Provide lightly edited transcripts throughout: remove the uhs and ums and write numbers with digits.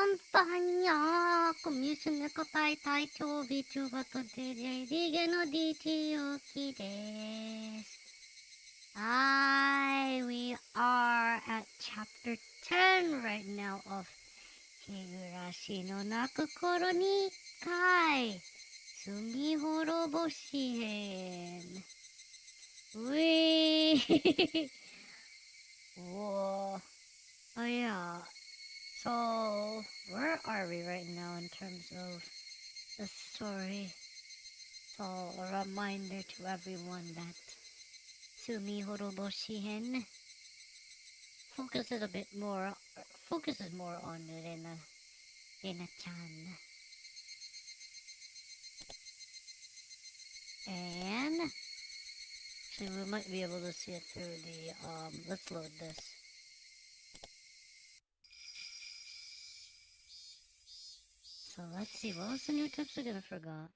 Compagnia, Commissione Kotai Taicho VTuber today, Dige no DT Yuuki desu. We are at chapter 10 right now of Higurashi no Naku Koro ni Kai, Tsumihoroboshi hen. Wee! Whoa. Oh yeah. So, where are we right now in terms of the story? So, a reminder to everyone that Tsumihoroboshi hen focuses more on Rena-chan. And actually we might be able to see it through the let's load this. So let's see, what was the new tips again? I forgot.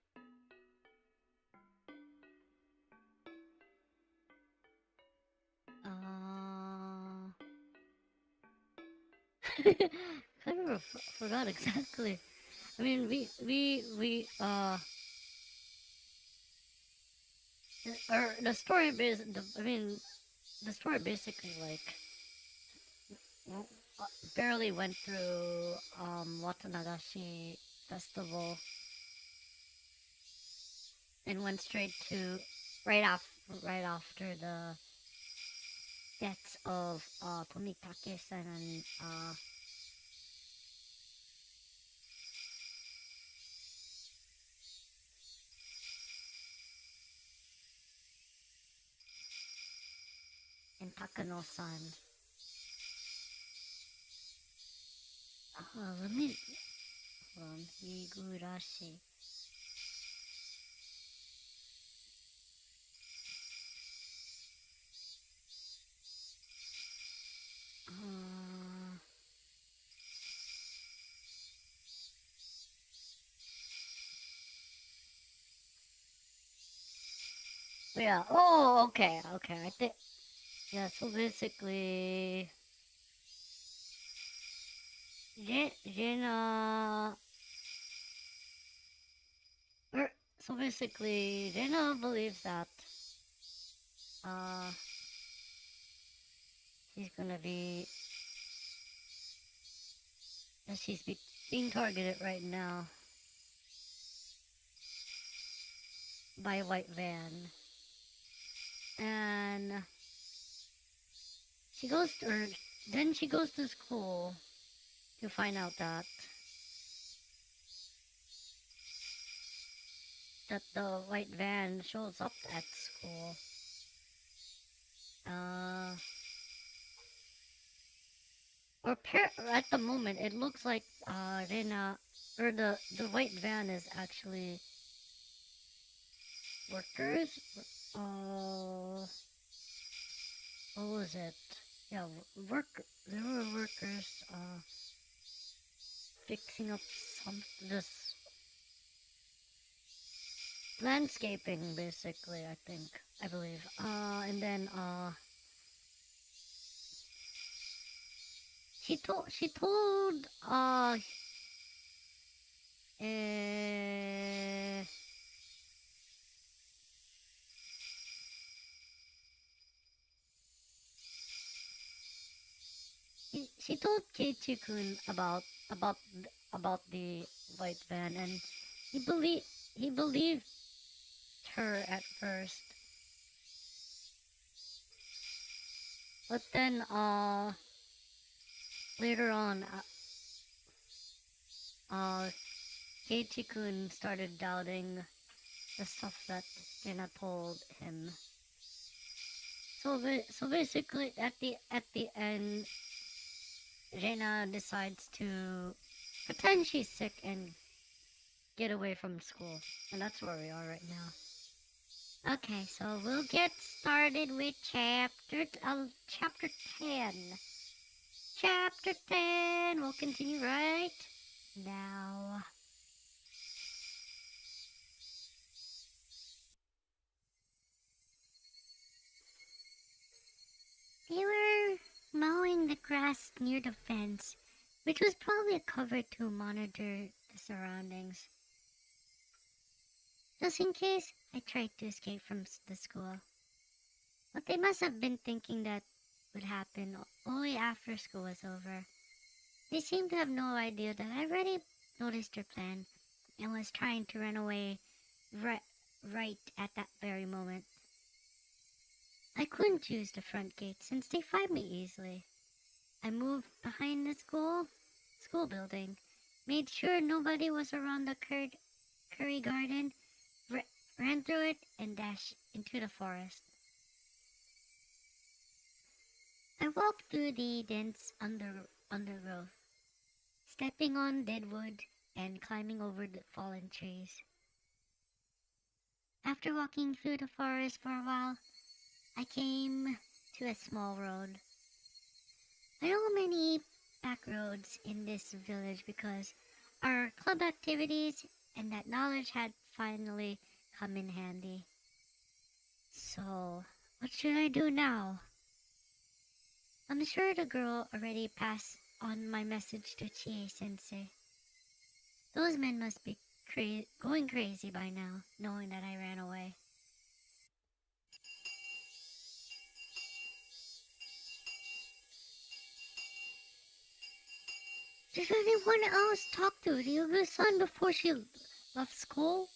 Kind of forgot exactly. I mean, the story basically like barely went through Watanagashi festival and went straight to right after the deaths of Tomitake-san and Takano-san. Let me hold on. Higurashi. Yeah. Oh, okay. I think. Yeah. So basically, Rena believes that she's gonna be that she's being targeted right now by a white van, and she goes to school to find out that the white van shows up at school. At the moment, it looks like Rena or the white van is actually workers. What was it? Yeah, there were workers fixing up this landscaping, basically. I believe. And then she told she told Keiichi-kun about the white van, and he believed her at first, but then later on Keiichi-kun started doubting the stuff that Rena told him. So basically at the end, Rena decides to pretend she's sick and get away from school. And that's where we are right now. Okay, so we'll get started with chapter 10. Chapter 10, we'll continue right now. They were mowing the grass near the fence which was probably a cover to monitor the surroundings. Just in case, I tried to escape from the school. But they must have been thinking that would happen only after school was over. They seemed to have no idea that I already noticed their plan and was trying to run away right at that very moment. I couldn't use the front gate since they find me easily. I moved behind the school building, made sure nobody was around the curry garden, ran through it, and dashed into the forest. I walked through the dense undergrowth, stepping on dead wood and climbing over the fallen trees. After walking through the forest for a while, I came to a small road. I know many back roads in this village because our club activities and that knowledge had finally come in handy. So, what should I do now? I'm sure the girl already passed on my message to Chie-sensei. Those men must be going crazy by now, knowing that I ran away. Did anyone else talk to Ryugu-san before she left school?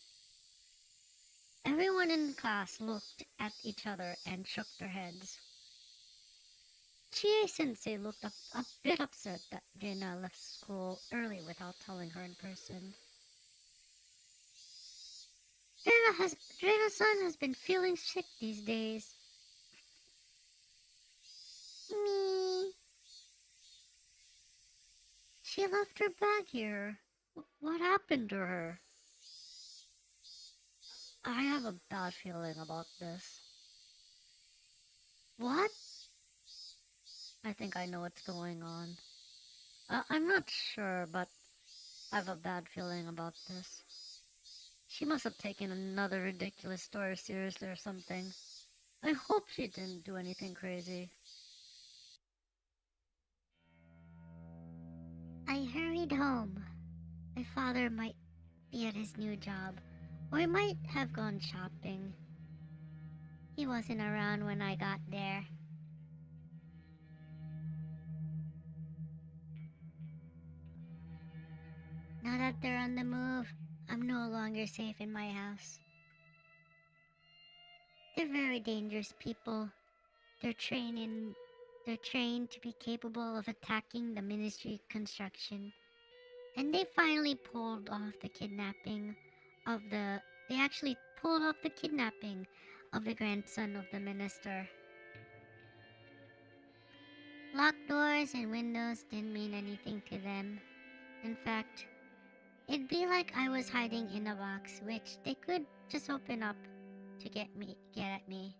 Everyone in class looked at each other and shook their heads. Chie-sensei looked a bit upset that Rina left school early without telling her in person. Rina-san has been feeling sick these days. Me. She left her bag here. What happened to her? I have a bad feeling about this. What? I think I know what's going on. I'm not sure, but I have a bad feeling about this. She must have taken another ridiculous story seriously or something. I hope she didn't do anything crazy. I hurried home. My father might be at his new job, or he might have gone shopping. He wasn't around when I got there. Now that they're on the move, I'm no longer safe in my house. They're very dangerous people. They're trained to be capable of attacking the ministry construction. And they finally pulled off the kidnapping of the grandson of the minister. Locked doors and windows didn't mean anything to them. In fact, it'd be like I was hiding in a box which they could just open up to get at me.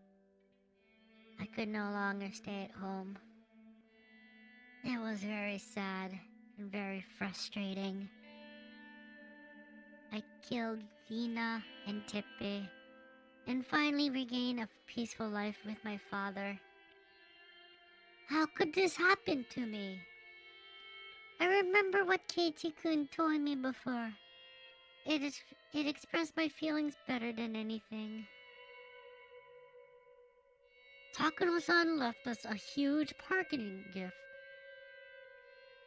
I could no longer stay at home. It was very sad and very frustrating. I killed Dina and Tepe and finally regained a peaceful life with my father. How could this happen to me? I remember what Keiichi-kun told me before. It expressed my feelings better than anything. Takano-san left us a huge parting gift.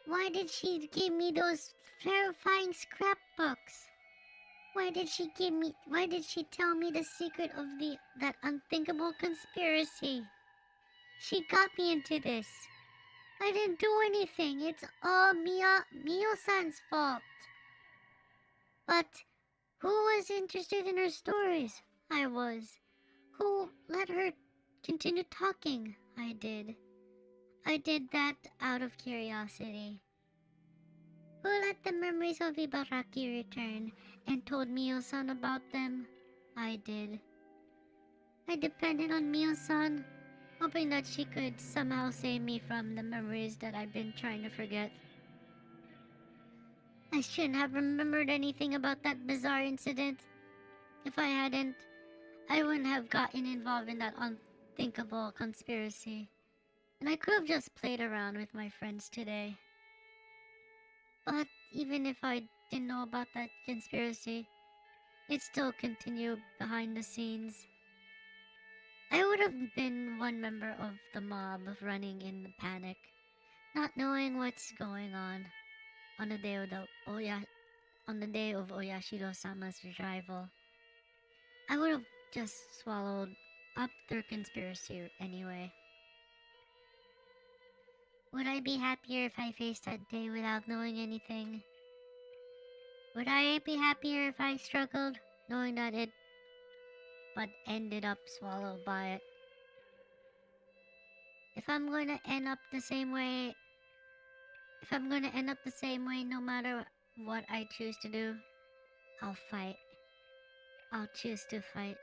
Why did she give me those terrifying scrapbooks? Why did she tell me the secret of that unthinkable conspiracy? She got me into this. I didn't do anything. It's all Mio-san's fault. But who was interested in her stories? I was. Who let her continue talking? I did. I did that out of curiosity. Who let the memories of Ibaraki return and told Mio-san about them? I did. I depended on Mio-san, hoping that she could somehow save me from the memories that I've been trying to forget. I shouldn't have remembered anything about that bizarre incident. If I hadn't, I wouldn't have gotten involved in that unthinkable conspiracy. And I could have just played around with my friends today. But even if I didn't know about that conspiracy, it still continued behind the scenes. I would have been one member of the mob running in panic, not knowing what's going on the day of Oyashiro-sama's arrival. I would have just swallowed up their conspiracy anyway. Would I be happier if I faced that day without knowing anything? Would I be happier if I struggled, knowing that it but ended up swallowed by it? If I'm going to end up the same way no matter what I choose to do, I'll fight. I'll choose to fight.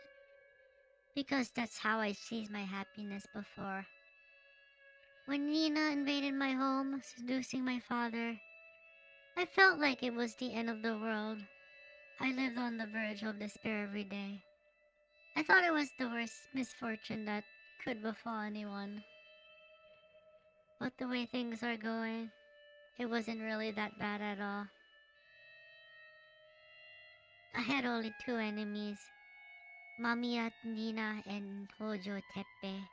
Because that's how I seized my happiness before. When Nina invaded my home, seducing my father, I felt like it was the end of the world. I lived on the verge of despair every day. I thought it was the worst misfortune that could befall anyone. But the way things are going, it wasn't really that bad at all. I had only 2 enemies, Mamiya Nina and Hojo Teppe.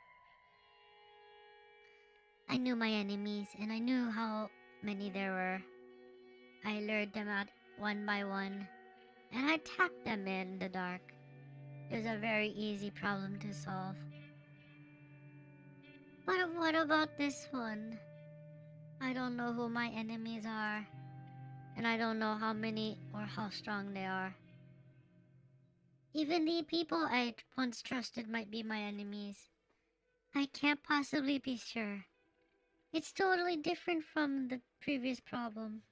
I knew my enemies and I knew how many there were. I lured them out one by one and I attacked them in the dark. It was a very easy problem to solve. But what about this one? I don't know who my enemies are, and I don't know how many or how strong they are. Even the people I once trusted might be my enemies. I can't possibly be sure. It's totally different from the previous problem.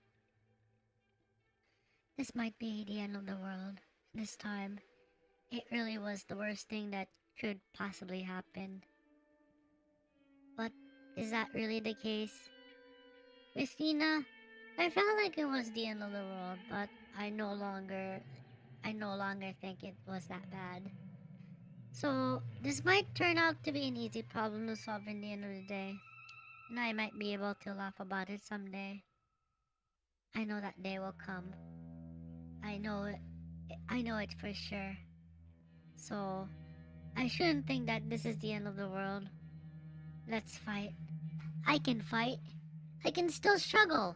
This might be the end of the world. This time, it really was the worst thing that could possibly happen. But is that really the case? With Nina, I felt like it was the end of the world, but I no longer think it was that bad. So this might turn out to be an easy problem to solve in the end of the day, and I might be able to laugh about it someday. I know that day will come. I know it for sure. So I shouldn't think that this is the end of the world. Let's fight. I can fight. I can still struggle.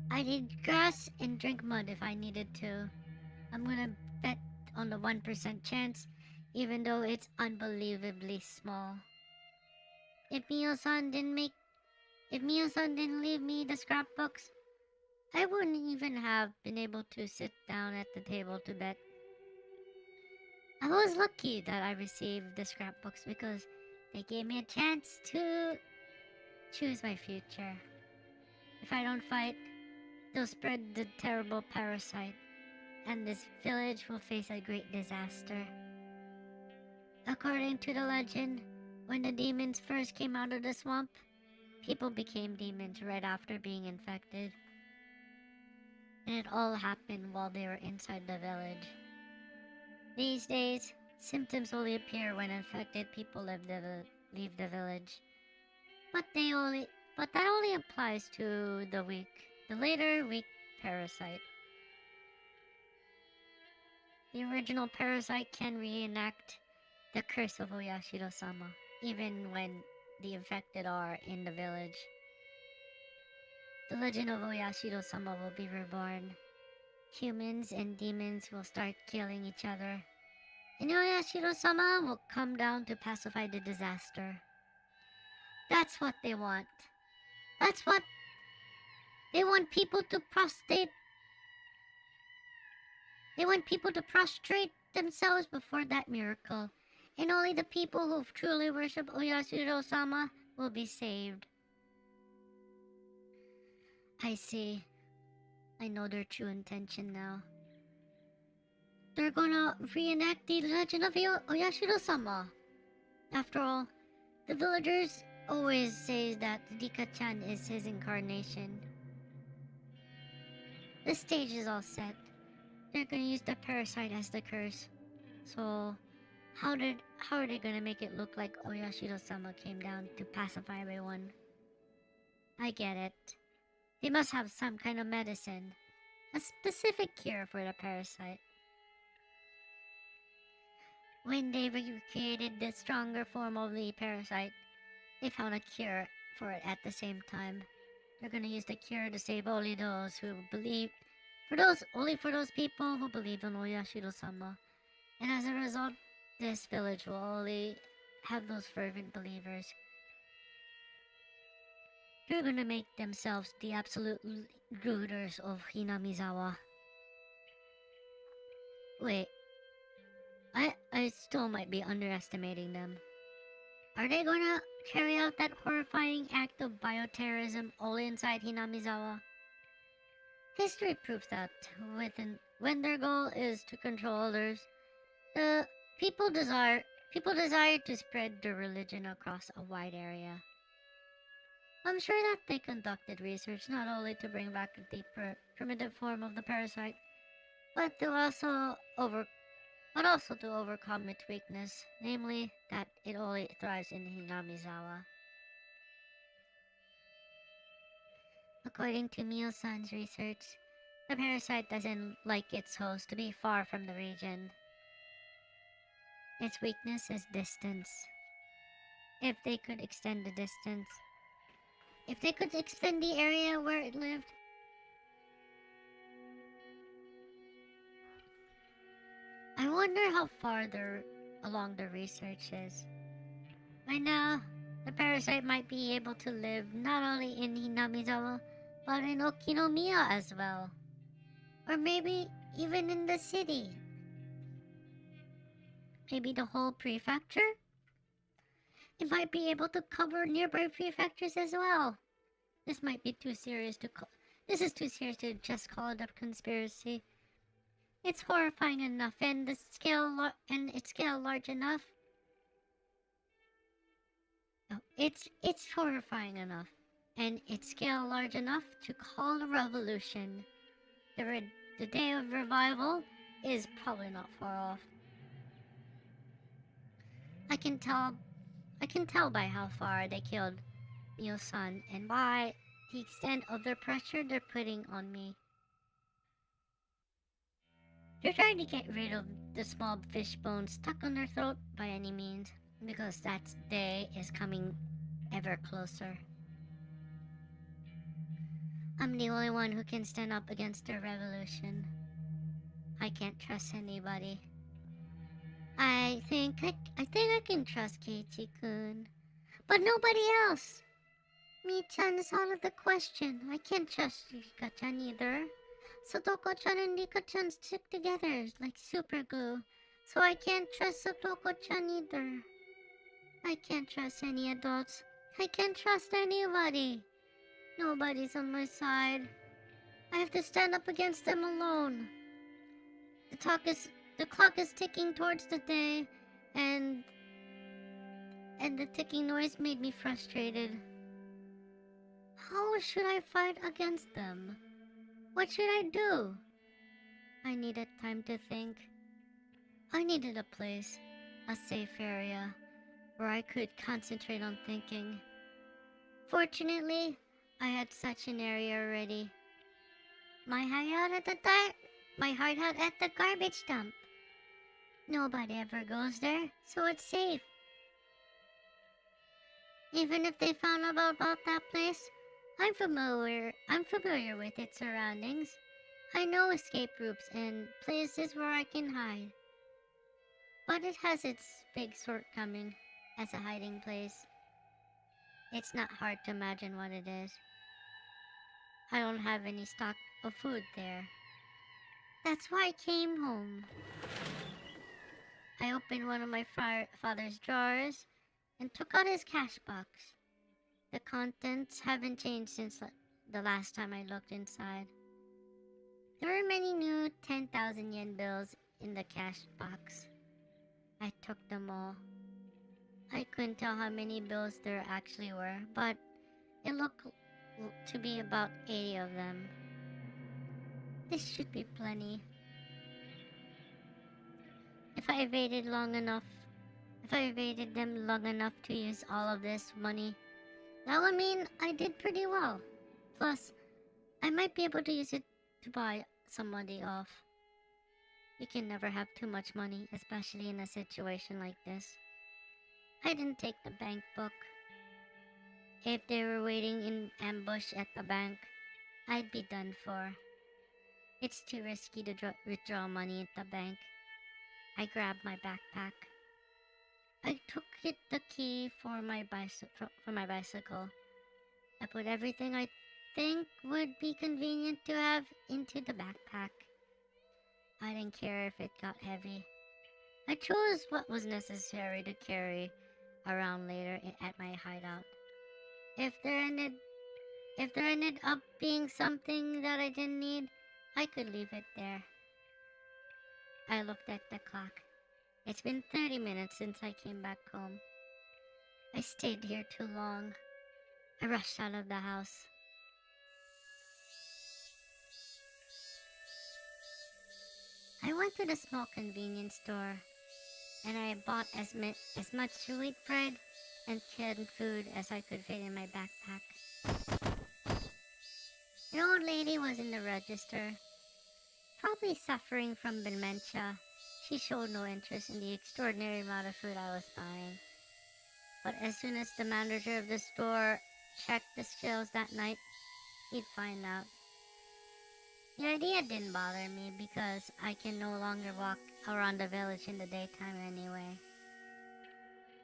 I'd eat grass and drink mud if I needed to. I'm gonna bet on the 1% chance, even though it's unbelievably small. If Mio-san didn't leave me the scrapbooks, I wouldn't even have been able to sit down at the table to bet. I was lucky that I received the scrapbooks because they gave me a chance to choose my future. If I don't fight, they'll spread the terrible parasite, and this village will face a great disaster. According to the legend, when the demons first came out of the swamp, people became demons right after being infected. And it all happened while they were inside the village. These days, symptoms only appear when infected people leave the village. But that only applies to the later weak parasite. The original parasite can reenact the curse of Oyashiro-sama, even when the infected are in the village. The legend of Oyashiro-sama will be reborn. Humans and demons will start killing each other, and Oyashiro-sama will come down to pacify the disaster. That's what they want. They want people to prostrate themselves before that miracle, and only the people who truly worship Oyashiro-sama will be saved. I see. I know their true intention now. They're gonna reenact the legend of Oyashiro-sama. After all, the villagers always say that Rika-chan is his incarnation. The stage is all set. They're gonna use the parasite as the curse. So, how are they gonna make it look like Oyashiro-sama came down to pacify everyone? I get it. They must have some kind of medicine, a specific cure for the parasite. When they recreated the stronger form of the parasite, they found a cure for it at the same time. They're gonna use the cure to save only those who believe, only for those people who believe in Oyashiro-sama. And as a result, this village will only have those fervent believers. They're gonna make themselves the absolute rulers of Hinamizawa. Wait, I still might be underestimating them. Are they gonna carry out that horrifying act of bioterrorism all inside Hinamizawa? History proves that when their goal is to control others, the people desire to spread their religion across a wide area. I'm sure that they conducted research not only to bring back the primitive form of the parasite, but also to overcome its weakness, namely that it only thrives in Hinamizawa. According to Mio-san's research, the parasite doesn't like its host to be far from the region. Its weakness is distance. If they could extend the distance, if they could extend the area where it lived, I wonder how far along the research is. By now, the parasite might be able to live not only in Hinamizawa, but in Okinomiya as well. Or maybe even in the city. Maybe the whole prefecture? It might be able to cover nearby prefectures as well. This might be too serious to This is too serious to just call it a conspiracy. It's horrifying enough, and its scale large enough. No, it's horrifying enough, and its scale large enough to call a revolution. The day of revival is probably not far off. I can tell by how far they killed Mio-san and by the extent of their pressure they're putting on me. They're trying to get rid of the small fish bones stuck on their throat by any means, because that day is coming ever closer. I'm the only one who can stand up against their revolution. I can't trust anybody. I think I can trust Keiichi-kun, but nobody else. Mi-chan is out of the question. I can't trust Rika-chan either. Satoko-chan and Rika-chan stick together like super glue, so I can't trust Satoko-chan either. I can't trust any adults. I can't trust anybody. Nobody's on my side. I have to stand up against them alone. The clock is ticking towards the day, and the ticking noise made me frustrated. How should I fight against them? What should I do? I needed time to think. I needed a place, a safe area, where I could concentrate on thinking. Fortunately, I had such an area already. My hideout at the garbage dump. Nobody ever goes there, so it's safe. Even if they found out about that place, I'm familiar with its surroundings. I know escape routes and places where I can hide. But it has its big shortcoming as a hiding place. It's not hard to imagine what it is. I don't have any stock of food there. That's why I came home. I opened one of my father's drawers and took out his cash box. The contents haven't changed since the last time I looked inside. There were many new 10,000 yen bills in the cash box. I took them all. I couldn't tell how many bills there actually were, but it looked to be about 80 of them. This should be plenty. If I evaded them long enough to use all of this money, that would mean I did pretty well. Plus, I might be able to use it to buy somebody off. You can never have too much money, especially in a situation like this. I didn't take the bank book. If they were waiting in ambush at the bank, I'd be done for. It's too risky to withdraw money at the bank. I grabbed my backpack. I took the key for my bicycle. I put everything I think would be convenient to have into the backpack. I didn't care if it got heavy. I chose what was necessary to carry around later at my hideout. If there ended up being something that I didn't need, I could leave it there. I looked at the clock. It's been 30 minutes since I came back home. I stayed here too long. I rushed out of the house. I went to the small convenience store and I bought as much wheat bread and canned food as I could fit in my backpack. An old lady was in the register, probably suffering from dementia. She showed no interest in the extraordinary amount of food I was buying. But as soon as the manager of the store checked the shelves that night, he'd find out. The idea didn't bother me because I can no longer walk around the village in the daytime anyway.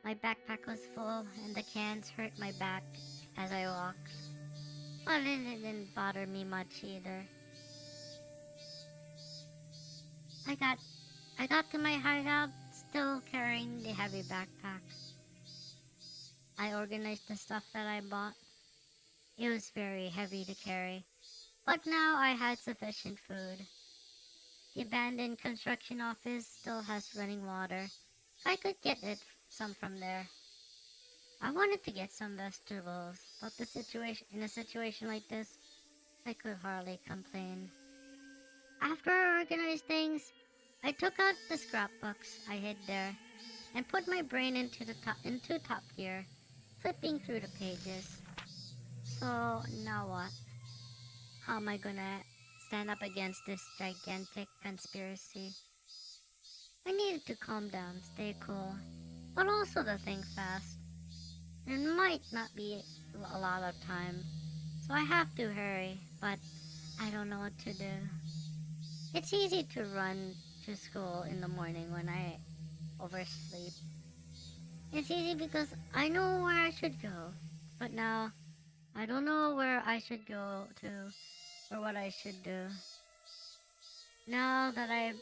My backpack was full and the cans hurt my back as I walked. But it didn't bother me much either. I got to my hideout still carrying the heavy backpack. I organized the stuff that I bought. It was very heavy to carry, but now I had sufficient food. The abandoned construction office still has running water. I could get some from there. I wanted to get some vegetables, but in a situation like this, I could hardly complain. After I organized things, I took out the scrapbooks I hid there and put my brain into top gear, flipping through the pages. So now what? How am I gonna stand up against this gigantic conspiracy? I needed to calm down, stay cool, but also to think fast. There might not be a lot of time, so I have to hurry, but I don't know what to do. It's easy to run to school in the morning when I oversleep. It's easy because I know where I should go, but now I don't know where I should go to or what I should do. Now that I've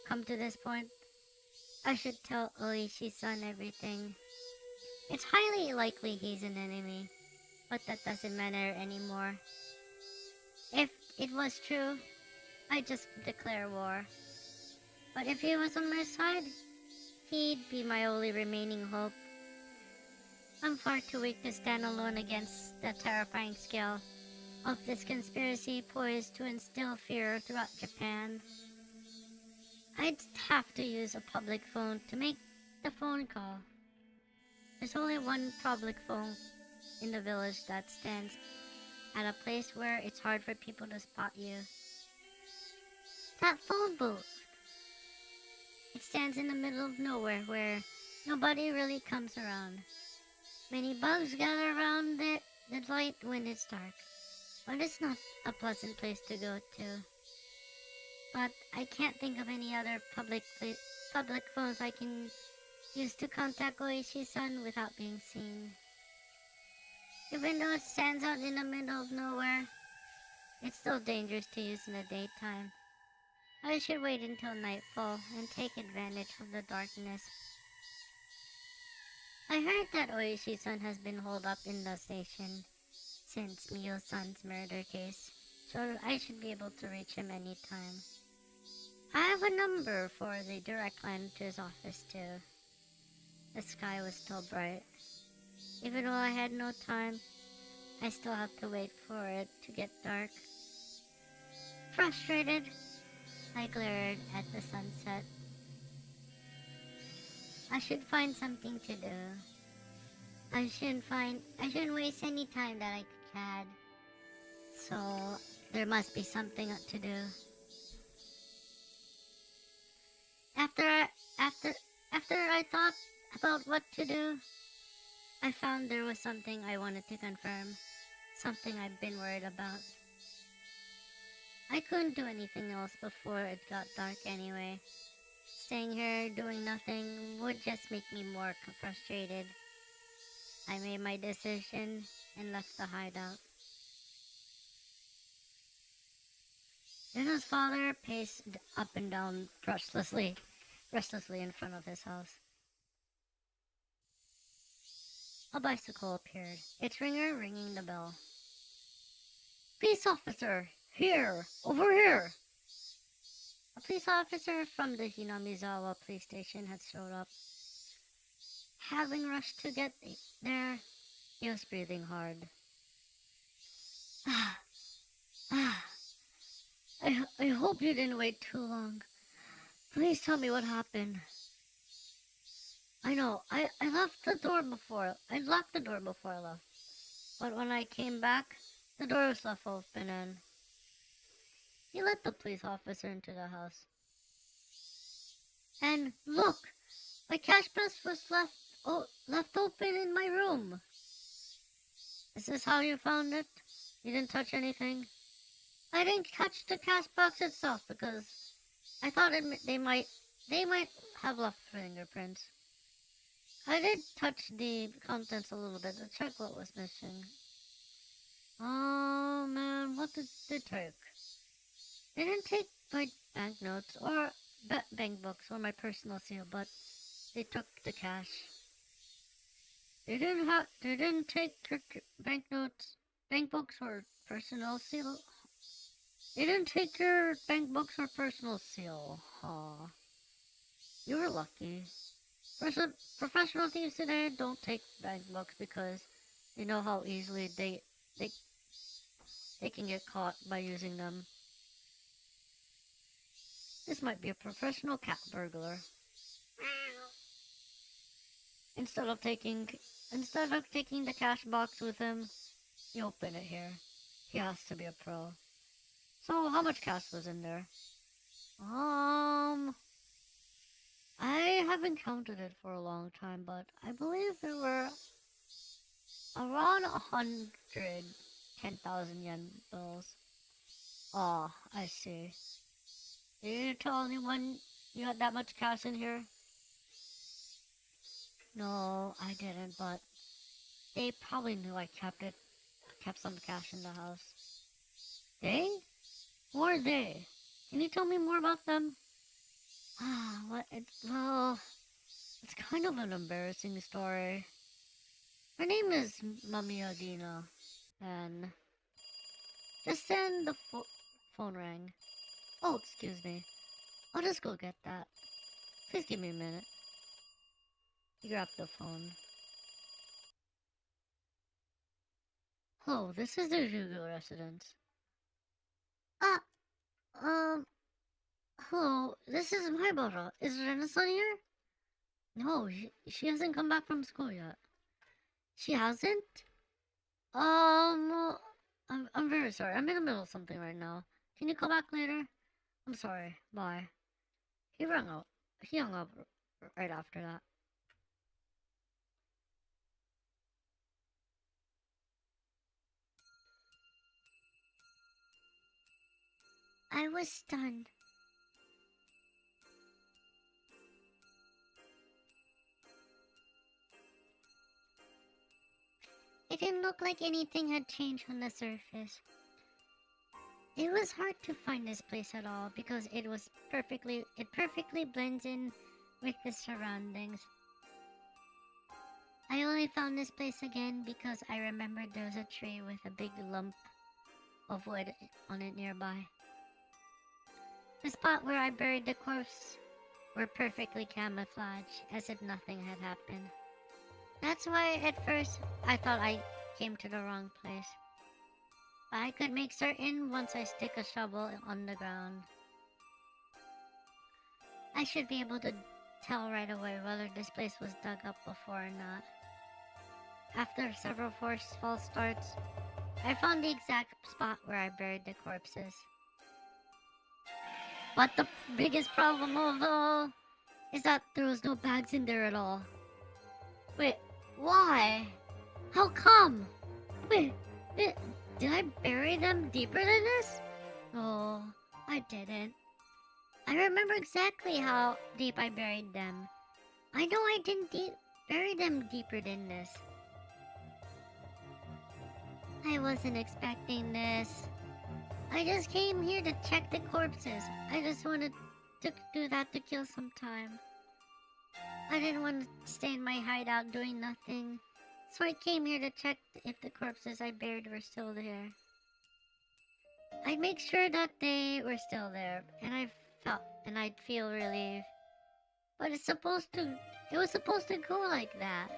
come to this point, I should tell Oishi-san everything. It's highly likely he's an enemy, but that doesn't matter anymore. If it was true, I'd just declare war. But if he was on my side, he'd be my only remaining hope. I'm far too weak to stand alone against the terrifying scale of this conspiracy poised to instill fear throughout Japan. I'd have to use a public phone to make the phone call. There's only one public phone in the village that stands at a place where it's hard for people to spot you. That phone booth. It stands in the middle of nowhere where nobody really comes around. Many bugs gather around the light when it's dark, but it's not a pleasant place to go to. But I can't think of any other public phones I can use to contact Oishi-san without being seen. Even though it stands out in the middle of nowhere, it's still dangerous to use in the daytime. I should wait until nightfall and take advantage of the darkness. I heard that Oishi-san has been holed up in the station since Mio-san's murder case, so I should be able to reach him anytime. I have a number for the direct line to his office too. The sky was still bright. Even though I had no time, I still have to wait for it to get dark. Frustrated, I glared at the sunset. I should find something to do. I shouldn't waste any time that I had. So There must be something to do. After I thought about what to do, I found there was something I wanted to confirm. Something I've been worried about. I couldn't do anything else before it got dark anyway. Staying here doing nothing would just make me more frustrated. I made my decision and left the hideout. Rena's father paced up and down restlessly in front of his house. A bicycle appeared, its ringer ringing the bell. Police officer! Here! Over here! A police officer from the Hinamizawa police station had showed up. Having rushed to get there, he was breathing hard. I hope you didn't wait too long. Please tell me what happened. I know, I locked the door before I left. But when I came back, the door was left open and he let the police officer into the house. And look! My cash box was left open in my room. Is this how you found it? You didn't touch anything? I didn't touch the cash box itself because I thought they might have left fingerprints. I did touch the contents a little bit to check what was missing. Oh man, what did they take? They didn't take my banknotes or bank books or my personal seal, but they took the cash. They didn't take your banknotes, bank books or personal seal. They didn't take your bank books or personal seal. Aw. You were lucky. Professional thieves today don't take bank books because they know how easily they can get caught by using them. This might be a professional cat burglar. Instead of taking the cash box with him, he opened it here. He has to be a pro. So how much cash was in there? I haven't counted it for a long time, but I believe there were around 110,000 yen bills. Oh, I see. Did you tell anyone you had that much cash in here? No, I didn't, but they probably knew I kept some cash in the house. They? Who are they? Can you tell me more about them? It's kind of an embarrassing story. Her name is Mamiya, and just then the phone rang. Oh, excuse me. I'll just go get that. Please give me a minute. He grabbed the phone. Hello, this is the Hyuga residence. Hello, this is Maibara. Is Rena-san here? No, she hasn't come back from school yet. She hasn't? I'm very sorry. I'm in the middle of something right now. Can you call back later? I'm sorry. Bye. He hung up right after that. I was stunned. It didn't look like anything had changed on the surface. It was hard to find this place at all because it perfectly blends in with the surroundings. I only found this place again because I remembered there was a tree with a big lump of wood on it nearby. The spot where I buried the corpse were perfectly camouflaged, as if nothing had happened. That's why at first I thought I came to the wrong place. But I could make certain once I stick a shovel on the ground. I should be able to tell right away whether this place was dug up before or not. After several false starts, I found the exact spot where I buried the corpses. But the biggest problem of all is that there was no bags in there at all. Wait, why? How come? Wait, did I bury them deeper than this? No, I didn't. I remember exactly how deep I buried them. I know I didn't bury them deeper than this. I wasn't expecting this. I just came here to check the corpses. I just wanted to do that to kill some time. I didn't want to stay in my hideout doing nothing. So I came here to check if the corpses I buried were still there. I'd make sure that they were still there, and I'd feel relieved. But it was supposed to go like that.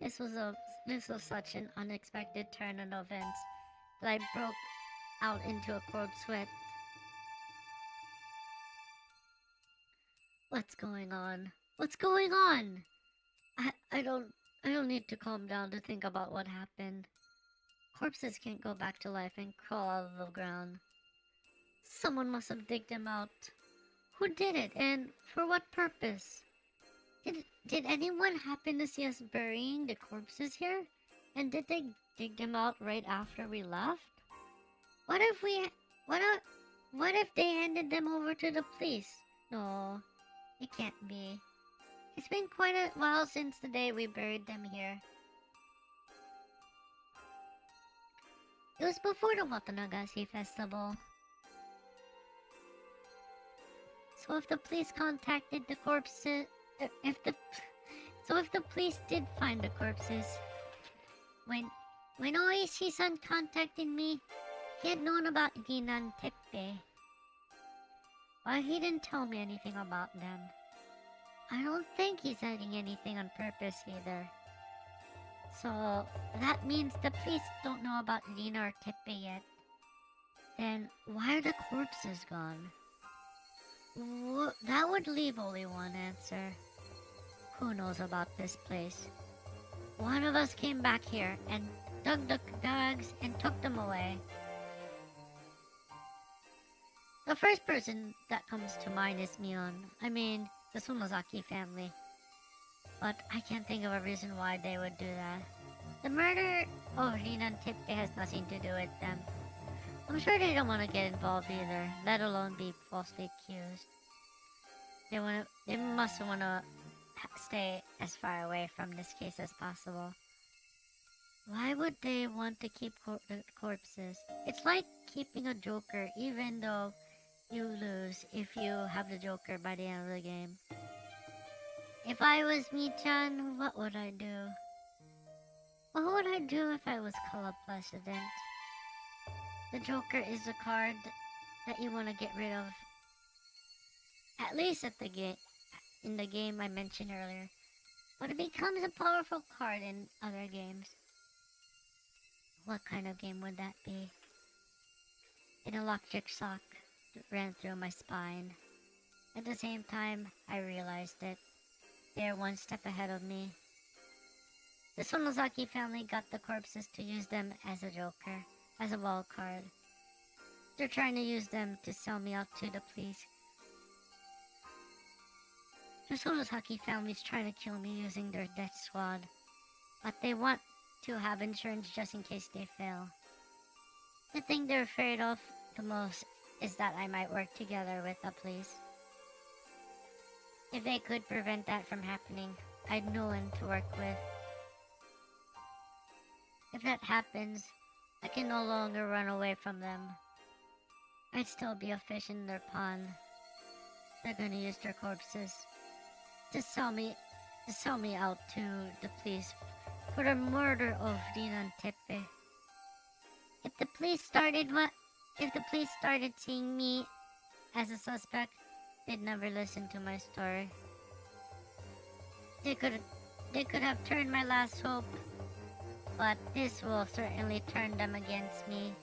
This was such an unexpected turn of events that I broke out into a cold sweat. What's going on? What's going on? I don't need to calm down to think about what happened. Corpses can't go back to life and crawl out of the ground. Someone must have digged them out. Who did it, and for what purpose? Did anyone happen to see us burying the corpses here? And did they dig them out right after we left? What if they handed them over to the police? No, it can't be. It's been quite a while since the day we buried them here. It was before the Watanagashi festival. So if the police contacted the corpses, if the police did find the corpses, when Oishi-san contacted me, he had known about Ginan Teppe. But he didn't tell me anything about them. I don't think he's hiding anything on purpose either. So that means the police don't know about Gina or Teppe yet. Then why are the corpses gone? That would leave only one answer. Who knows about this place? One of us came back here and dug the bags and took them away. The first person that comes to mind is Mion. I mean, the Sumozaki family. But I can't think of a reason why they would do that. The murder of Rina and Teppe has nothing to do with them. I'm sure they don't want to get involved either, let alone be falsely accused. They must want to stay as far away from this case as possible. Why would they want to keep the corpses? It's like keeping a joker even though you lose if you have the joker by the end of the game. If I was Mi-chan, what would I do? What would I do if I was club president? The joker is a card that you want to get rid of. At least in the game I mentioned earlier. But it becomes a powerful card in other games. What kind of game would that be? An electric shock ran through my spine. At the same time, I realized it. They're one step ahead of me. The Sonozaki family got the corpses to use them as a joker, as a wild card. They're trying to use them to sell me out to the police. The Sonozaki family's trying to kill me using their death squad, but they want to have insurance just in case they fail. The thing they're afraid of the most is that I might work together with the police. If they could prevent that from happening, I'd know one to work with. If that happens, I can no longer run away from them. I'd still be a fish in their pond. They're gonna use their corpses to sell me out to the police for the murder of Rina and Teppe. If the police started seeing me as a suspect, they'd never listen to my story. They could have turned my last hope, but this will certainly turn them against me.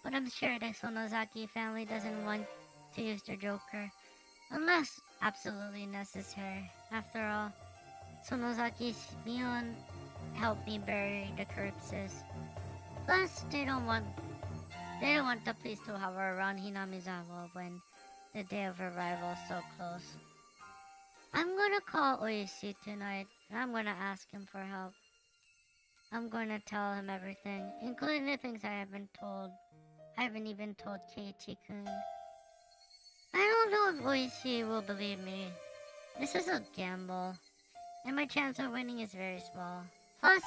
But I'm sure the Sonozaki family doesn't want to use their joker, unless absolutely necessary. After all, Sonozaki's Mion helped me bury the corpses. Plus, they don't want the police to hover around Hinamizawa when the day of arrival is so close. I'm gonna call Oishi tonight, and I'm gonna ask him for help. I'm gonna tell him everything, including the things I haven't even told Keiichi-kun. I don't know if Oishi will believe me. This is a gamble, and my chance of winning is very small. Plus,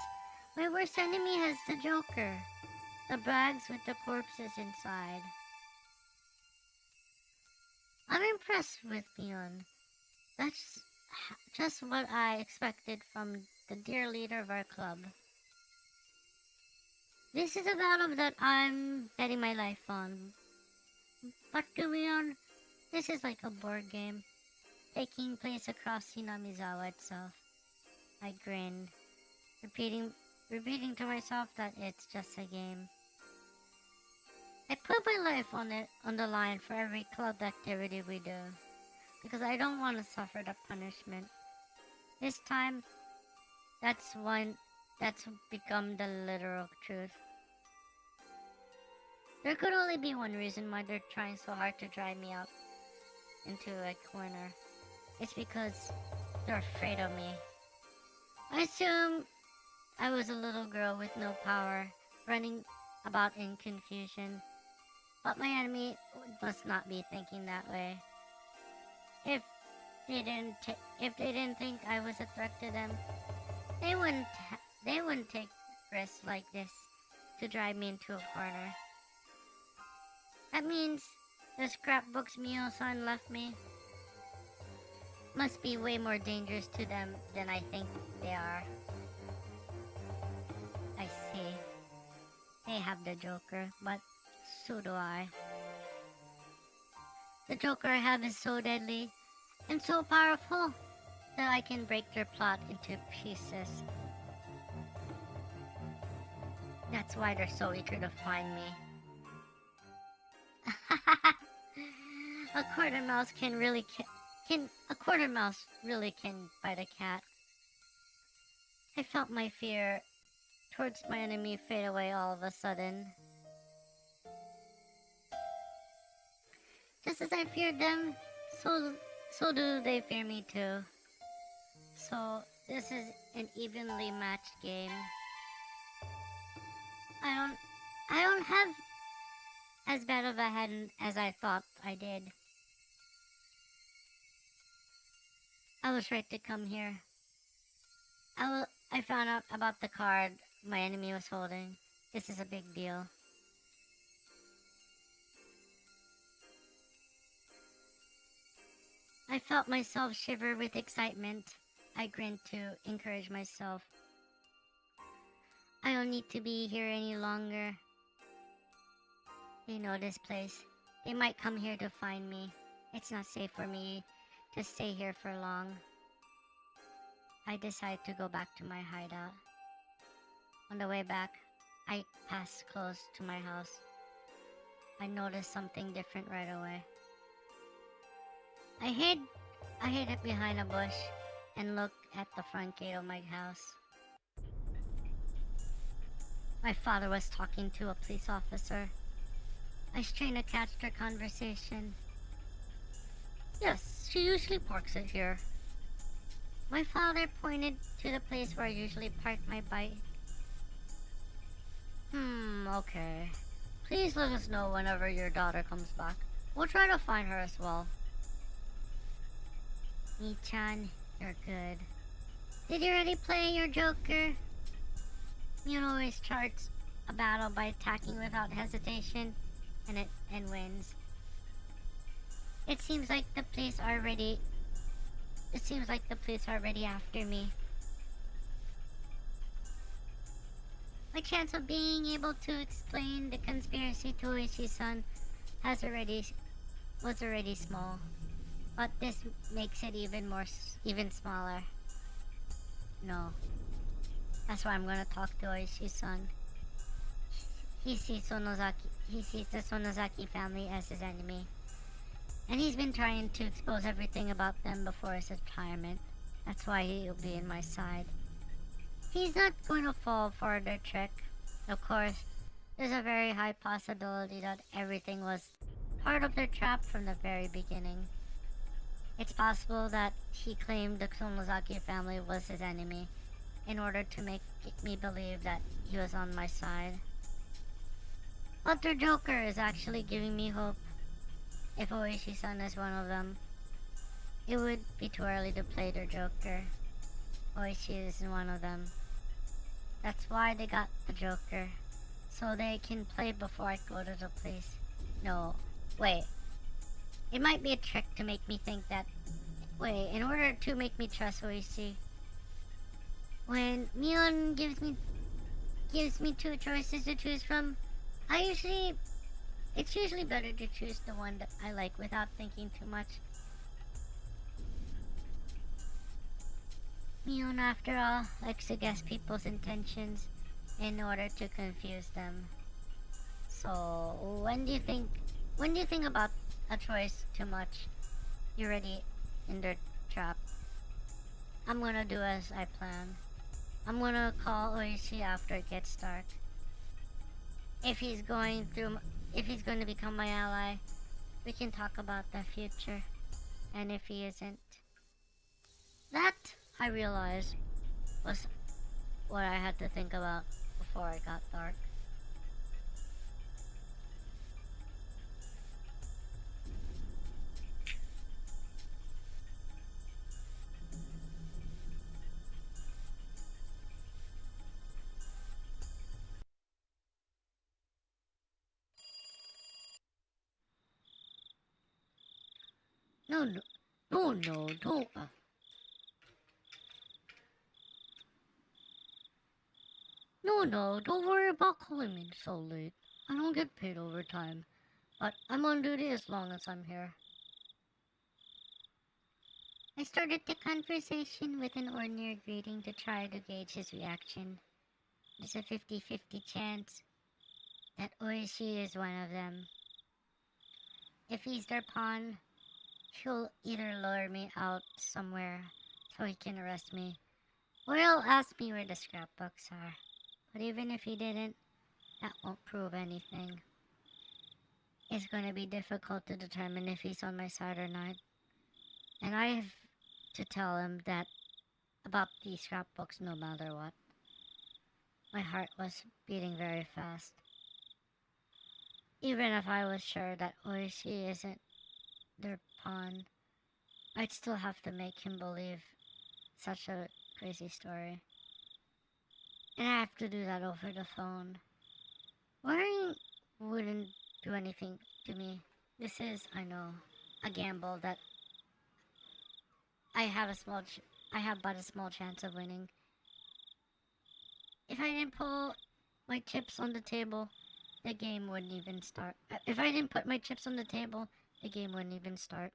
my worst enemy has the Joker. The bags with the corpses inside. I'm impressed with Leon. That's just what I expected from the dear leader of our club. This is a battle that I'm betting my life on. But to Leon, this is like a board game, taking place across Hinamizawa itself. I grinned, repeating to myself that it's just a game. I put my life on the line for every club activity we do, because I don't want to suffer the punishment. This time, that's become the literal truth. There could only be one reason why they're trying so hard to drive me up into a corner. It's because they're afraid of me. I assume I was a little girl with no power, running about in confusion. But my enemy must not be thinking that way. If they didn't think I was a threat to them, they wouldn't take risks like this to drive me into a corner. That means the scrapbooks Mio-san left me must be way more dangerous to them than I think they are. I see. They have the Joker, but so do I. The Joker I have is so deadly and so powerful that I can break their plot into pieces. That's why they're so eager to find me. A quarter mouse really can bite a cat. I felt my fear towards my enemy fade away all of a sudden. Just as I feared them, so do they fear me too. So this is an evenly matched game. I don't have as bad of a hand as I thought I did. I was right to come here. I found out about the card my enemy was holding. This is a big deal. I felt myself shiver with excitement. I grinned to encourage myself. I don't need to be here any longer. They know this place. They might come here to find me. It's not safe for me to stay here for long. I decide to go back to my hideout. On the way back, I passed close to my house. I noticed something different right away. I hid it behind a bush and looked at the front gate of my house. My father was talking to a police officer. I strained to catch their conversation. Yes, she usually parks it here. My father pointed to the place where I usually park my bike. Okay. Please let us know whenever your daughter comes back. We'll try to find her as well. Mi-chan, you're good. Did you already play your Joker? Mion always starts a battle by attacking without hesitation, and wins. It seems like the police are already after me. My chance of being able to explain the conspiracy to Oishi-san was already small, but this makes it even smaller. No, that's why I'm gonna talk to Oishi-san. He sees the Sonozaki family as his enemy, and he's been trying to expose everything about them before his retirement. That's why he'll be in my side. He's not going to fall for their trick. Of course, there's a very high possibility that everything was part of their trap from the very beginning. It's possible that he claimed the Sonozaki family was his enemy in order to make me believe that he was on my side. But their Joker is actually giving me hope. If Oishi-san is one of them, it would be too early to play their Joker. Oishi isn't one of them. That's why they got the Joker, so they can play before I go to the place. No, wait. It might be a trick to make me think that... Wait, in order to make me trust Oishi, when Mion gives me two choices to choose from, it's usually better to choose the one that I like without thinking too much. Mion, after all, likes to guess people's intentions in order to confuse them. So, when do you think about a choice too much, you're already in their trap? I'm gonna do as I plan. I'm gonna call Oishi after it gets dark. If he's going to become my ally, we can talk about the future. And if he isn't, that, I realized, was what I had to think about before it got dark. No, don't. No, don't worry about calling me so late. I don't get paid overtime, but I'm on duty as long as I'm here. I started the conversation with an ordinary greeting to try to gauge his reaction. There's a 50-50 chance that Oishi is one of them. If he's their pawn, he'll either lure me out somewhere so he can arrest me, or he'll ask me where the scrapbooks are. But even if he didn't, that won't prove anything. It's going to be difficult to determine if he's on my side or not. And I have to tell him that about these scrapbooks no matter what. My heart was beating very fast. Even if I was sure that Oishi isn't their pawn, I'd still have to make him believe such a crazy story. And I have to do that over the phone. Worrying wouldn't do anything to me. This is, I know, a gamble that I have but a small chance of winning. If I didn't pull my chips on the table, the game wouldn't even start. If I didn't put my chips on the table, the game wouldn't even start.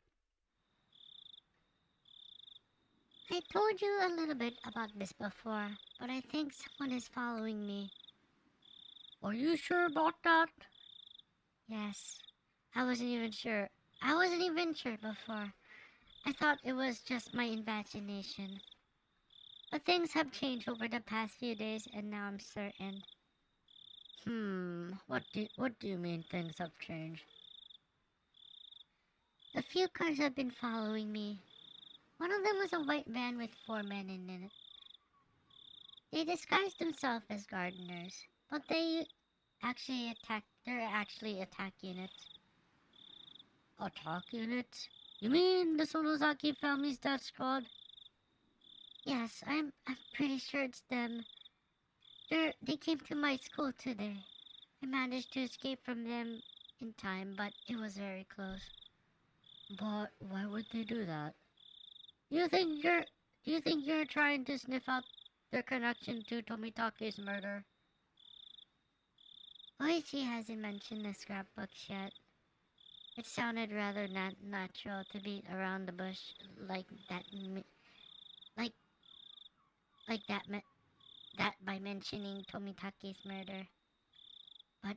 I told you a little bit about this before, but I think someone is following me. Are you sure about that? Yes. I wasn't even sure before. I thought it was just my imagination. But things have changed over the past few days, and now I'm certain. What do you mean things have changed? A few cars have been following me. One of them was a white van with 4 men in it. They disguised themselves as gardeners, but they're actually attack units. Attack units? You mean the Sonozaki family's death squad? Yes, I'm pretty sure it's them. They came to my school today. I managed to escape from them in time, but it was very close. But why would they do that? Do you think you're trying to sniff out their connection to Tomitake's murder? Oichi hasn't mentioned the scrapbooks yet. It sounded rather natural to beat around the bush like that by mentioning Tomitake's murder. But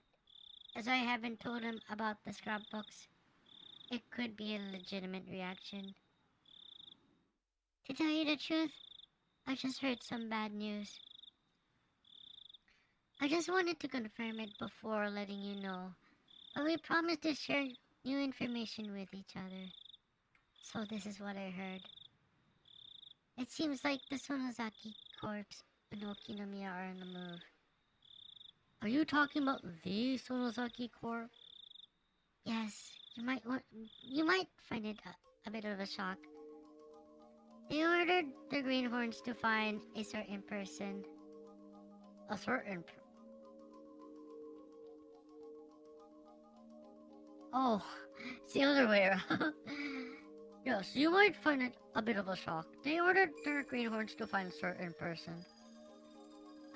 as I haven't told him about the scrapbooks, it could be a legitimate reaction. To tell you the truth, I just heard some bad news. I just wanted to confirm it before letting you know, but we promised to share new information with each other. So this is what I heard. It seems like the Sonozaki Corp's Inoki no Miya are on the move. Are you talking about the Sonozaki Corp? Yes, you might find it a bit of a shock. They ordered the greenhorns to find a certain person. A certain Oh, it's the other way around. Yes, you might find it a bit of a shock. They ordered their greenhorns to find a certain person.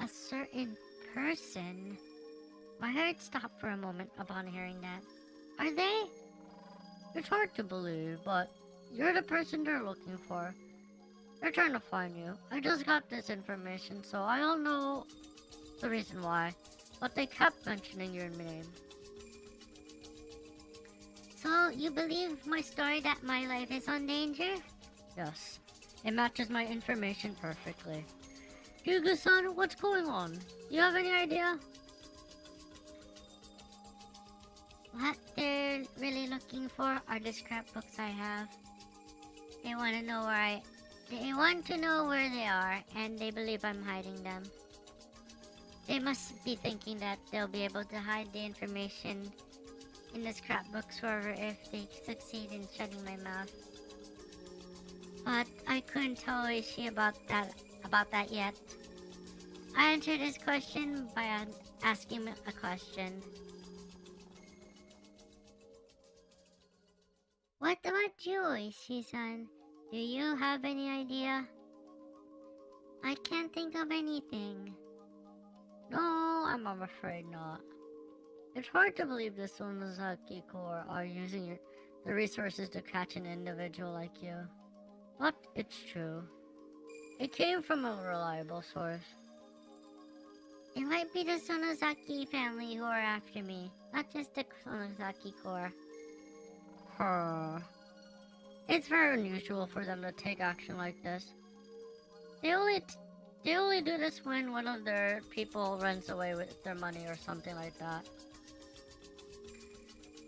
A certain person? My heart stopped for a moment upon hearing that. Are they? It's hard to believe, but you're the person they're looking for. They're trying to find you. I just got this information, so I don't know the reason why, but they kept mentioning your name. So, you believe my story that my life is in danger? Yes. It matches my information perfectly. Hugo-san, what's going on? You have any idea? What they're really looking for are the scrapbooks I have. They want to know where they are, and they believe I'm hiding them. They must be thinking that they'll be able to hide the information in the scrapbooks forever if they succeed in shutting my mouth. But I couldn't tell Oishi about that yet. I answered his question by asking him a question. What about you, Oishi-san? Do you have any idea? I can't think of anything. No, I'm afraid not. It's hard to believe the Sonozaki Corps are using the resources to catch an individual like you. But it's true. It came from a reliable source. It might be the Sonozaki family who are after me, not just the Sonozaki Corps. It's very unusual for them to take action like this. They only do this when one of their people runs away with their money or something like that.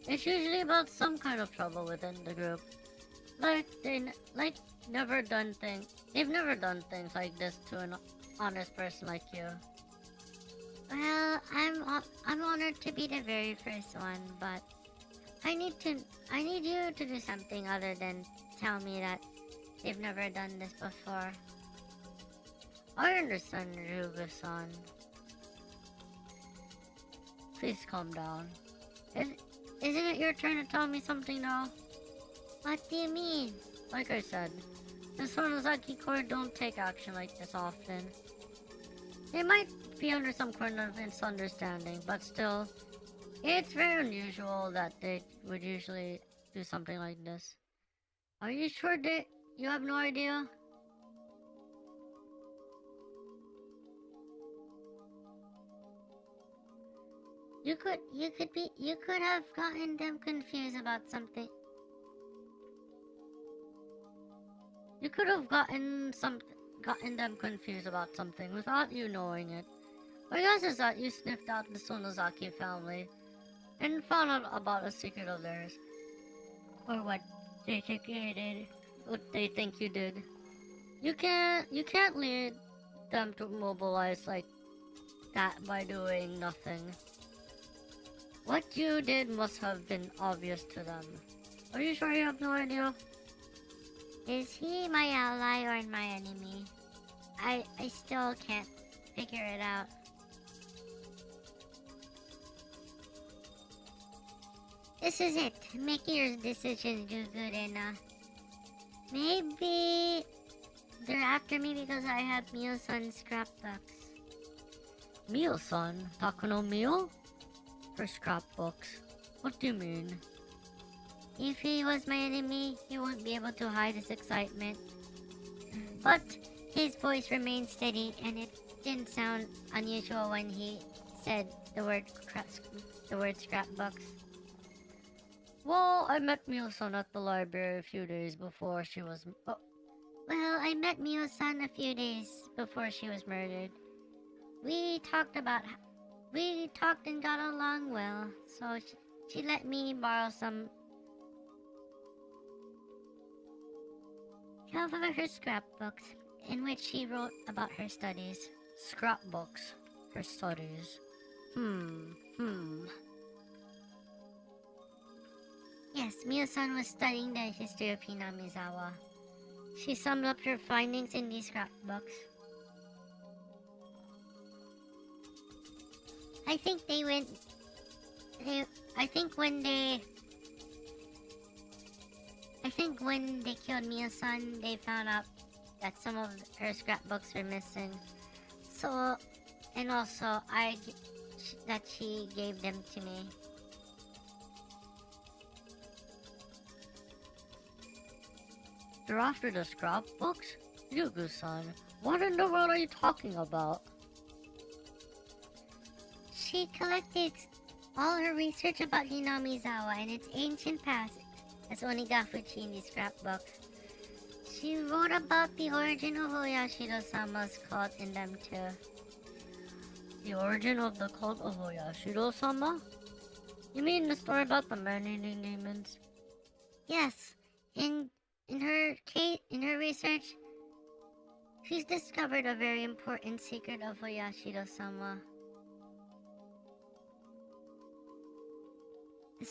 It's usually about some kind of trouble within the group. They've never done things like this to an honest person like you. Well, I'm honored to be the very first one, but I need you to do something other than tell me that they've never done this before. I understand, Ryuga-san. Please calm down. Isn't it your turn to tell me something now? What do you mean? Like I said, the Sonozaki Corps don't take action like this often. They might be under some kind of misunderstanding, but still, it's very unusual that they would usually do something like this. Are you sure you have no idea? You could have gotten them confused about something. You could have gotten them confused about something without you knowing it. My guess is that you sniffed out the Sonozaki family and found out about a secret of theirs. Or what they think you did. What they think you did. You can't lead them to mobilize like that by doing nothing. What you did must have been obvious to them. Are you sure you have no idea? Is he my ally or my enemy? I still can't figure it out. This is it. Make your decision, Ryugurena. Maybe they're after me because I have Mio-san's scrapbooks. Mio-san? Takuno Mio? For scrapbooks. What do you mean? If he was my enemy, he wouldn't be able to hide his excitement. But his voice remained steady, and it didn't sound unusual when he said the word scrapbooks. Well, I met Mio-san at the library a few days before she was... Well, I met Mio-san a few days before she was murdered. We talked about we talked and got along well, so she let me borrow some of her scrapbooks, in which she wrote about her studies. Scrapbooks. Her studies. Yes, Miyo-san was studying the history of Hinamizawa. She summed up her findings in these scrapbooks. I think when they killed Miyo-san, they found out that some of her scrapbooks were missing. So, and also, that she gave them to me. You're after the scrapbooks? Yuuki-san, what in the world are you talking about? She collected all her research about Hinamizawa and its ancient past as Onigafuchi in these scrapbooks. She wrote about the origin of Oyashiro-sama's cult in them too. The origin of the cult of Oyashiro-sama? You mean the story about the man-eating demons? Yes, in her research, she's discovered a very important secret of Oyashiro-sama. The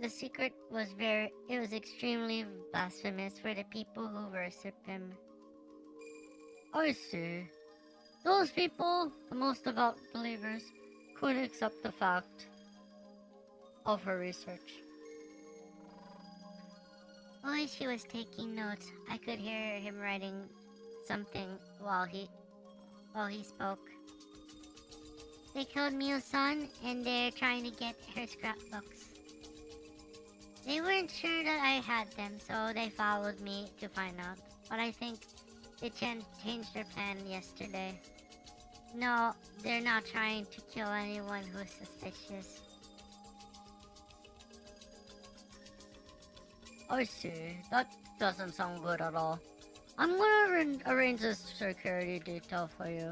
secret was extremely blasphemous for the people who worship him. I see. Those people, the most devout believers, couldn't accept the fact of her research. Oishi was taking notes. I could hear him writing something while he spoke. They killed Miyo-san and they're trying to get her scrapbooks. They weren't sure that I had them, so they followed me to find out. But I think they changed their plan yesterday. No, they're not trying to kill anyone who's suspicious. I see. That doesn't sound good at all. I'm gonna arrange this security detail for you.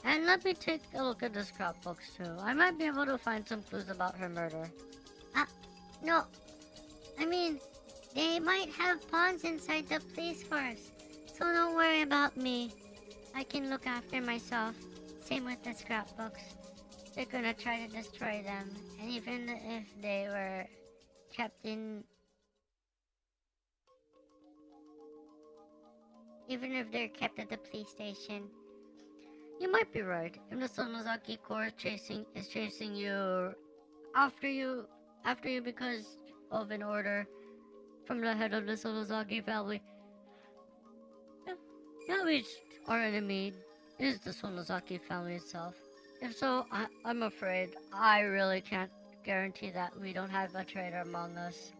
And let me take a look at the scrapbooks too. I might be able to find some clues about her murder. No. I mean, they might have pawns inside the police force. So don't worry about me. I can look after myself. Same with the scrapbooks. They're gonna try to destroy them. And even if they were kept in... Even if they're kept at the police station. You might be right. If the Sonozaki Corps is chasing you after you because of an order from the head of the Sonozaki family. At least our enemy is the Sonozaki family itself. If so, I'm afraid I really can't guarantee that we don't have a traitor among us.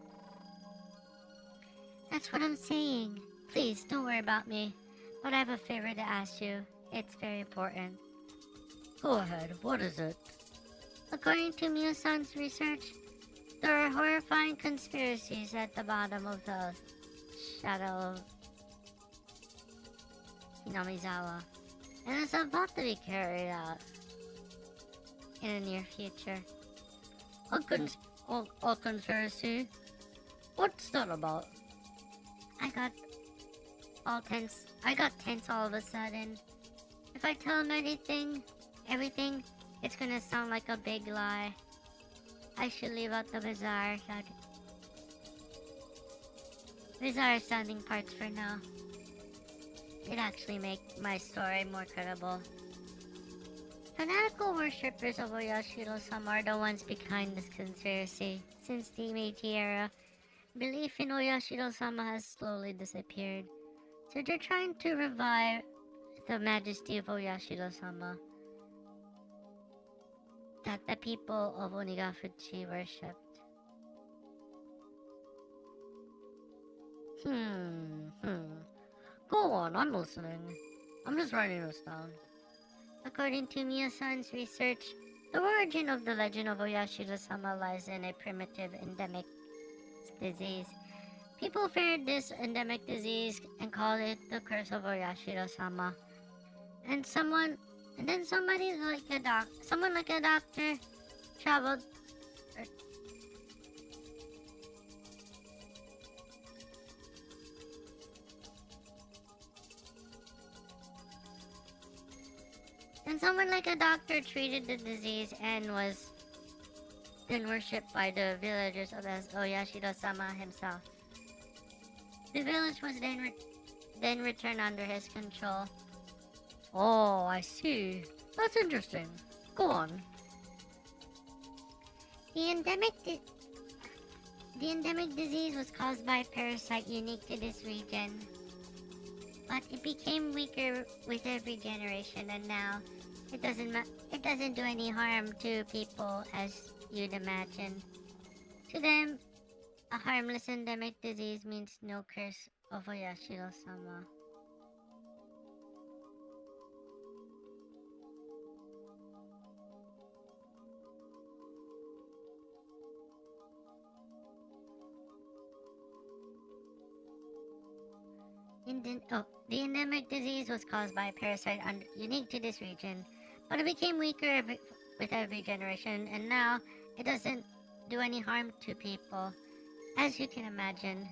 That's what I'm saying. Please, don't worry about me. But I have a favor to ask you. It's very important. Go ahead, what is it? According to Miyo-san's research, there are horrifying conspiracies at the bottom of the shadow of Hinamizawa, and it's about to be carried out in the near future. A conspiracy? What's that about? I got tense all of a sudden. If I tell him everything, it's gonna sound like a big lie. I should leave out the bizarre sounding parts for now. It'd actually make my story more credible. Fanatical worshippers of Oyashiro-sama are the ones behind this conspiracy. Since the Meiji era, belief in Oyashiro-sama has slowly disappeared. So they're trying to revive the majesty of Oyashiro-sama that the people of Onigafuchi worshipped. Go on, I'm listening. I'm just writing this down. According to Miyo-san's research, the origin of the legend of Oyashiro-sama lies in a primitive endemic disease. People feared this endemic disease and called it the curse of Oyashiro-sama. And someone And then someone like a doctor traveled and someone like a doctor treated the disease and was then worshipped by the villagers as Oyashiro-sama himself. The village was then returned under his control. Oh, I see. That's interesting. Go on. The endemic disease was caused by a parasite unique to this region, but it became weaker with every generation, and now it doesn't do any harm to people as you'd imagine. To them, a harmless endemic disease means no curse of Oyashiro-sama. The endemic disease was caused by a parasite unique to this region, but it became weaker with every generation, and now it doesn't do any harm to people, as you can imagine.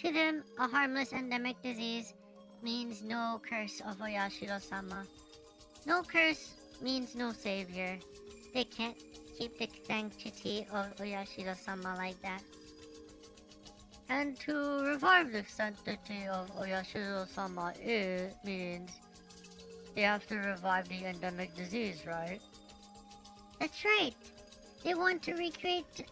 To them, a harmless endemic disease means no curse of Oyashiro-sama. No curse means no savior. They can't keep the sanctity of Oyashiro-sama like that. And to revive the sanctity of Oyashiro-sama, it means they have to revive the endemic disease, right? That's right. They want to recreate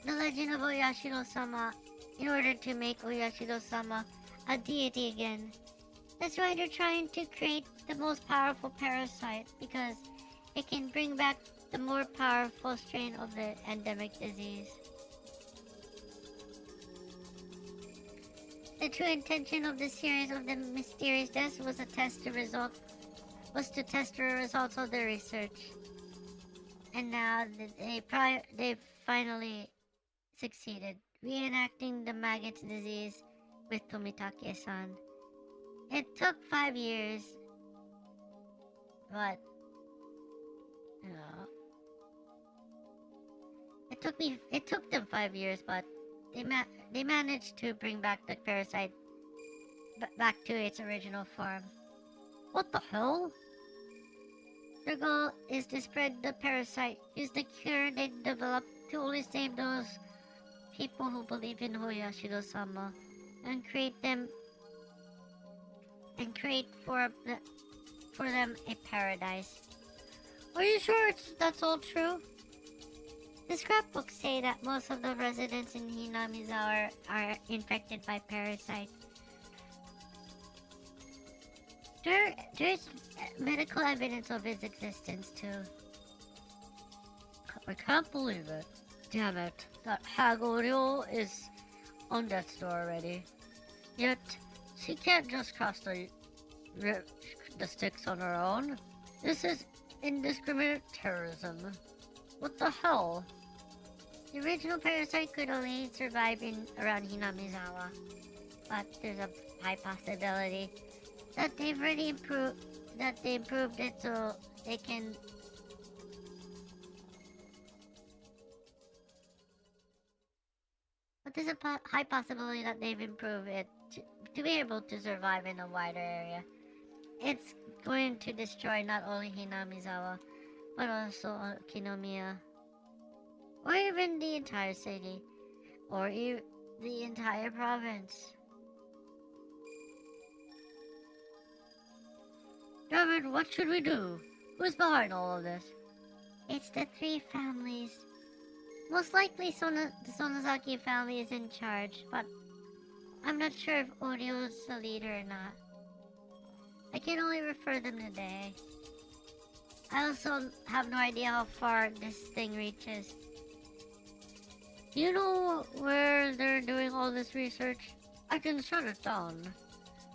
the legend of Oyashiro-sama in order to make Oyashiro-sama a deity again. That's why they're trying to create the most powerful parasite, because it can bring back the more powerful strain of the endemic disease. The true intention of the series of the mysterious deaths was to test the results of their research. And now they finally succeeded, reenacting the maggot's disease with Tomitake-san. It took 5 years, but it took them 5 years, but they managed to bring back the parasite back to its original form. What the hell? Their goal is to spread the parasite, use the cure they developed to only save those people who believe in Oyashiro-sama, and create for them a paradise. Are you sure that's all true? The scrapbooks say that most of the residents in Hinamizawa are infected by parasites. There's medical evidence of its existence too. I can't believe it. Damn it. That Haguryo is on death's door already. Yet, she can't just cast the sticks on her own. This is indiscriminate terrorism. What the hell? The original parasite could only survive around Hinamizawa, but there's a high possibility that they improved it so they can. But there's a high possibility that they've improved it to be able to survive in a wider area. It's going to destroy not only Hinamizawa, but also Kinomiya, or even the entire city, or the entire province. Damn it, what should we do? Who's behind all of this? It's the 3 families. Most likely the Sonozaki family is in charge, but I'm not sure if Orio's the leader or not. I can only refer them today. I also have no idea how far this thing reaches. Do you know where they're doing all this research? I can shut it down.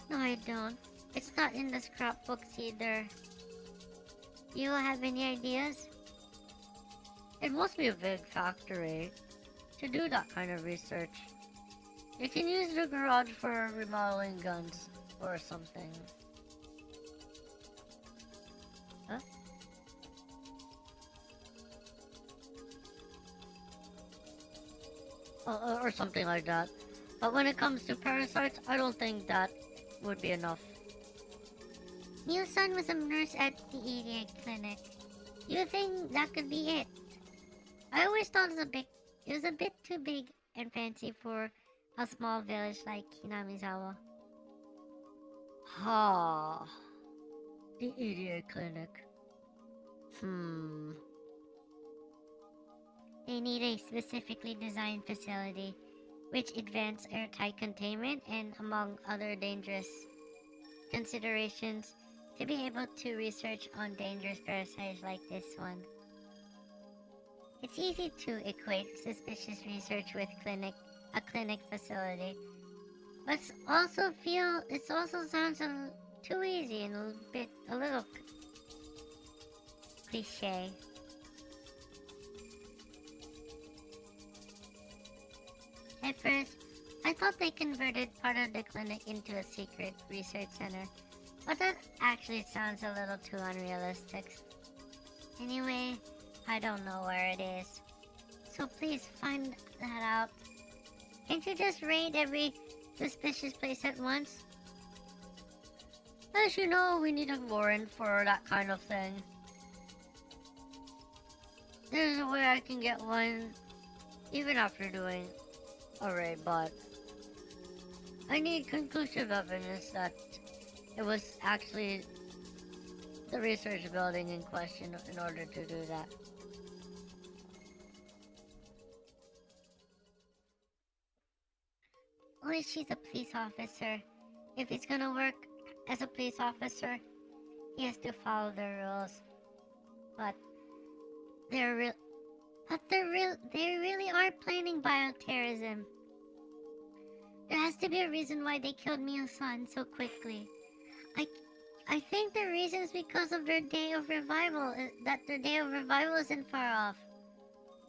No, I don't. It's not in the scrapbooks either. Do you have any ideas? It must be a big factory to do that kind of research. You can use the garage for remodeling guns, or something. Huh? Or something like that. But when it comes to parasites, I don't think that would be enough. Mio-san was a nurse at the EDA clinic. You think that could be it? I always thought it was a bit too big and fancy for a small village like Hinamizawa. Ha. The EDA clinic. They need a specifically designed facility, which advanced airtight containment and, among other dangerous considerations, to be able to research on dangerous parasites like this one. It's easy to equate suspicious research with a clinic facility, but it also sounds too easy and a little cliche. At first, I thought they converted part of the clinic into a secret research center, but that actually sounds a little too unrealistic. Anyway, I don't know where it is, so please find that out. Can't you just raid every suspicious place at once? As you know, we need a warrant for that kind of thing. There's a way I can get one, even after doing a raid, but I need conclusive evidence that it was actually the research building in question in order to do that. Well, she's a police officer. If he's gonna work as a police officer, he has to follow the rules. But they really are planning bioterrorism. There has to be a reason why they killed Mio-san so quickly. I think the reason is because of their day of revival. That their day of revival isn't far off.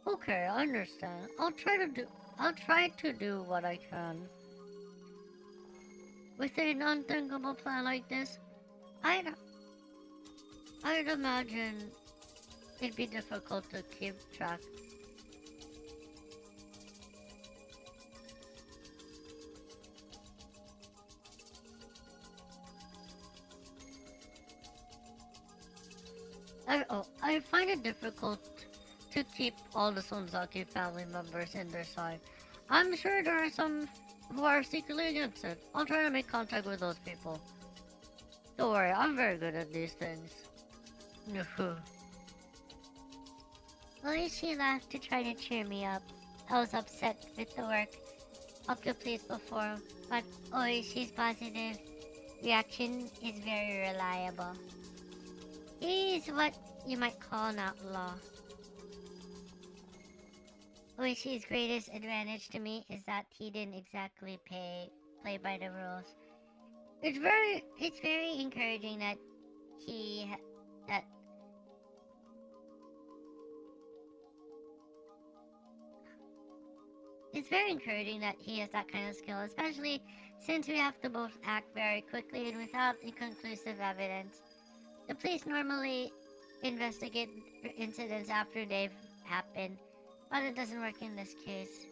Okay, I understand. I'll try to do what I can. With an unthinkable plan like this, I'd imagine it'd be difficult to keep track. I find it difficult to keep all the Sonzaki family members in their side. I'm sure there are some who are secretly against it. I'll try to make contact with those people. Don't worry, I'm very good at these things. She laughed to try to cheer me up. I was upset with the work of the police before, but Oishi's positive reaction is very reliable. He is what you might call an outlaw. Oishi's greatest advantage to me is that he didn't exactly play by the rules. It's very encouraging that he has that kind of skill, especially since we have to both act very quickly and without inconclusive evidence. The police normally investigate incidents after they've happened, but it doesn't work in this case.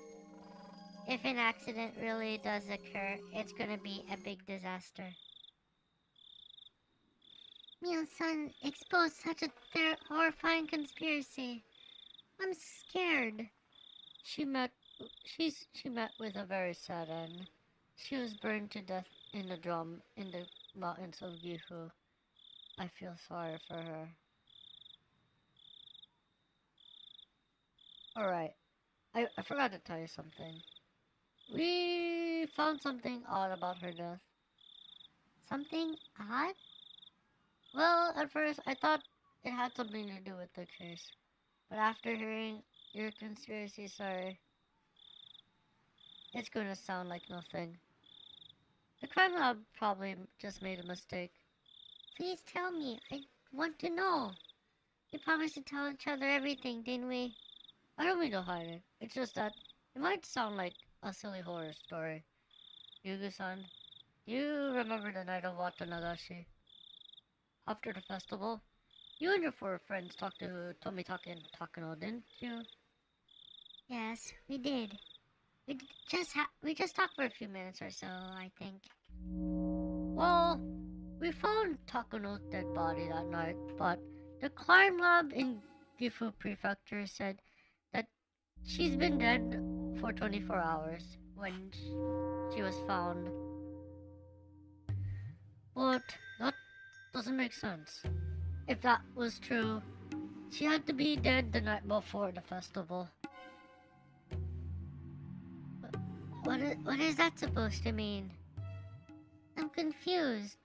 If an accident really does occur, it's gonna be a big disaster. Mio-san exposed such a horrifying conspiracy. I'm scared. She met with a very sad end. She was burned to death in the mountains of Gifu. I feel sorry for her. Alright, I forgot to tell you something. We found something odd about her death. Something odd? Well, at first I thought it had something to do with the case. But after hearing your conspiracy story, it's gonna sound like nothing. The crime lab probably just made a mistake. Please tell me. I want to know. We promised to tell each other everything, didn't we? I don't mean to hide it. It's just that it might sound like a silly horror story. Yugi-san, You remember the night of Watanagashi? After the festival, you and your four friends talked to Tomitake and Takano, didn't you? Yes, we did. We just talked for a few minutes or so, I think. Well, we found Takano's dead body that night, but the crime lab in Gifu Prefecture said that she's been dead for 24 hours when she was found. But that doesn't make sense. If that was true, she had to be dead the night before the festival. What is that supposed to mean? I'm confused.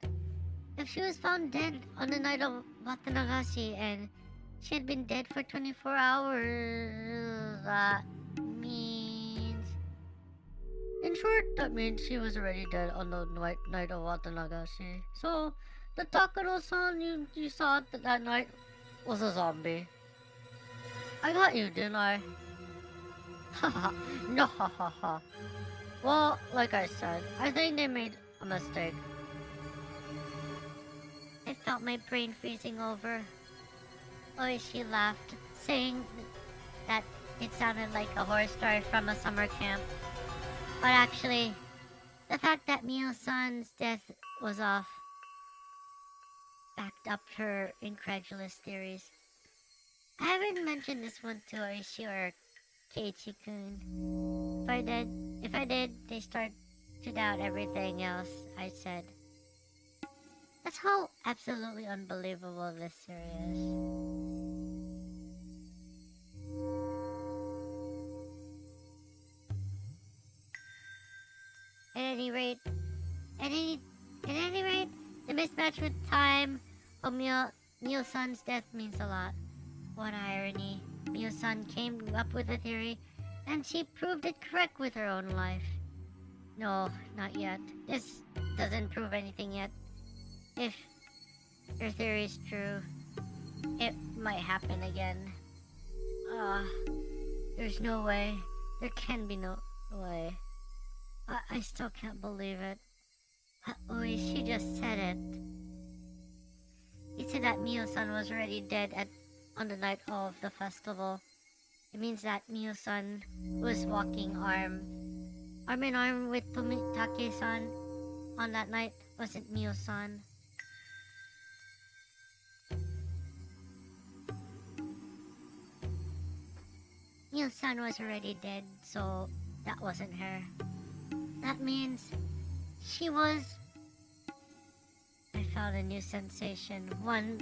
If she was found dead on the night of Watanagashi and she had been dead for 24 hours, that means... In short, that means she was already dead on the night of Watanagashi. So, the Takano-san you saw that night was a zombie. I got you, didn't I? Haha, no ha. Well, like I said, I think they made a mistake. I felt my brain freezing over. She laughed, saying that it sounded like a horror story from a summer camp. But actually, the fact that Mio-san's death was off backed up her incredulous theories. I haven't mentioned this one to Oishi or Keiichi-kun. If I did, they start to doubt everything else I said. That's how absolutely unbelievable this series is. At any rate, the mismatch with time of Mio-san's death means a lot. What irony. Mio-san came up with a theory, and she proved it correct with her own life. No, not yet. This doesn't prove anything yet. If your theory is true, it might happen again. There's no way. There can be no way. I still can't believe it. She just said it. He said that Mio-san was already dead on the night of the festival. It means that Mio-san was walking arm in arm with Tomitake-san on that night wasn't Mio-san. Mio-san was already dead, so that wasn't her. That means she was... I felt a new sensation, one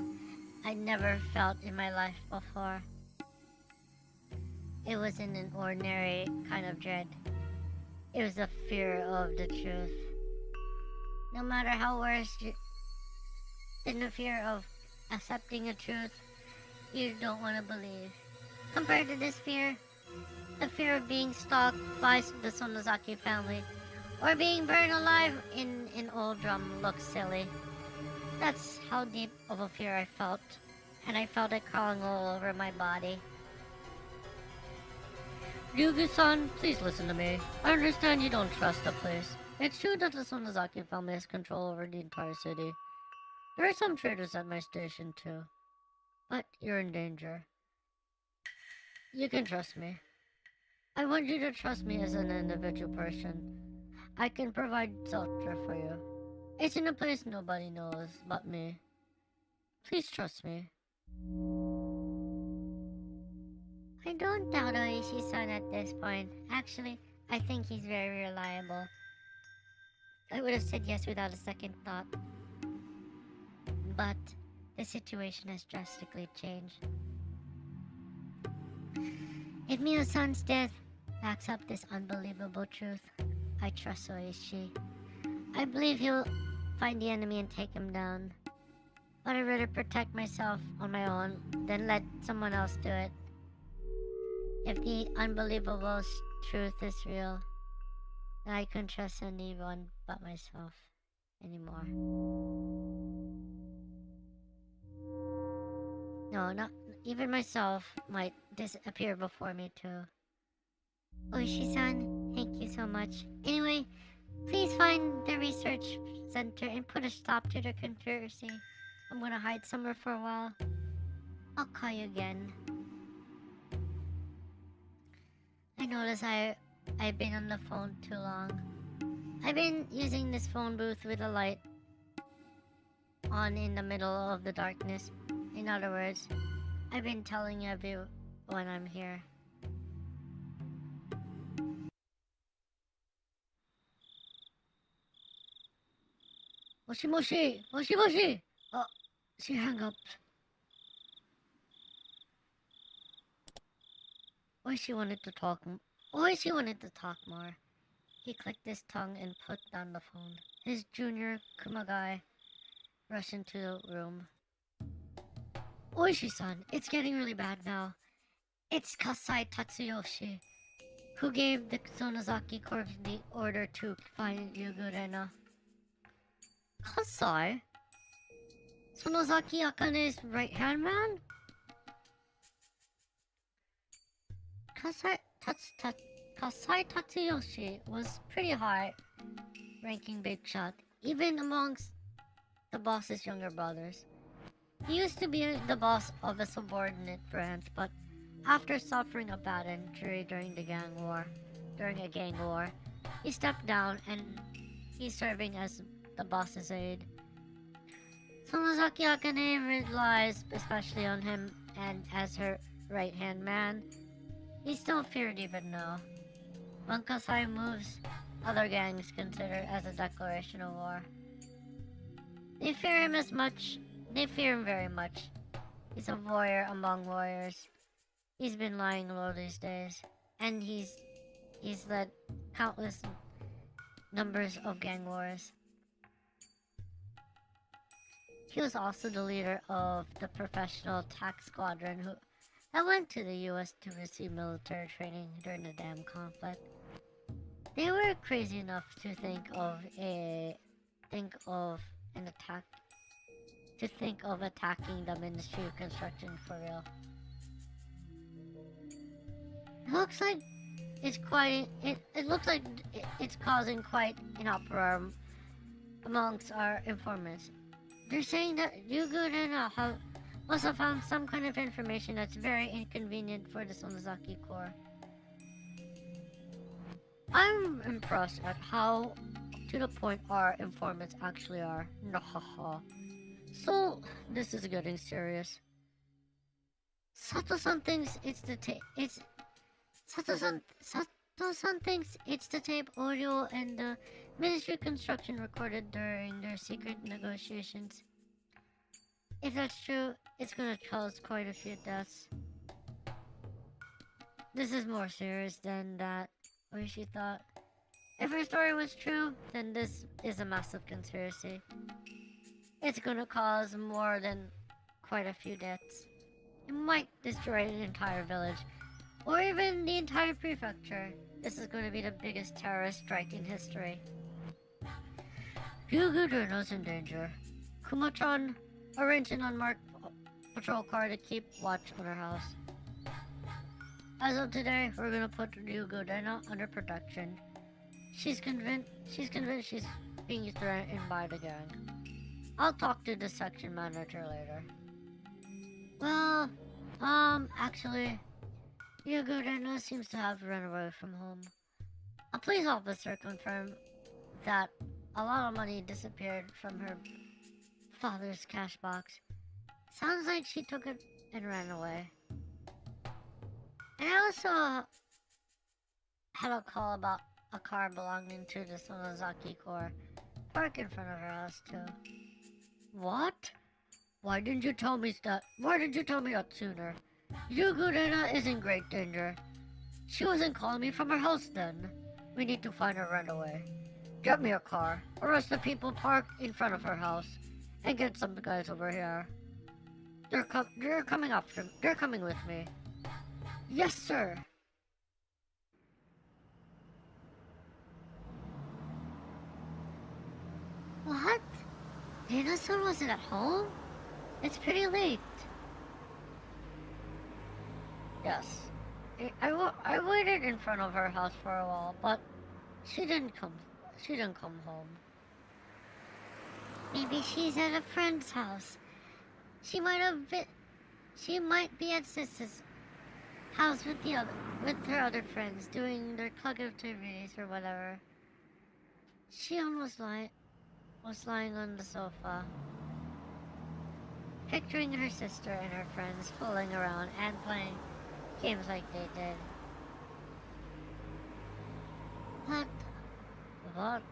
I'd never felt in my life before. It wasn't an ordinary kind of dread. It was a fear of the truth. No matter how worse than the fear of accepting a truth you don't want to believe. Compared to this fear, the fear of being stalked by the Sonozaki family or being burned alive in an old drum looks silly. That's how deep of a fear I felt, and I felt it crawling all over my body. Yuuki-san, please listen to me. I understand you don't trust the place. It's true that the Sonozaki family has control over the entire city. There are some traitors at my station too. But you're in danger. You can trust me. I want you to trust me as an individual person. I can provide shelter for you. It's in a place nobody knows but me. Please trust me. I don't doubt Oishi-san at this point. Actually, I think he's very reliable. I would have said yes without a second thought. But the situation has drastically changed. If Mio-san's death backs up this unbelievable truth, I trust Oishi. I believe he'll find the enemy and take him down. But I'd rather protect myself on my own than let someone else do it. If the unbelievable truth is real, then I couldn't trust anyone but myself anymore. No, not even myself might disappear before me too. Oishi-san, thank you so much. Anyway, Please find the research center and put a stop to the conspiracy. I'm gonna hide somewhere for a while. I'll call you again. I notice I've been on the phone too long. I've been using this phone booth with a light on in the middle of the darkness. In other words, I've been telling everyone I'm here. Moshi moshi! Moshi moshi! Oh, she hung up. Or she wanted to talk more. He clicked his tongue and put down the phone. His junior Kumagai rushed into the room. Oishi-san, it's getting really bad now. It's Kasai Tatsuyoshi, who gave the Sonozaki Corps the order to find Yugurena. Kasai? Sonozaki Akane's right-hand man? Kasai Tatsuyoshi was pretty high-ranking big shot, even amongst the boss's younger brothers. He used to be the boss of a subordinate branch, but after suffering a bad injury during a gang war, he stepped down and he's serving as the boss's aide. Sonozaki Akane relies especially on him, and as her right-hand man, he's still feared even now. When Kasai moves, other gangs consider it as a declaration of war. They fear him very much. He's a warrior among warriors. He's been lying low these days, and he's led countless numbers of gang wars. He was also the leader of the professional attack squadron that went to the US to receive military training during the damn conflict. They were crazy enough to think of attacking the Ministry of Construction for real. It looks like it's causing quite an uproar amongst our informants. They're saying that Yugurena must have found some kind of information that's very inconvenient for the Sonozaki Corps. I'm impressed at how to the point our informants actually are. Nahaha. So, this is getting serious. Sato-san thinks it's the tape audio and the Ministry of Construction recorded during their secret negotiations. If that's true, it's gonna cause quite a few deaths. This is more serious than that, Oishi thought. If her story was true, then this is a massive conspiracy. It's gonna cause more than quite a few deaths. It might destroy an entire village, or even the entire prefecture. This is going to be the biggest terrorist strike in history. Yugurena's in danger. Kuma-chan arranged an unmarked patrol car to keep watch on her house. As of today, we're gonna put Yugurena under protection. She's convinced she's being threatened by the gang. I'll talk to the section manager later. Well, actually, Yugurena seems to have run away from home. A police officer confirmed that a lot of money disappeared from her father's cash box. Sounds like she took it and ran away. And I also had a call about a car belonging to the Sonozaki Corps parked in front of her house too. What? Why didn't you tell me that sooner? Yugurena is in great danger. She wasn't calling me from her house then. We need to find her right away. Get me a car, arrest the people parked in front of her house, and get some guys over here. They're coming with me. Yes, sir. What? Dinosaur wasn't at home? It's pretty late. Yes. I waited in front of her house for a while, but she didn't come She didn't come home. Maybe she's at a friend's house. She might be at Sis's house with her other friends doing their club activities or whatever. Shion was lying on the sofa, picturing her sister and her friends fooling around and playing games like they did. What?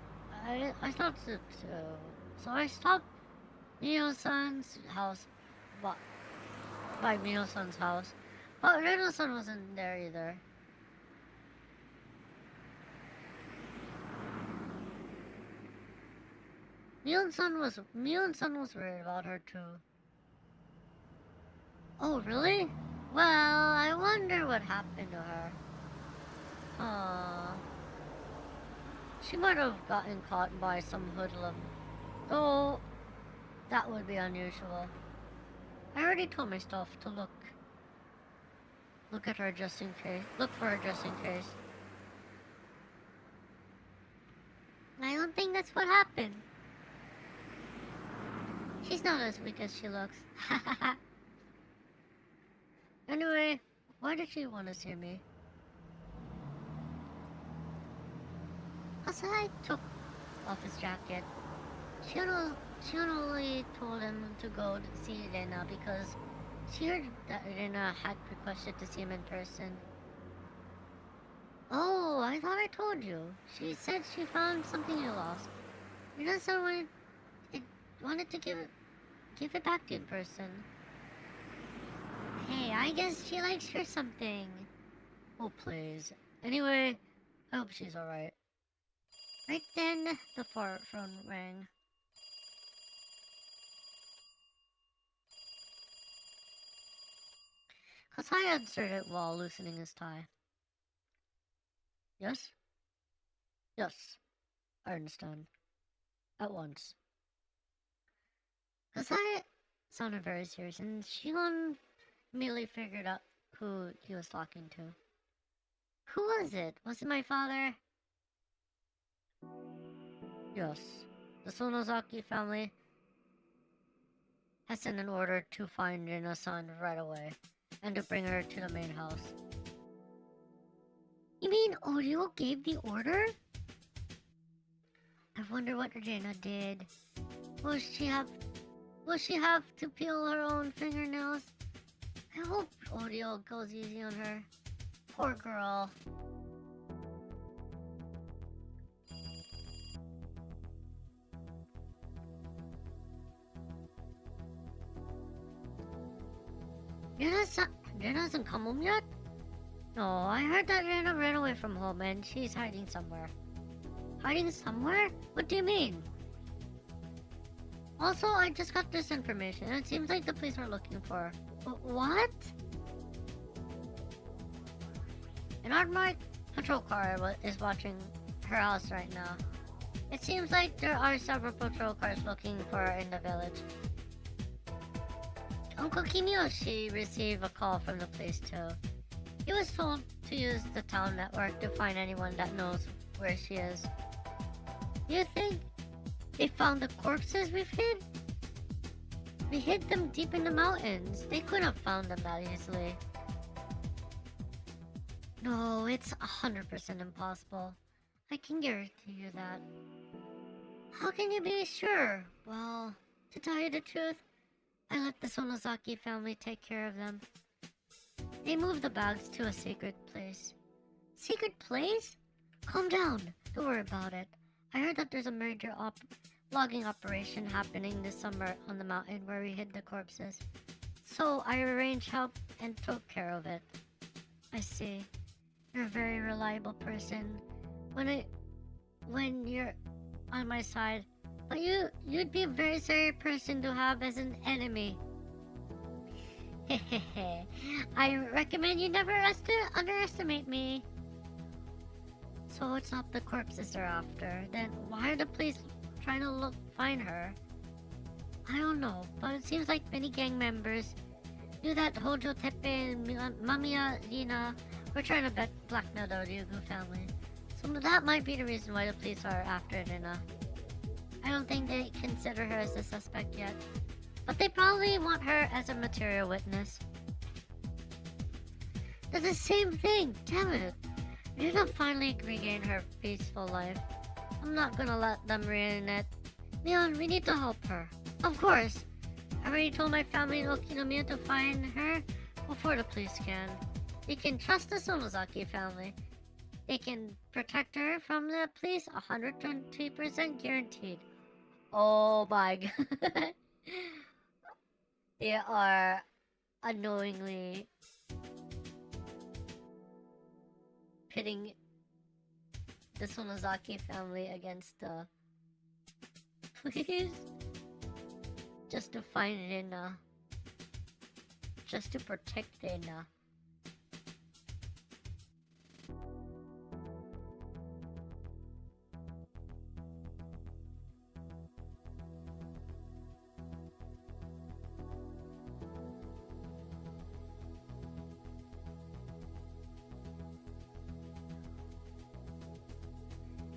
I thought so. So I stopped Mio-san's house, by Mio-san's house, but Reno-san wasn't there either. Mio-san was worried about her too. Oh, really? Well, I wonder what happened to her. She might have gotten caught by some hoodlum. Though, that would be unusual. I already told myself to look at her just in case. Look for her just in case. I don't think that's what happened. She's not as weak as she looks. Anyway, why did she want to see me? Asai took Off his jacket. She only told him to go to see Rena because she heard that Rena had requested to see him in person. Oh, I thought I told you. She said she found something you lost. Rena-san wanted to give it back to you in person. Hey, I guess she likes her something. Oh, please. Anyway, I hope she's alright. Right then, The phone rang. Kasai answered it while loosening his tie. Yes? Yes, I understand. At once. Kasai sounded very serious, and Shion immediately figured out who he was talking to. Who was it? Was it my father? Yes, the Sonozaki family has sent an order to find Rina-san right away, and to bring her to the main house. You mean Oreo gave the order? I wonder what Rina did. Will she have to peel her own fingernails? I hope Oreo goes easy on her. Poor girl. Rena hasn't come home yet? No, I heard that Rena ran away from home and she's hiding somewhere. Hiding somewhere? What do you mean? Also, I just got this information and it seems like the police are looking for her. What? An armored patrol car is watching her house right now. It seems like there are several patrol cars looking for her in the village. Uncle Kimiyoshi received a call from the police too. He was told to use the town network to find anyone that knows where she is. You think they found the corpses we've hid? We hid them deep in the mountains. They couldn't have found them that easily. No, it's 100% impossible. I can guarantee you that. How can you be sure? Well, to tell you the truth, I let the Sonozaki family take care of them. They moved the bags to a secret place. Secret place? Calm down. Don't worry about it. I heard that there's a major logging operation happening this summer on the mountain where we hid the corpses. So I arranged help and took care of it. I see. You're a very reliable person. When you're on my side. But you'd be a very scary person to have as an enemy. Hehehe. I recommend you never underestimate me. So it's not the corpses they're after. Then why are the police trying to find her? I don't know, but it seems like many gang members knew that Hojo Teppe and Mamiya Rina were trying to blackmail the Ryugu family. So that might be the reason why the police are after Rina. I don't think they consider her as a suspect yet, but they probably want her as a material witness. They're the same thing, damn it. Rina finally regained her peaceful life. I'm not gonna let them ruin it. Mion, we need to help her. Of course. I already told my family in Okinomiya to find her before the police can. You can trust the Sonozaki family. They can protect her from the police 120% guaranteed. Oh my god. They are unknowingly pitting the Sonozaki family against the police just to find Rina. Just to protect Rina.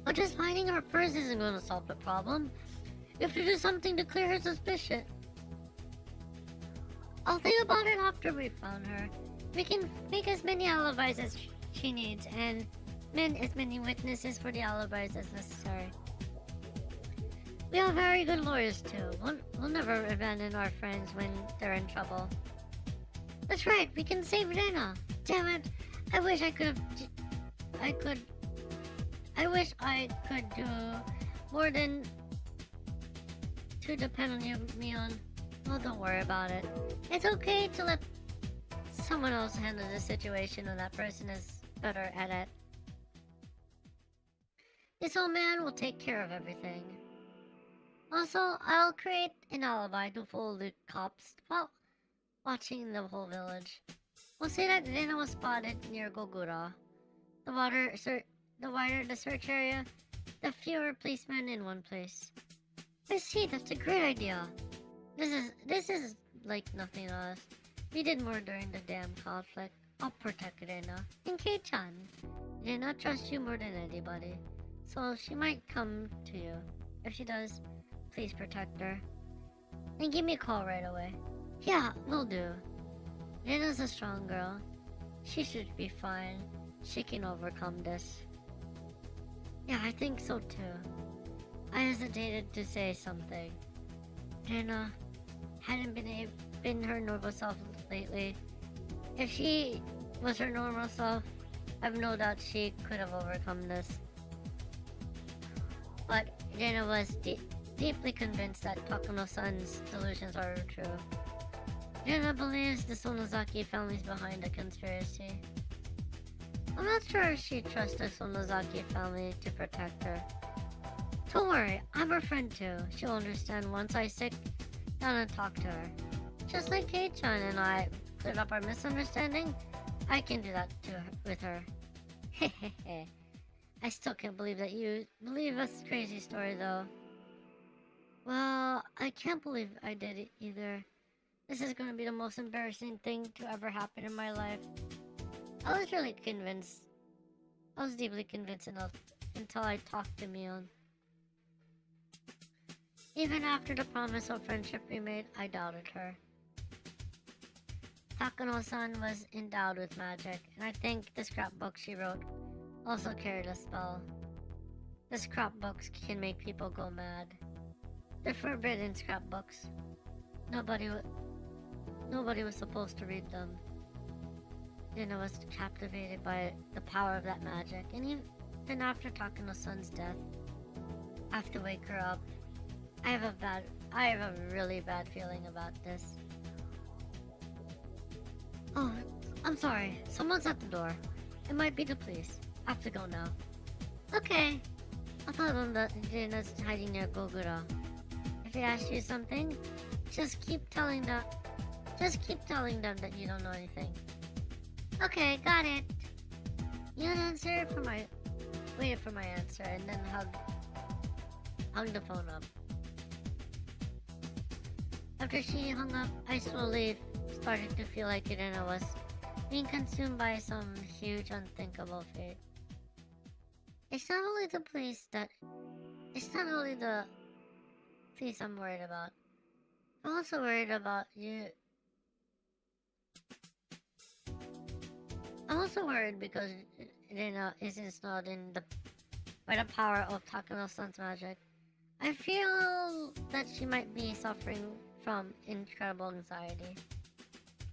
But just finding her purse isn't going to solve the problem. We have to do something to clear her suspicion. I'll think about it after we found her. We can make as many alibis as she needs and as many witnesses for the alibis as necessary. We have very good lawyers too. We'll never abandon our friends when they're in trouble. That's right, we can save Rena. Damn it, I wish I could do more than to depend on you, Mion. Well, don't worry about it. It's okay to let someone else handle the situation when that person is better at it. This old man will take care of everything. Also, I'll create an alibi to fool the cops while watching the whole village. We'll say that Rena was spotted near Gogura. The wider the search area, the fewer policemen in one place. I see, that's a great idea. This is like nothing else. We did more during the damn conflict. I'll protect Rena. And Kei-chan. Rena trusts you more than anybody. So she might come to you. If she does, please protect her. And give me a call right away. Yeah, will do. Rena's a strong girl. She should be fine. She can overcome this. Yeah, I think so too. I hesitated to say something. Rena hadn't been her normal self lately. If she was her normal self, I've no doubt she could have overcome this. But Rena was deeply convinced that Takano-san's delusions are true. Rena believes the Sonozaki family's behind the conspiracy. I'm not sure if she trusts the Sonozaki family to protect her. Don't worry, I'm her friend too. She'll understand once I sit down and talk to her. Just like Kei-chan and I cleared up our misunderstanding, I can do that with her. Hehehe. I still can't believe that you believe this crazy story though. Well, I can't believe I did it either. This is gonna be the most embarrassing thing to ever happen in my life. I was really convinced. I was deeply convinced enough until I talked to Mion. Even after the promise of friendship we made, I doubted her. Takano-san was endowed with magic, and I think the scrapbook she wrote also carried a spell. The scrapbooks can make people go mad. They're forbidden scrapbooks. Nobody was supposed to read them. Rena was captivated by the power of that magic, and even after Takano-san's death, I have to wake her up. I have a really bad feeling about this. Oh, I'm sorry. Someone's at the door. It might be the police. I have to go now. Okay. I'll tell them that Rena's hiding near Gogura. If they ask you something, just keep telling them that you don't know anything. Okay, got it. You waited for my answer and then hung the phone up. After she hung up, I slowly started to feel like Irena was being consumed by some huge unthinkable fate. It's not only the police that... It's not only the police I'm worried about. I'm also worried about you... I'm also worried because Rena is ensnared by the power of Takano-san's magic. I feel that she might be suffering from incredible anxiety.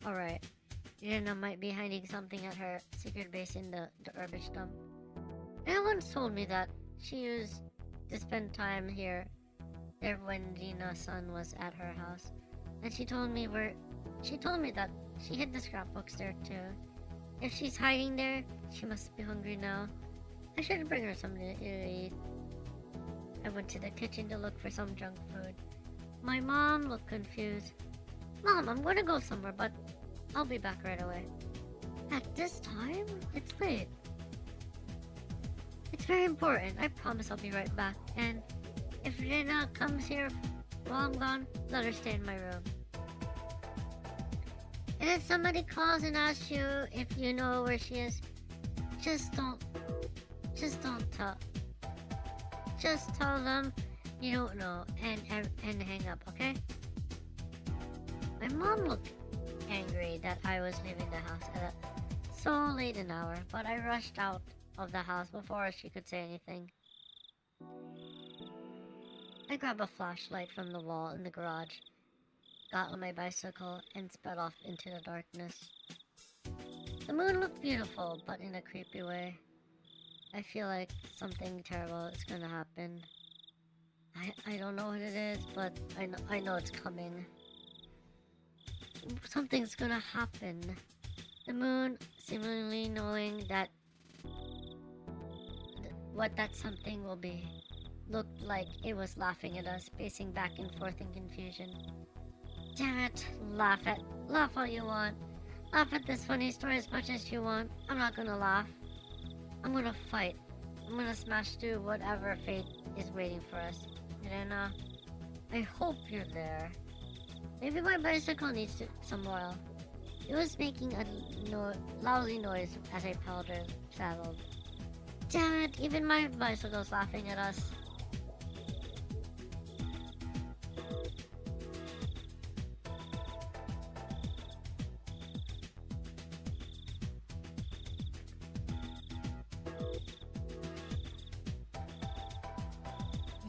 Alright, Rena might be hiding something at her secret base in the garbage dump. Rena once told me that she used to spend time there when Rina-san was at her house. And she told me that she hid the scrapbooks there too. If she's hiding there, she must be hungry now. I should bring her something to eat. I went to the kitchen to look for some junk food. My mom looked confused. Mom, I'm gonna go somewhere, but I'll be back right away. At this time? It's late. It's very important. I promise I'll be right back. And if Rina comes here while I'm gone, let her stay in my room. And if somebody calls and asks you if you know where she is, just don't tell. Just tell them you don't know and hang up, okay? My mom looked angry that I was leaving the house at so late an hour, but I rushed out of the house before she could say anything. I grabbed a flashlight from the wall in the garage, got on my bicycle, and sped off into the darkness. The moon looked beautiful, but in a creepy way. I feel like something terrible is gonna happen. I don't know what it is, but I know it's coming. Something's gonna happen. The moon, seemingly knowing that what that something will be, looked like it was laughing at us, pacing back and forth in confusion. Damn it! Laugh all you want. Laugh at this funny story as much as you want. I'm not gonna laugh. I'm gonna fight. I'm gonna smash through whatever fate is waiting for us. Rena, I hope you're there. Maybe my bicycle needs some oil. It was making a lousy noise as I pedaled. Damn it, even my bicycle's laughing at us.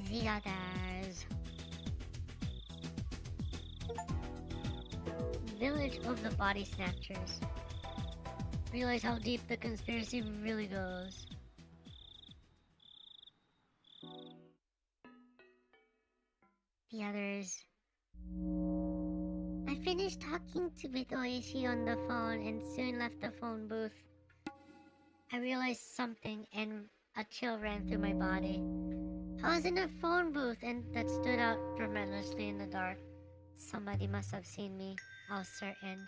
The others. Village of the Body Snatchers. Realize how deep the conspiracy really goes. The others. I finished talking with Oishi on the phone and soon left the phone booth. I realized something and a chill ran through my body. I was in a phone booth and that stood out tremendously in the dark. Somebody must have seen me. I was certain.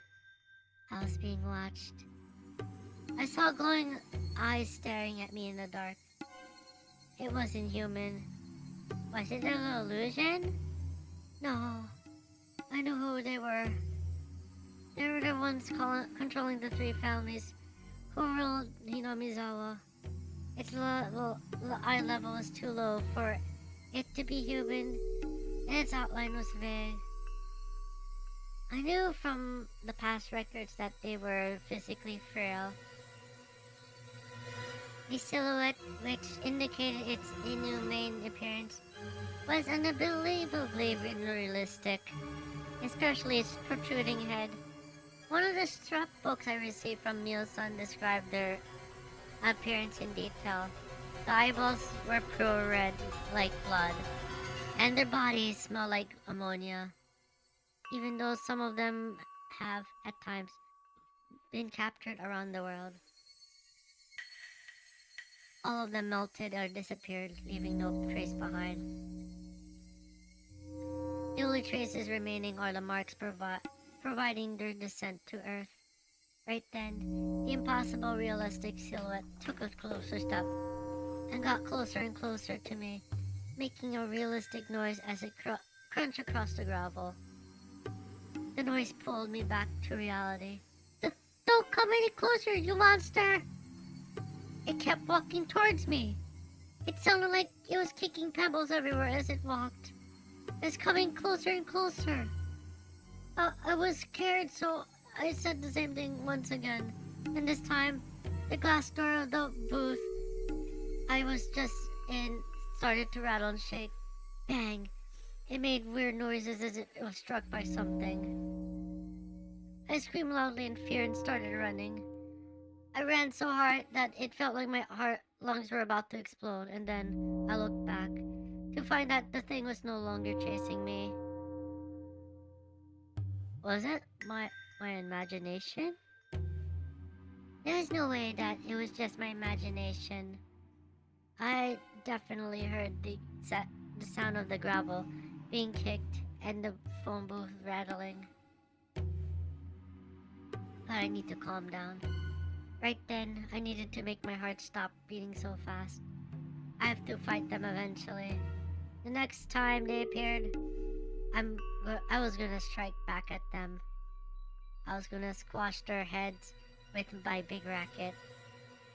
I was being watched. I saw glowing eyes staring at me in the dark. It wasn't human. Was it an illusion? No. I knew who they were. They were the ones controlling the three families who ruled Hinamizawa. Its eye level was too low for it to be human, and its outline was vague. I knew from the past records that they were physically frail. The silhouette, which indicated its inhumane appearance, was unbelievably realistic, especially its protruding head. One of the scrapbooks I received from Mio-san described their appearance in detail. The eyeballs were pure red, like blood, and their bodies smell like ammonia, even though some of them have, at times, been captured around the world. All of them melted or disappeared, leaving no trace behind. The only traces remaining are the marks providing their descent to Earth. Right then, the impossible realistic silhouette took a closer step and got closer and closer to me, making a realistic noise as it crunched across the gravel. The noise pulled me back to reality. Don't come any closer, you monster! It kept walking towards me. It sounded like it was kicking pebbles everywhere as it walked. It's coming closer and closer. I was scared, so I said the same thing once again. And this time, the glass door of the booth I was just in started to rattle and shake. Bang! It made weird noises as if it was struck by something. I screamed loudly in fear and started running. I ran so hard that it felt like my lungs were about to explode, and then I looked back to find that the thing was no longer chasing me. Was it my imagination? There's no way that it was just my imagination. I definitely heard the sound of the gravel being kicked and the phone booth rattling. But I need to calm down. Right then, I needed to make my heart stop beating so fast. I have to fight them eventually. The next time they appeared, I was gonna strike back at them. I was gonna squash their heads with my big racket.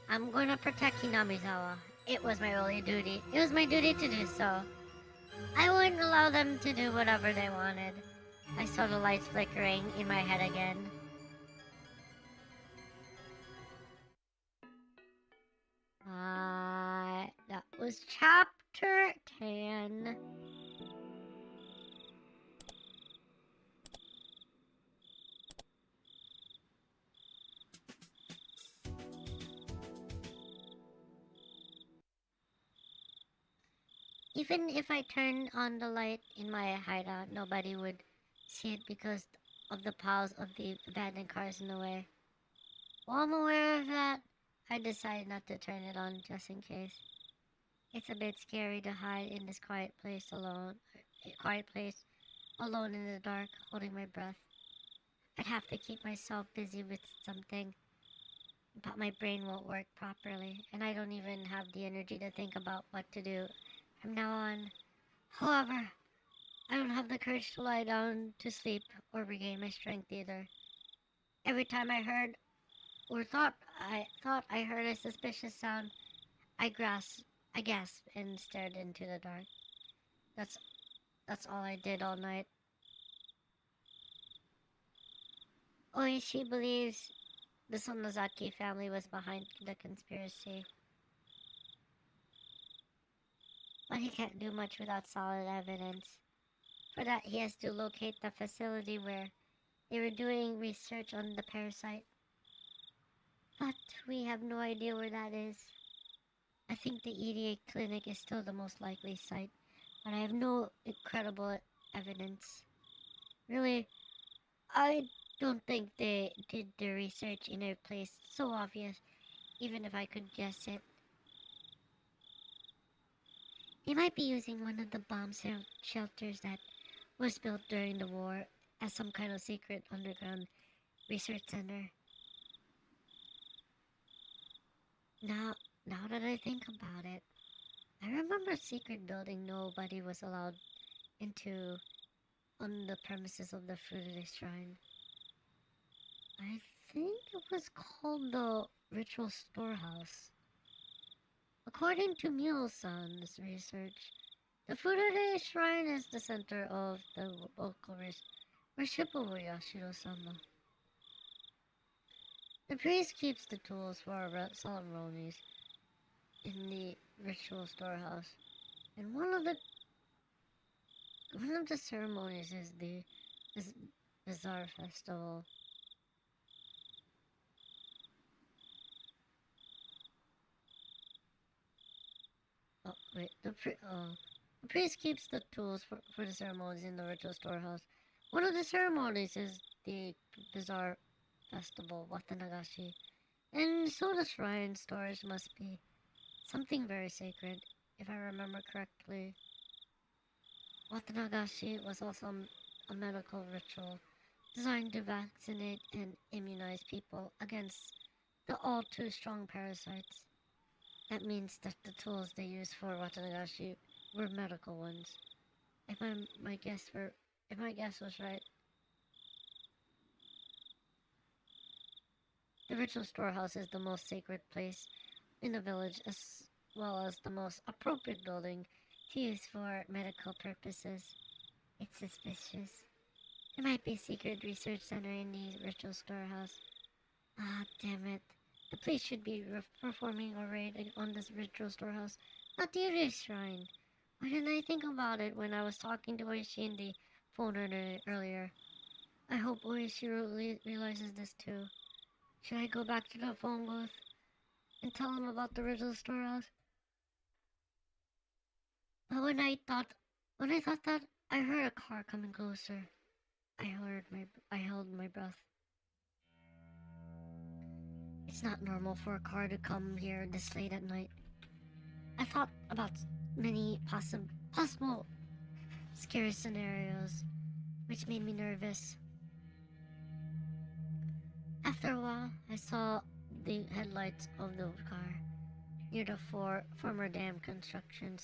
I'm gonna protect Hinamizawa. It was my only duty. It was my duty to do so. I wouldn't allow them to do whatever they wanted. I saw the lights flickering in my head again. That was chapter 10. Even if I turned on the light in my hideout, nobody would see it because of the piles of the abandoned cars in the way. While I'm aware of that, I decided not to turn it on just in case. It's a bit scary to hide in this quiet place alone in the dark, holding my breath. I'd have to keep myself busy with something, but my brain won't work properly, and I don't even have the energy to think about what to do from now on. However, I don't have the courage to lie down to sleep or regain my strength either. Every time I heard or thought I heard a suspicious sound, I gasped and stared into the dark. That's all I did all night. Oishi believes the Sonozaki family was behind the conspiracy. But he can't do much without solid evidence. For that, he has to locate the facility where they were doing research on the parasite. But we have no idea where that is. I think the EDA clinic is still the most likely site, but I have no credible evidence. Really, I don't think they did the research in a place so obvious, even if I could guess it. They might be using one of the bomb shelters that was built during the war as some kind of secret underground research center. Now that I think about it, I remember a secret building nobody was allowed into on the premises of the Furude Shrine. I think it was called the Ritual Storehouse. According to Mule-san's research, the Furude Shrine is the center of the local worship of Yashiro-sama. The priest keeps the tools for our ceremonies in the ritual storehouse, and one of the ceremonies is the bizarre festival. Oh wait, the priest keeps the tools for the ceremonies in the ritual storehouse. One of the ceremonies is the bizarre festival, Watanagashi, and so the shrine storage must be something very sacred, if I remember correctly. Watanagashi was also a medical ritual designed to vaccinate and immunize people against the all too strong parasites. That means that the tools they used for Watanagashi were medical ones. If my guess was right. The ritual storehouse is the most sacred place in the village, well as the most appropriate building to use for medical purposes. It's suspicious. There might be a secret research center in the ritual storehouse. Ah, damn it. The police should be performing a raid on this ritual storehouse, not the Yuuki shrine. Why didn't I think about it when I was talking to Oishi in the phone earlier? I hope Oishi realizes this too. Should I go back to the phone booth and tell him about the ritual storehouse? But when I thought that, I heard a car coming closer. I held my breath. It's not normal for a car to come here this late at night. I thought about many possible scary scenarios, which made me nervous. After a while, I saw the headlights of the car near the former dam construction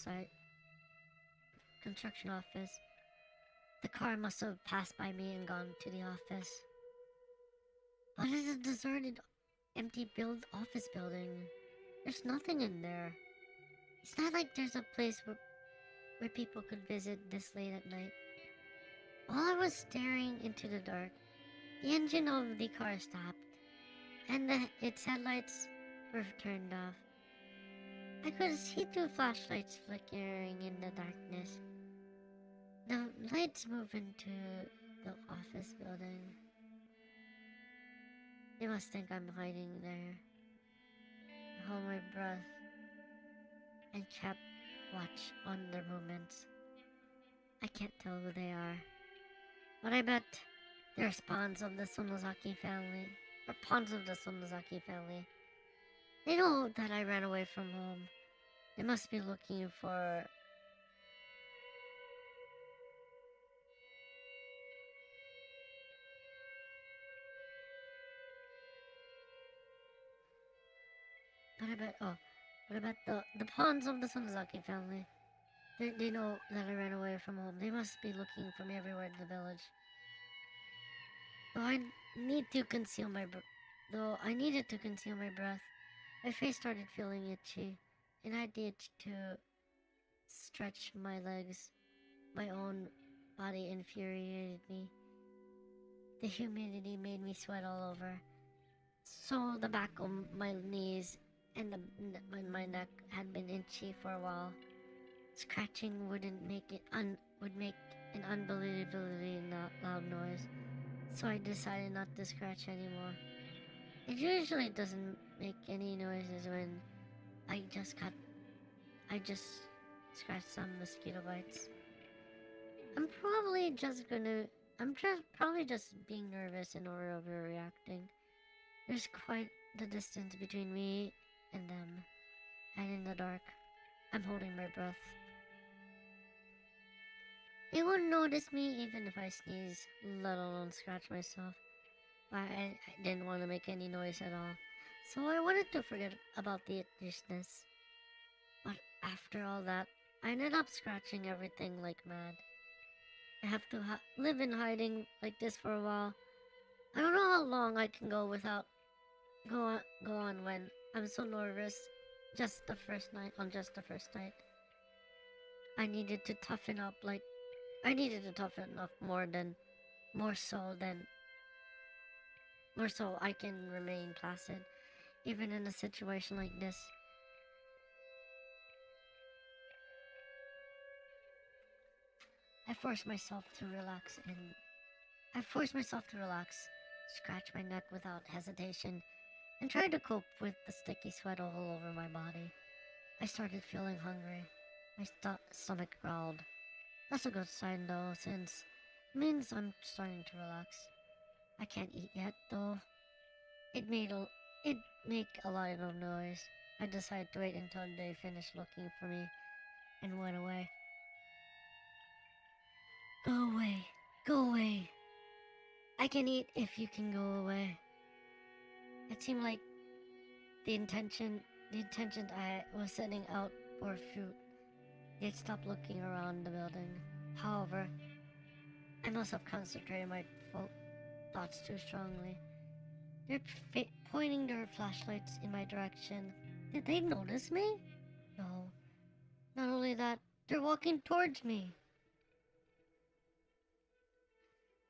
office. The car must have passed by me and gone to the office. But it's a deserted, empty office building. There's nothing in there. It's not like there's a place where people could visit this late at night. While I was staring into the dark, the engine of the car stopped, and its headlights were turned off. I could see two flashlights flickering in the darkness. The lights move into the office building. They must think I'm hiding there. I held my breath and kept watch on their movements. I can't tell who they are, but I bet they're spawns of the Sonozaki family, or pawns of the Sonozaki family. They know that I ran away from home. They must be looking for... What about the pawns of the Sonozaki family? They know that I ran away from home. They must be looking for me everywhere in the village. Though I needed to conceal my breath, my face started feeling itchy, and I did to stretch my legs. My own body infuriated me. The humidity made me sweat all over. So the back of my knees and my neck had been itchy for a while. Scratching would make an unbelievably loud noise, so I decided not to scratch anymore. It usually doesn't make any noises when I just scratched some mosquito bites. I'm probably just being nervous and overreacting. There's quite the distance between me and them, and in the dark, I'm holding my breath. They won't notice me even if I sneeze, let alone scratch myself. But I didn't want to make any noise at all, so I wanted to forget about the itchiness. But after all that, I ended up scratching everything like mad. I have to live in hiding like this for a while. I don't know how long I can go without go on when I'm so nervous. Just the first night. I needed to toughen up more so I can remain placid, even in a situation like this. I forced myself to relax, scratch my neck without hesitation, and tried to cope with the sticky sweat all over my body. I started feeling hungry. My stomach growled. That's a good sign though, since it means I'm starting to relax. I can't eat yet though. It'd make a lot of noise. I decided to wait until they finished looking for me and went away. Go away. I can eat if you can go away. It seemed like the intention I was setting out bore fruit. They'd stopped looking around the building. However, I must have concentrated my thoughts too strongly. They're pointing their flashlights in my direction. Did they notice me? No. Not only that, they're walking towards me.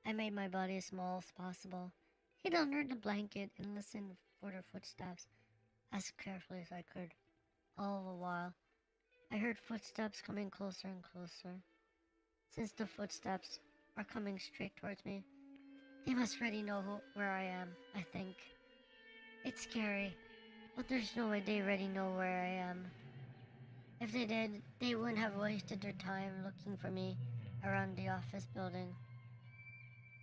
I made my body as small as possible, hid under the blanket, and listened for their footsteps as carefully as I could. All the while, I heard footsteps coming closer and closer. Since the footsteps are coming straight towards me, they must already know where I am, I think. It's scary, but there's no way they already know where I am. If they did, they wouldn't have wasted their time looking for me around the office building.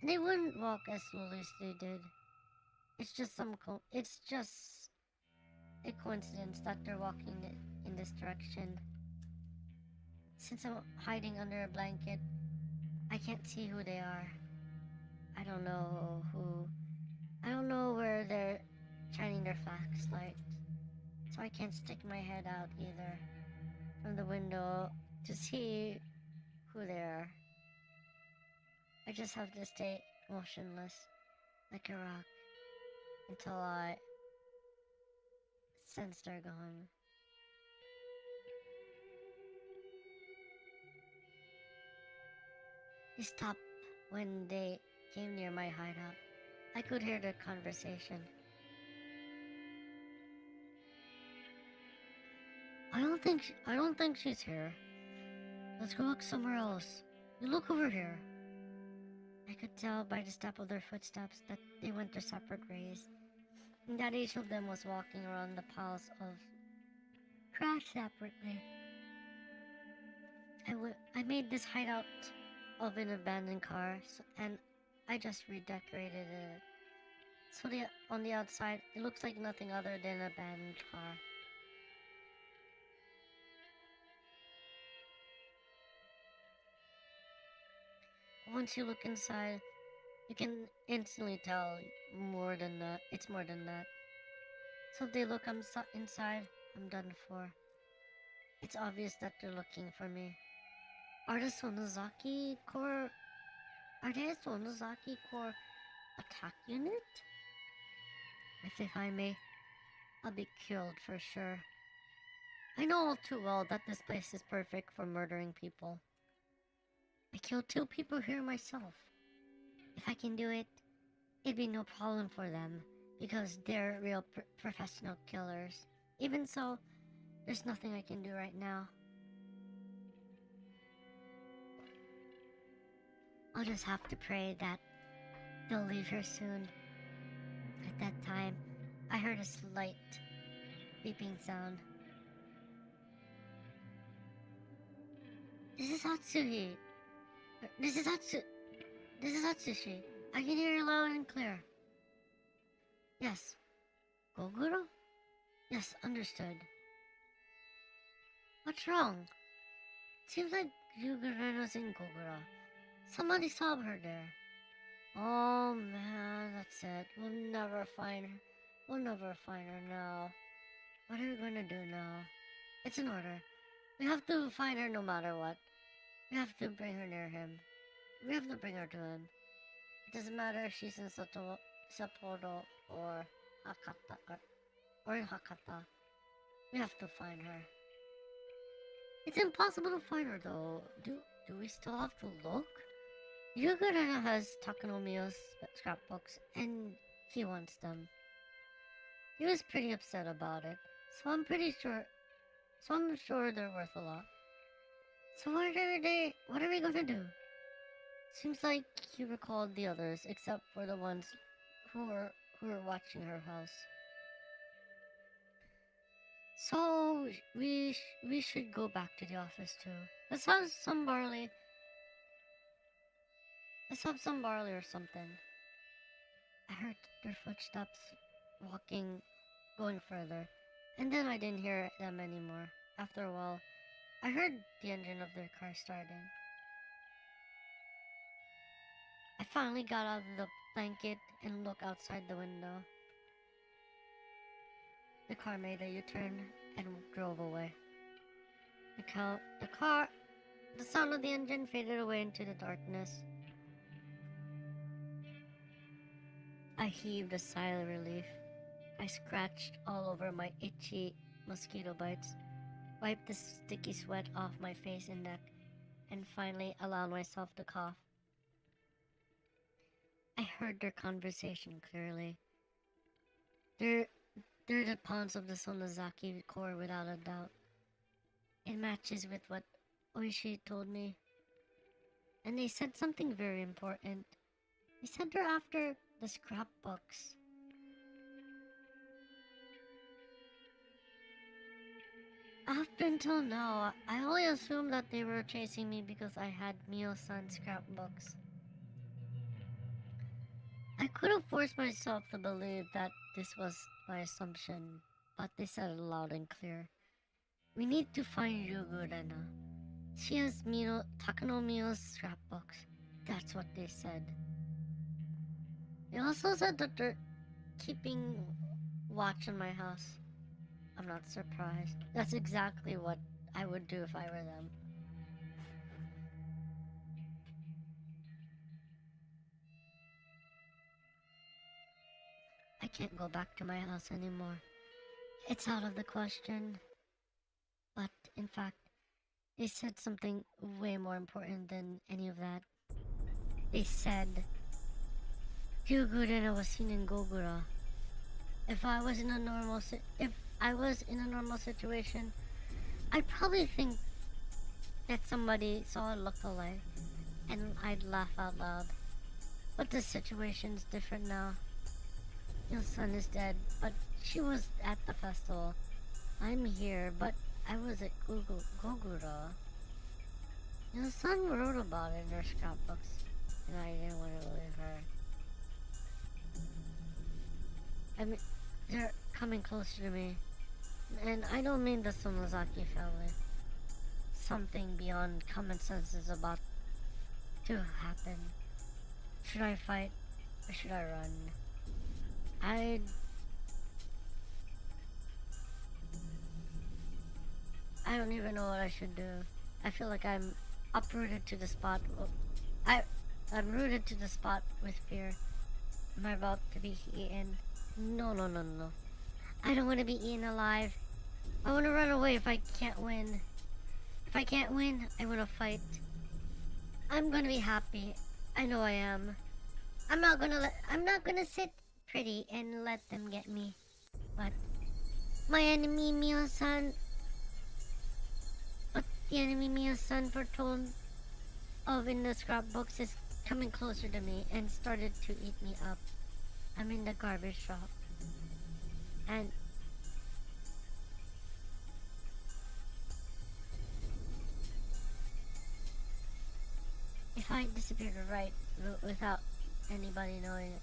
And they wouldn't walk as slowly as they did. It's just a coincidence that they're walking in this direction. Since I'm hiding under a blanket, I can't see who they are. I don't know where they're shining their flashlight, so I can't stick my head out either from the window to see who they are. I just have to stay motionless like a rock until I sense they're gone. They stopped when they came near my hideout. I could hear their conversation. I don't think she's here. Let's go look somewhere else. You look over here. I could tell by the step of their footsteps that they went their separate ways, and that each of them was walking around the piles of trash separately. I made this hideout of an abandoned car, and I just redecorated it. So on the outside, it looks like nothing other than an abandoned car. Once you look inside, you can instantly tell more than that. It's more than that. So if they look inside, I'm done for. It's obvious that they're looking for me. Are they a Sonozaki Corps attack unit? If they find me, I'll be killed for sure. I know all too well that this place is perfect for murdering people. I killed 2 people here myself. If I can do it, it'd be no problem for them, because they're real professional killers. Even so, there's nothing I can do right now. I'll just have to pray that they'll leave here soon. At that time, I heard a slight beeping sound. This is Atsushi. This is Atsushi. I can hear you loud and clear. Yes. Gogoro? Yes, understood. What's wrong? Seems like Higurashi in Gogoro. Somebody saw her there. Oh man, that's it. We'll never find her now. What are we gonna do now? It's an order. We have to find her no matter what. We have to bring her near him. We have to bring her to him. It doesn't matter if she's in Sapporo or Hakata or in Hakata. We have to find her. It's impossible to find her though. Do we still have to look? Yugurana has Takunomiya's scrapbooks and he wants them. He was pretty upset about it, so I'm sure they're worth a lot. So what are we gonna do? Seems like he recalled the others, except for the ones who were watching her house. So we should go back to the office too. Let's have some barley. Let's have some barley or something. I heard their footsteps going further, and then I didn't hear them anymore. After a while, I heard the engine of their car starting. I finally got out of the blanket and looked outside the window. The car made a U-turn and drove away. The sound of the engine faded away into the darkness. I heaved a sigh of relief. I scratched all over my itchy mosquito bites, wiped the sticky sweat off my face and neck, and finally allowed myself to cough. I heard their conversation clearly. They're the pawns of the Sonozaki core without a doubt. It matches with what Oishi told me. And they said something very important. They said they're after the scrapbooks. Up until now, I only assumed that they were chasing me because I had Mio-san's scrapbooks. I could have forced myself to believe that this was my assumption, but they said it loud and clear. We need to find Yugurena. She has Takano Mio's scrapbooks. That's what they said. They also said that they're keeping watch on my house. I'm not surprised. That's exactly what I would do if I were them. I can't go back to my house anymore. It's out of the question. But, in fact, they said something way more important than any of that. They said Hyugurena was seen in Gogura. If I was in a normal situation, I'd probably think that somebody saw a look-alike, and I'd laugh out loud. But the situation's different now. Your son is dead, but she was at the festival. I'm here, but I was at Gogura. Your son wrote about it in her scrapbooks, and I didn't want to believe her. I mean, they're coming closer to me. And I don't mean the Sonozaki family. Something beyond common sense is about to happen. Should I fight, or should I run? I don't even know what I should do. I feel like I'm uprooted to the spot. I'm rooted to the spot with fear. Am I about to be eaten? No. I don't want to be eaten alive. I want to run away if I can't win. If I can't win, I want to fight. I'm gonna be happy. I know I am. I'm not gonna sit pretty and let them get me. But my enemy Mio-san, what the enemy Mio-san foretold of in the scrapbooks is coming closer to me and started to eat me up. I'm in the garbage shop. And if I disappeared right without anybody knowing it,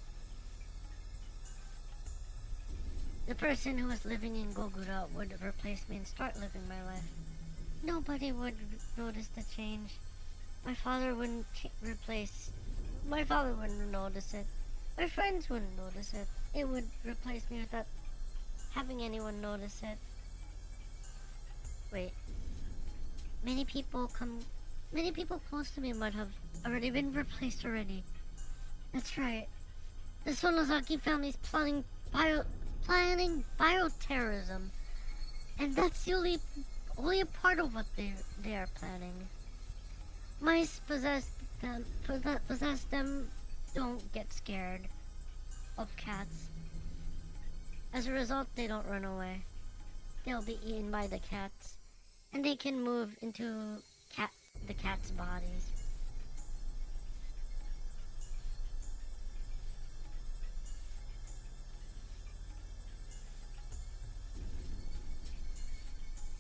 the person who was living in Gogura would replace me and start living my life. Nobody would notice the change. My father wouldn't My father wouldn't notice it. My friends wouldn't notice it. It would replace me without having anyone notice it. Wait. Many people close to me might have already been replaced already. That's right. The Sonozaki family's planning bioterrorism. And that's only a part of what they are planning. Mice possess them don't get scared of cats. As a result, they don't run away. They'll be eaten by the cats, and they can move into the cats' bodies.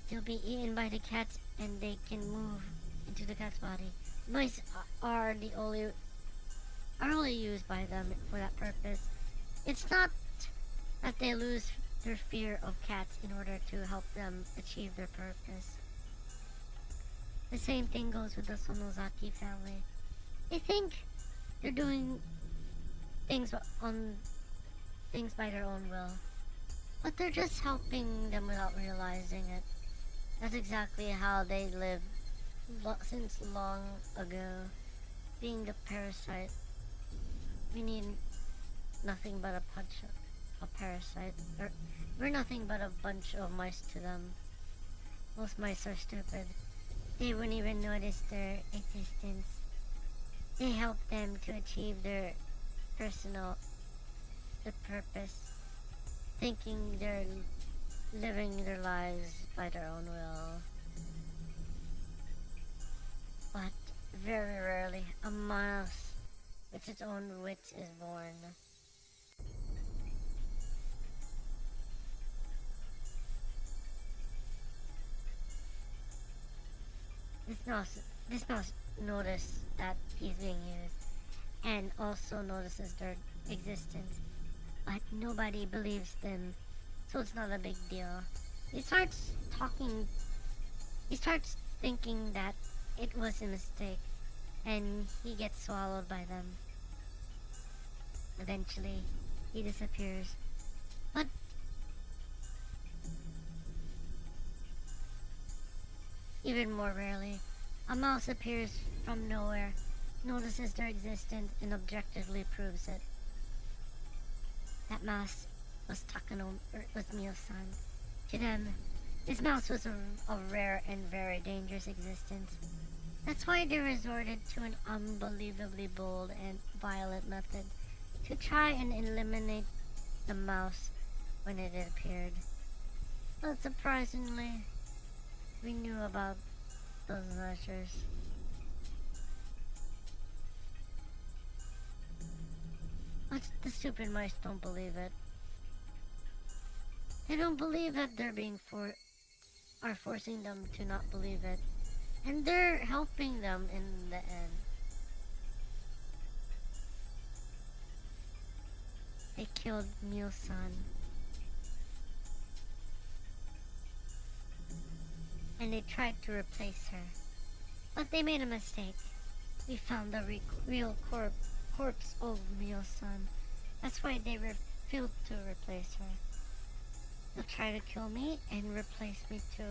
They'll be eaten by the cats, and they can move into the cat's body. Mice are only used by them for that purpose. It's not that they lose their fear of cats in order to help them achieve their purpose. The same thing goes with the Sonozaki family. They think they're doing things by their own will, but they're just helping them without realizing it. That's exactly how they lived since long ago. Being the parasite, we need nothing but a parasite. We're nothing but a bunch of mice to them. Most mice are stupid. They wouldn't even notice their existence. They help them to achieve their personal the purpose, thinking they're living their lives by their own will. But very rarely a mouse with its own wits is born. This mouse notices that he's being used and also notices their existence, but nobody believes them, so it's not a big deal. He starts thinking that it was a mistake, and he gets swallowed by them. Eventually, he disappears. But even more rarely, a mouse appears from nowhere, notices their existence, and objectively proves it. That mouse was Mio-san. To them, this mouse was a rare and very dangerous existence. That's why they resorted to an unbelievably bold and violent method to try and eliminate the mouse when it appeared. But surprisingly, we knew about those measures. But the stupid mice don't believe it. They don't believe that they're are forcing them to not believe it. And they're helping them in the end. They killed Mio-san. And they tried to replace her. But they made a mistake. We found the real corpse of Mio-san. That's why they refused to replace her. They'll try to kill me and replace me too.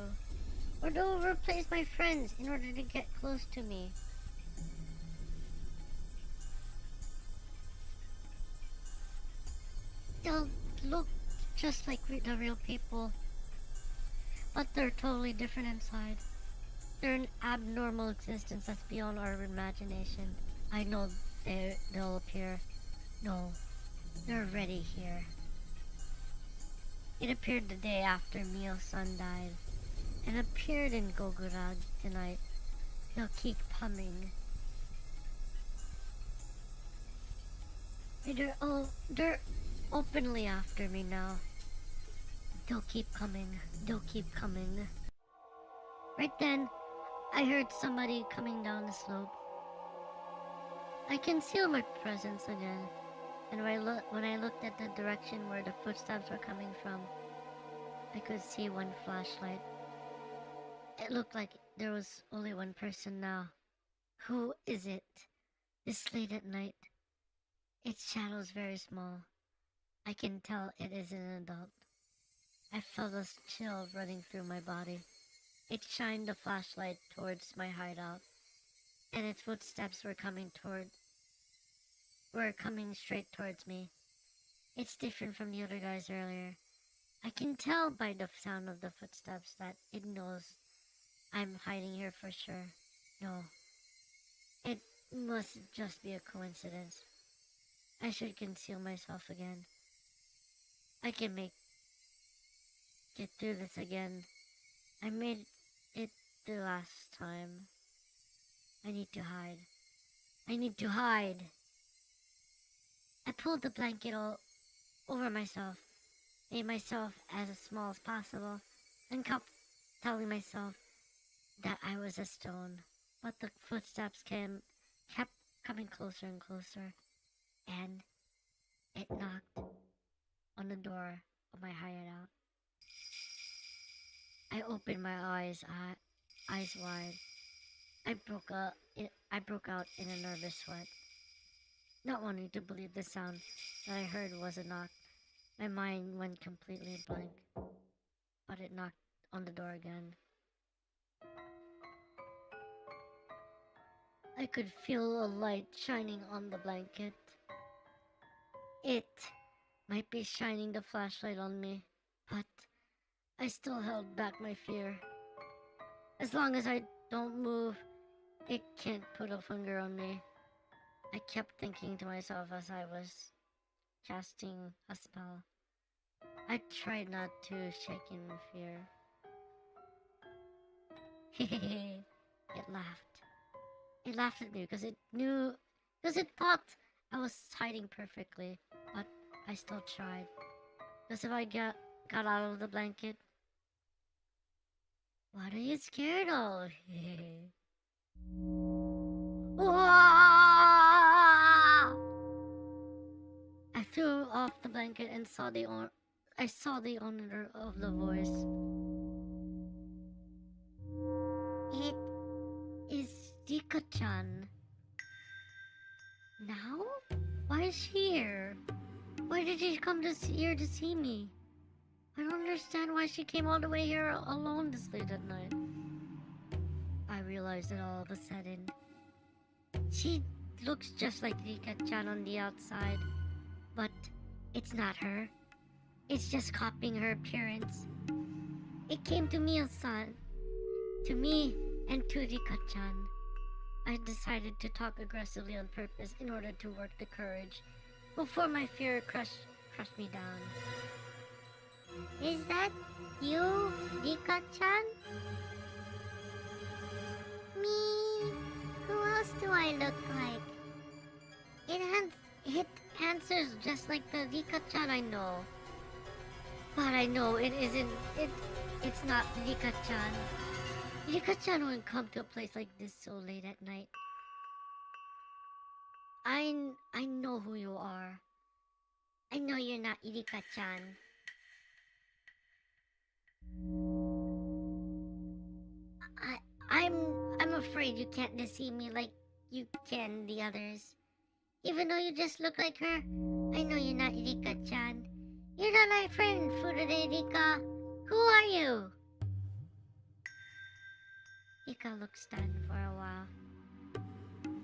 Or they'll replace my friends in order to get close to me. They'll look just like the real people, but they're totally different inside. They're an abnormal existence that's beyond our imagination. I know they'll appear. No, they're already here. It appeared the day after Mio-san died, and appeared in Gogurag tonight. They'll keep coming. They're openly after me now. They'll keep coming. They'll keep coming. Right then, I heard somebody coming down the slope. I concealed my presence again, and when I looked at the direction where the footsteps were coming from, I could see one flashlight. It looked like there was only one person now. Who is it? This late at night. Its shadow's very small. I can tell it is an adult. I felt a chill running through my body. It shined the flashlight towards my hideout, and its footsteps were coming straight towards me. It's different from the other guys earlier. I can tell by the sound of the footsteps that it knows I'm hiding here for sure. No, it must just be a coincidence. I should conceal myself again. I can get through this again. I made it the last time. I need to hide. I need to hide. I pulled the blanket all over myself, made myself as small as possible, and kept telling myself that I was a stone. But the footsteps kept coming closer and closer, and it knocked on the door of my hideout. I opened my eyes wide. I broke out in a nervous sweat, not wanting to believe the sound that I heard was a knock. My mind went completely blank, but it knocked on the door again. I could feel a light shining on the blanket. It might be shining the flashlight on me, but I still held back my fear. As long as I don't move, it can't put a finger on me. I kept thinking to myself as I was casting a spell. I tried not to shake in fear. It laughed. It laughed at me because it thought I was hiding perfectly, but I still tried. Because if I got out of the blanket, what are you scared of? I threw off the blanket and saw the owner of the voice. It is Rika-chan. Now? Why is she here? Why did she come here to see me? I don't understand why she came all the way here alone this late at night. I realized it all of a sudden. She looks just like Rika-chan on the outside, but it's not her. It's just copying her appearance. It came to me and to Rika-chan. I decided to talk aggressively on purpose in order to work the courage before my fear crushed me down. Is that you, Rika-chan? Me? Who else do I look like? It answers just like the Rika-chan I know. But I know it isn't. It's not Rika-chan. Rika-chan wouldn't come to a place like this so late at night. I know who you are. I know you're not Rika-chan. I'm afraid you can't deceive me like you can the others. Even though you just look like her, I know you're not Rika-chan. You're not my friend, Furude Rika. Who are you? Rika looked stunned for a while.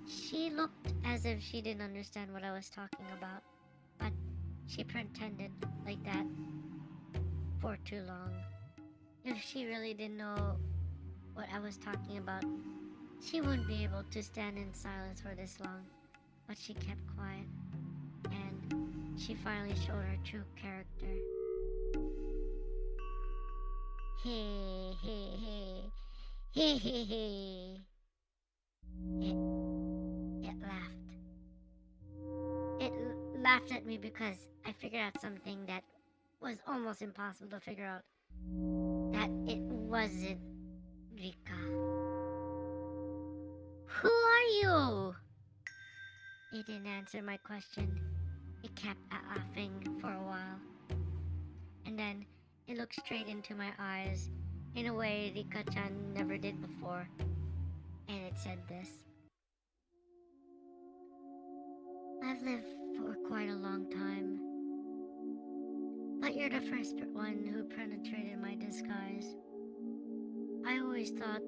She looked as if she didn't understand what I was talking about, but she pretended like that for too long. If she really didn't know what I was talking about, she wouldn't be able to stand in silence for this long. But she kept quiet, and she finally showed her true character. Hey, hey, hey. Hey, hey, hey. It laughed. It laughed at me because I figured out something that was almost impossible to figure out. That it wasn't Rika. Who are you? It didn't answer my question. It kept laughing for a while. And then it looked straight into my eyes in a way Rika-chan never did before. And it said this. I've lived for quite a long time, but you're the first one who penetrated my disguise. I always thought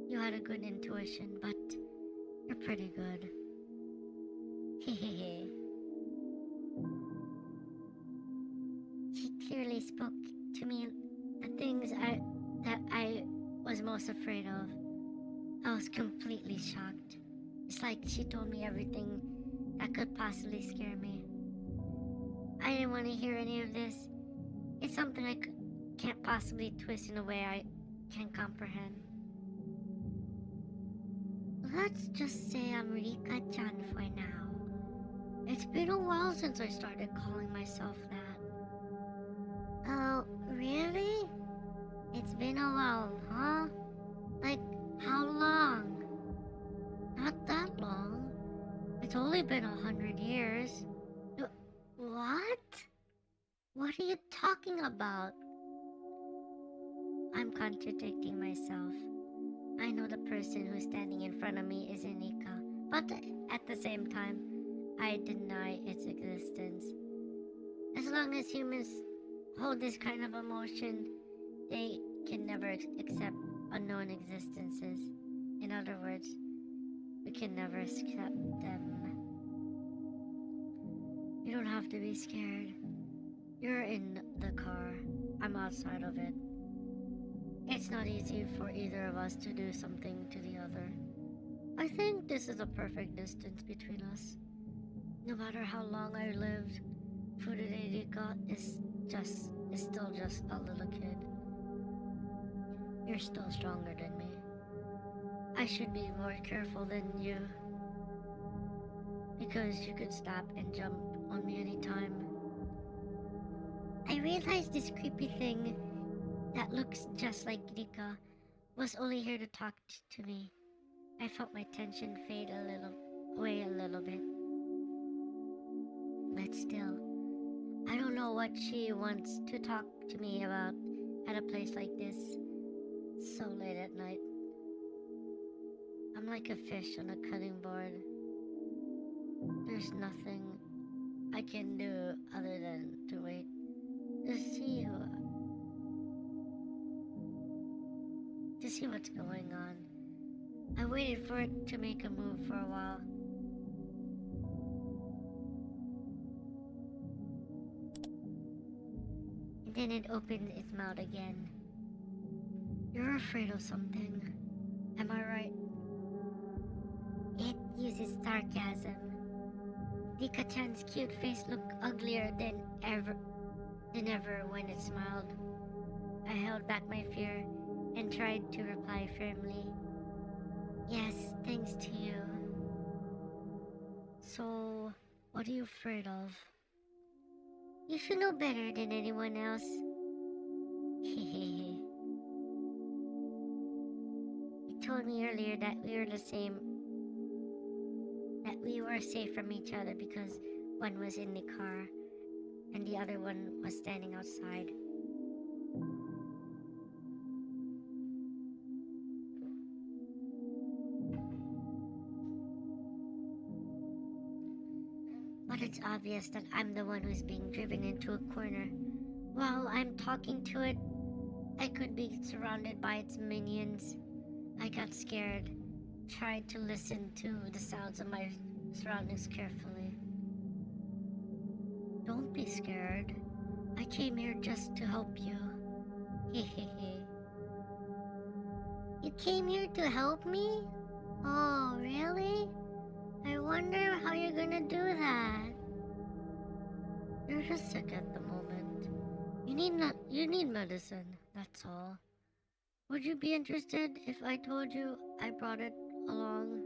you had a good intuition, but you're pretty good. Hehehe. She clearly spoke to me the things that I was most afraid of. I was completely shocked. It's like she told me everything that could possibly scare me. I didn't want to hear any of this. It's something I can't possibly twist in a way I can't comprehend. Let's just say I'm Rika-chan for now. It's been a while since I started calling myself that. Oh, really? It's been a while, huh? Like, how long? Not that long. It's only been 100 years. What? What are you talking about? I'm contradicting myself. I know the person who's standing in front of me is Nika, but at the same time, I deny its existence. As long as humans hold this kind of emotion, they can never accept unknown existences. In other words, we can never accept them. You don't have to be scared. You're in the car. I'm outside of it. It's not easy for either of us to do something to the other. I think this is a perfect distance between us. No matter how long I lived, Fururerika is still just a little kid. You're still stronger than me. I should be more careful than you, because you could stop and jump on me anytime. I realized this creepy thing that looks just like Rika was only here to talk to me. I felt my tension fade away a little bit. But still, I don't know what she wants to talk to me about at a place like this, so late at night. I'm like a fish on a cutting board. There's nothing I can do other than to wait to see what's going on. I waited for it to make a move for a while. And then it opened its mouth again. You're afraid of something. Am I right? It uses sarcasm. Rika-chan's cute face looked uglier than ever when it smiled. I held back my fear and tried to reply firmly. Yes, thanks to you. So, what are you afraid of? You should know better than anyone else. Hehehe. You told me earlier that we were the same. That we were safe from each other because one was in the car and the other one was standing outside. But it's obvious that I'm the one who's being driven into a corner. While I'm talking to it, I could be surrounded by its minions. I got scared, tried to listen to the sounds of my surroundings carefully. Don't be scared. I came here just to help you. Hehehe. You came here to help me? Oh, really? I wonder how you're gonna do that. You're just sick at the moment. You need medicine, that's all. Would you be interested if I told you I brought it along?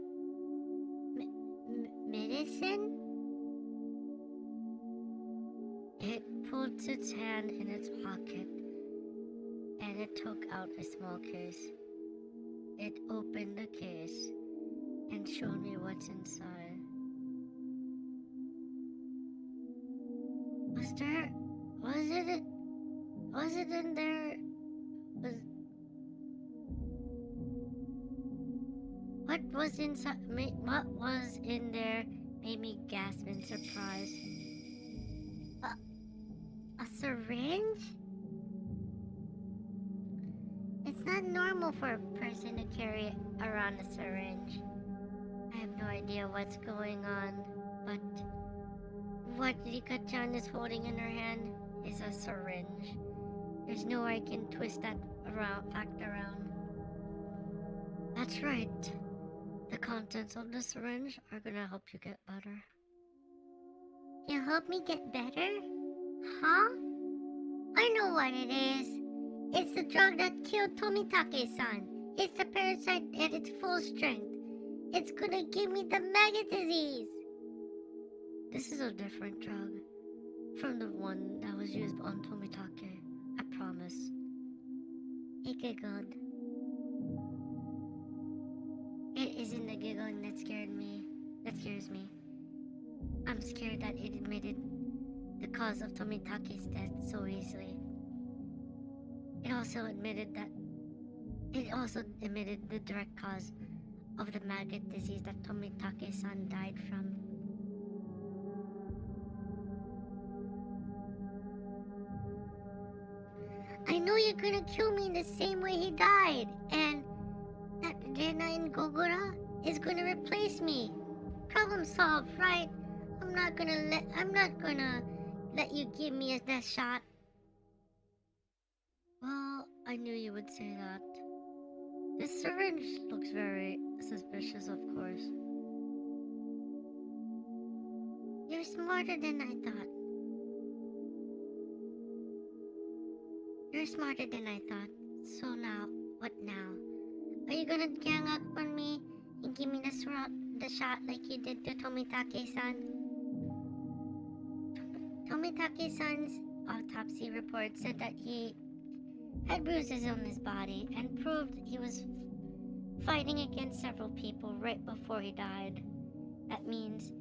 Medicine? It pulled its hand in its pocket and it took out a small case. It opened the case and showed me what's inside. Was it in there? What was inside? What was in there made me gasp in surprise. A syringe? It's not normal for a person to carry around a syringe. I have no idea what's going on, but what Rika-chan is holding in her hand is a syringe. There's no way I can twist that fact around. That's right. The contents of the syringe are gonna help you get better. You help me get better? Huh? I know what it is. It's the drug that killed Tomitake-san. It's the parasite at its full strength. It's gonna give me the maggot disease. This is a different drug from the one that was used on Tomitake. I promise. He giggled. It isn't the giggling that scares me. I'm scared that it admitted the cause of Tomitake's death so easily. It also admitted the direct cause of the maggot disease that Tomitake-san died from. I know you're gonna kill me in the same way he died, and that Rena and Gogura is gonna replace me. Problem solved, right? I'm not gonna let you give me a death shot. Well, I knew you would say that. This syringe looks very suspicious, of course. You're smarter than I thought. You're smarter than I thought. So now, what now? Are you gonna gang up on me and give me the shot like you did to Tomitake-san? Tomitake-san's autopsy report said that he had bruises on his body and proved he was fighting against several people right before he died. That means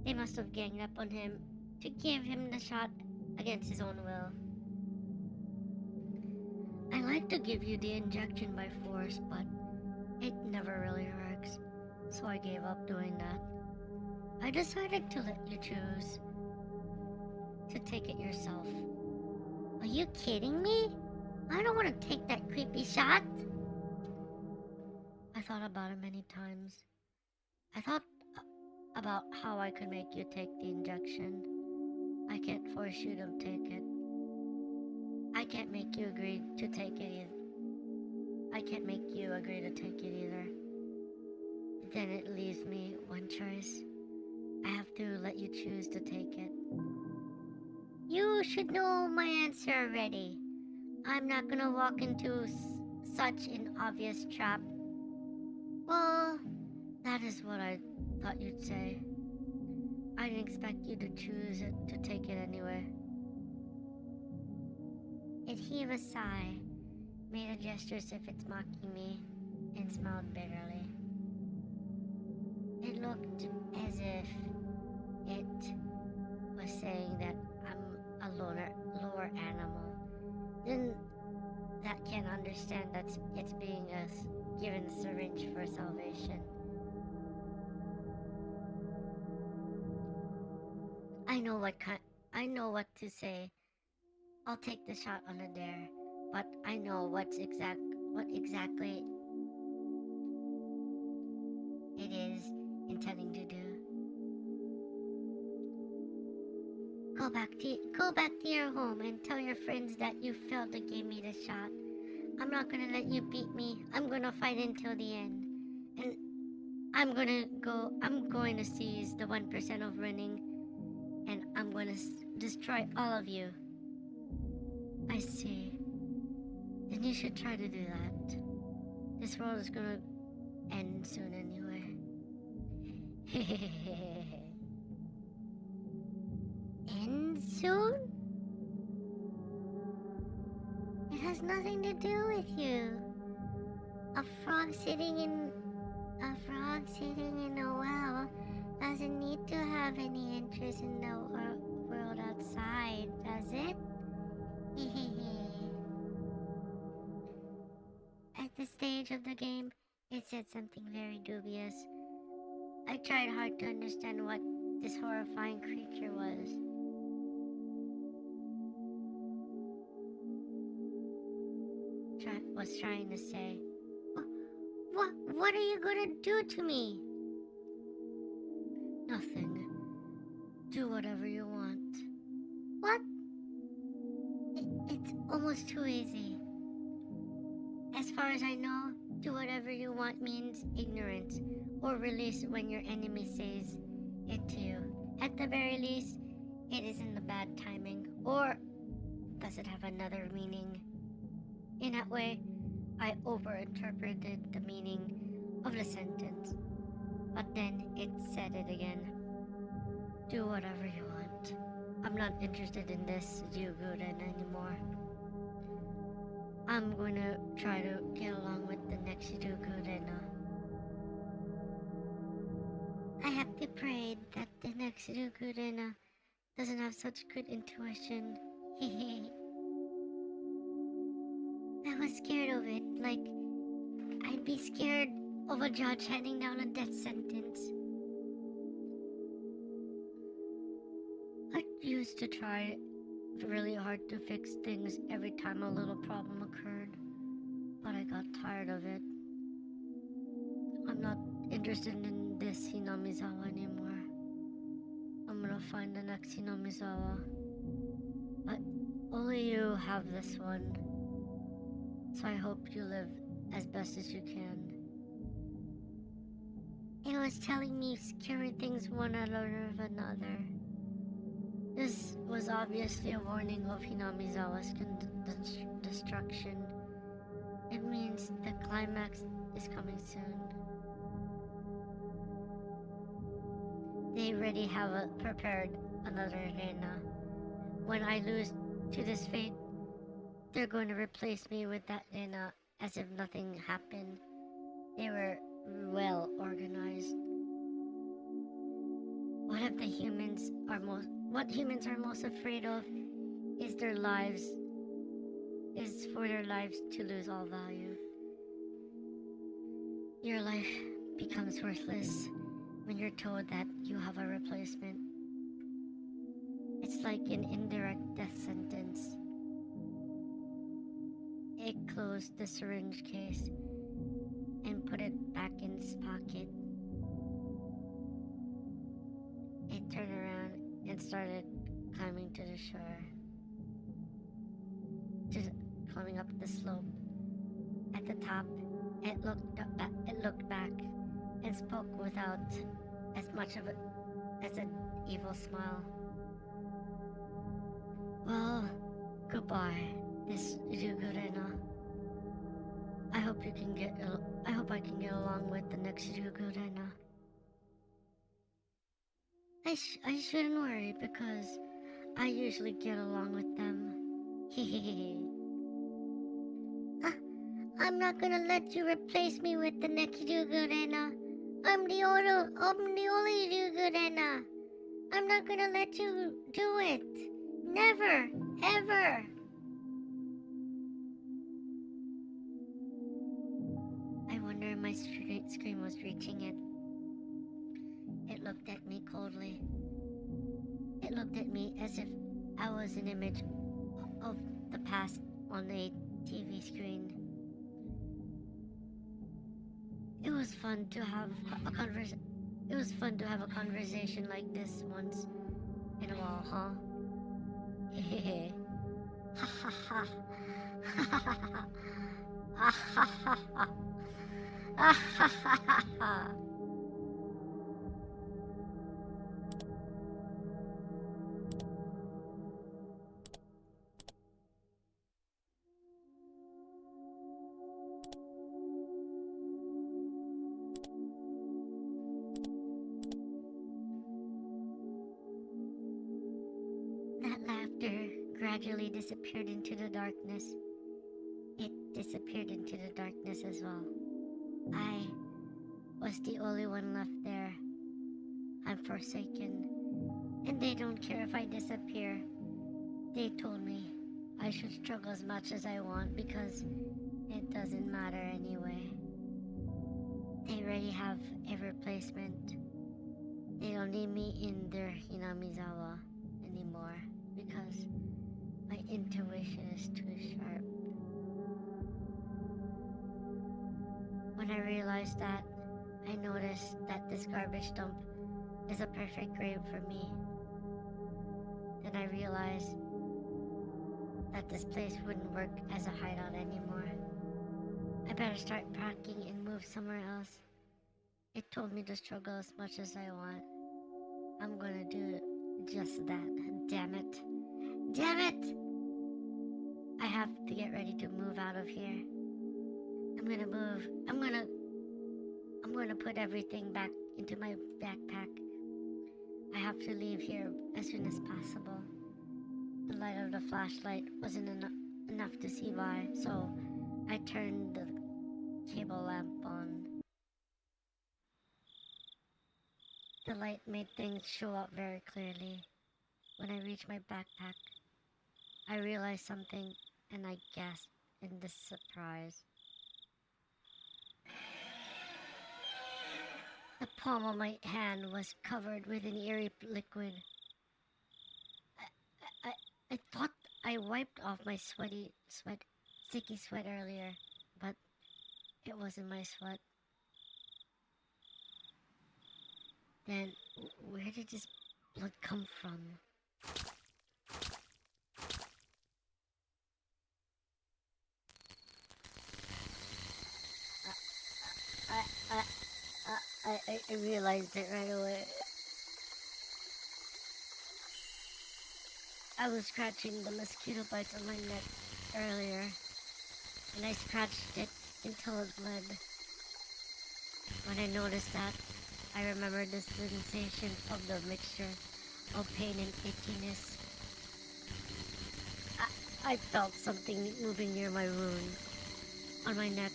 they must have ganged up on him to give him the shot against his own will. I like to give you the injection by force, but it never really works, so I gave up doing that. I decided to let you choose to take it yourself. Are you kidding me? I don't want to take that creepy shot. I thought about it many times. I thought about how I could make you take the injection. I can't force you to take it. I can't make you agree to take it either. I can't make you agree to take it either. Then it leaves me one choice. I have to let you choose to take it. You should know my answer already. I'm not gonna walk into such an obvious trap. Well, that is what I thought you'd say. I didn't expect you to choose it to take it anyway. It heaved a sigh, made a gesture as if it's mocking me, and smiled bitterly. It looked as if it was saying that I'm a lower animal. Then that can't understand that it's being given a syringe for salvation. I know what to say. I'll take the shot on a dare, but I know what exactly it is intending to do. Go back to your home and tell your friends that you failed to give me the shot. I'm not gonna let you beat me. I'm gonna fight until the end. And I'm going to seize the 1% of winning, and I'm gonna destroy all of you. I see. Then you should try to do that. This world is gonna end soon anyway. End soon? It has nothing to do with you. A frog sitting in a well doesn't need to have any interest in the world outside, does it? At this stage of the game, it said something very dubious. I tried hard to understand what this horrifying creature was. Trying to say. What are you gonna do to me? Nothing. Do whatever you want. What? It's almost too easy. As far as I know, do whatever you want means ignorance, or release when your enemy says it to you. At the very least, it isn't the bad timing, or does it have another meaning? In that way, I overinterpreted the meaning of the sentence, but then it said it again. Do whatever you want. I'm not interested in this Ryuguren anymore. I'm going to try to get along with the next Ryuguren. I have to pray that the next Ryuguren doesn't have such good intuition. I was scared of it, like I'd be scared of a judge handing down a death sentence. I used to try really hard to fix things every time a little problem occurred, but I got tired of it. I'm not interested in this Hinamizawa anymore. I'm gonna find the next Hinamizawa. But only you have this one. So I hope you live as best as you can. It was telling me scary things one after another. This was obviously a warning of Hinamizawa's destruction. It means the climax is coming soon. They already have prepared another arena. When I lose to this fate, they're going to replace me with that arena as if nothing happened. They were well organized. What humans are most afraid of is for their lives to lose all value. Your life becomes worthless when you're told that you have a replacement. It's like an indirect death sentence. It closed the syringe case and put it back in its pocket. It turned around and started climbing to the shore. Climbing up the slope. At the top, it looked back and spoke without as much of it as an evil smile. Well, goodbye, Miss Ryugurena. I hope I can get along with the next Ryugurena. I shouldn't worry because I usually get along with them. Hehehe. I'm not gonna let you replace me with the next Ryugurena. I'm the only Ryugurena. I'm not gonna let you do it. Never, ever. I wonder if my screen was reaching it. It looked at me coldly. It looked at me as if I was an image of the past on a TV screen. It was fun to have a conversation like this once in a while, huh? Hehehe. Ha ha ha. Ha ha ha ha. Ah ha ha ha. Ah ha ha ha. That laughter gradually disappeared into the darkness. It disappeared into the darkness as well. I was the only one left there. I'm forsaken. And they don't care if I disappear. They told me I should struggle as much as I want because it doesn't matter anyway. They already have a replacement. They don't need me in their Hinamizawa anymore because my intuition is too sharp. When I realized that, I noticed that this garbage dump is a perfect grave for me. Then I realized that this place wouldn't work as a hideout anymore. I better start packing and move somewhere else. It told me to struggle as much as I want. I'm gonna do just that. Damn it. Damn it! I have to get ready to move out of here. I'm gonna put everything back into my backpack. I have to leave here as soon as possible. The light of the flashlight wasn't enough to see by, so I turned the cable lamp on. The light made things show up very clearly. When I reached my backpack, I realized something and I gasped in surprise. The palm of my hand was covered with an eerie liquid. I thought I wiped off my sticky sweat earlier, but it wasn't my sweat. Then, where did this blood come from? I realized it right away. I was scratching the mosquito bites on my neck earlier, and I scratched it until it bled. When I noticed that, I remembered the sensation of the mixture of pain and itchiness. I felt something moving near my wound on my neck,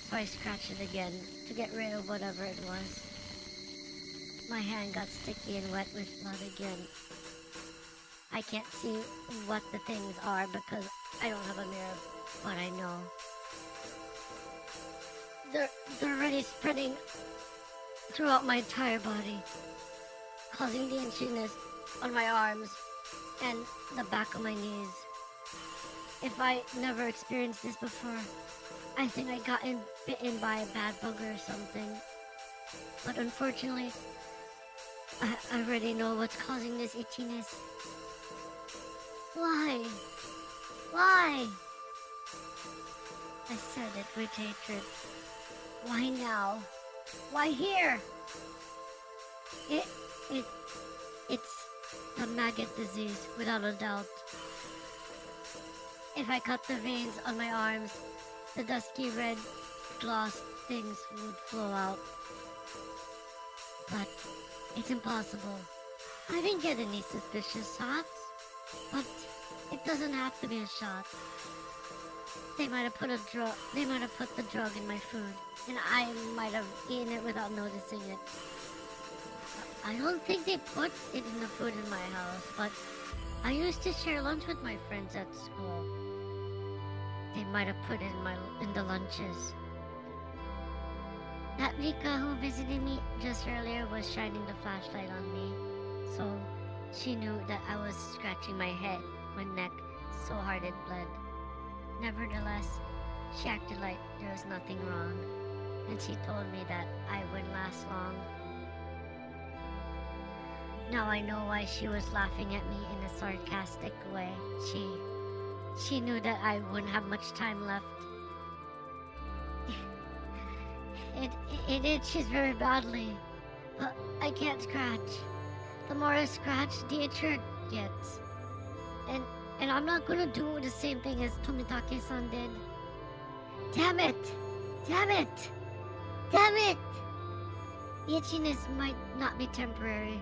so I scratched it again to get rid of whatever it was. My hand got sticky and wet with blood again. I can't see what the things are because I don't have a mirror, but I know. They're already spreading throughout my entire body, causing the itchiness on my arms and the back of my knees. If I never experienced this before, I think I got bitten by a bad bug or something. But unfortunately, I already know what's causing this itchiness. Why? Why? I said it with hatred. Why now? Why here? It's the maggot disease, without a doubt. If I cut the veins on my arms, the dusky red gloss things would flow out. But it's impossible. I didn't get any suspicious shots. But it doesn't have to be a shot. They might have put the drug in my food, and I might have eaten it without noticing it. I don't think they put it in the food in my house, but I used to share lunch with my friends at school. They might have put it in the lunches. That Rika who visited me just earlier was shining the flashlight on me, so she knew that I was scratching my head, my neck, so hard it bled. Nevertheless, she acted like there was nothing wrong, and she told me that I wouldn't last long. Now I know why she was laughing at me in a sarcastic way. She knew that I wouldn't have much time left. It itches very badly, but I can't scratch. The more I scratch, the itchier it gets. And I'm not gonna do the same thing as Tomitake-san did. Damn it! Damn it! Damn it! The itchiness might not be temporary.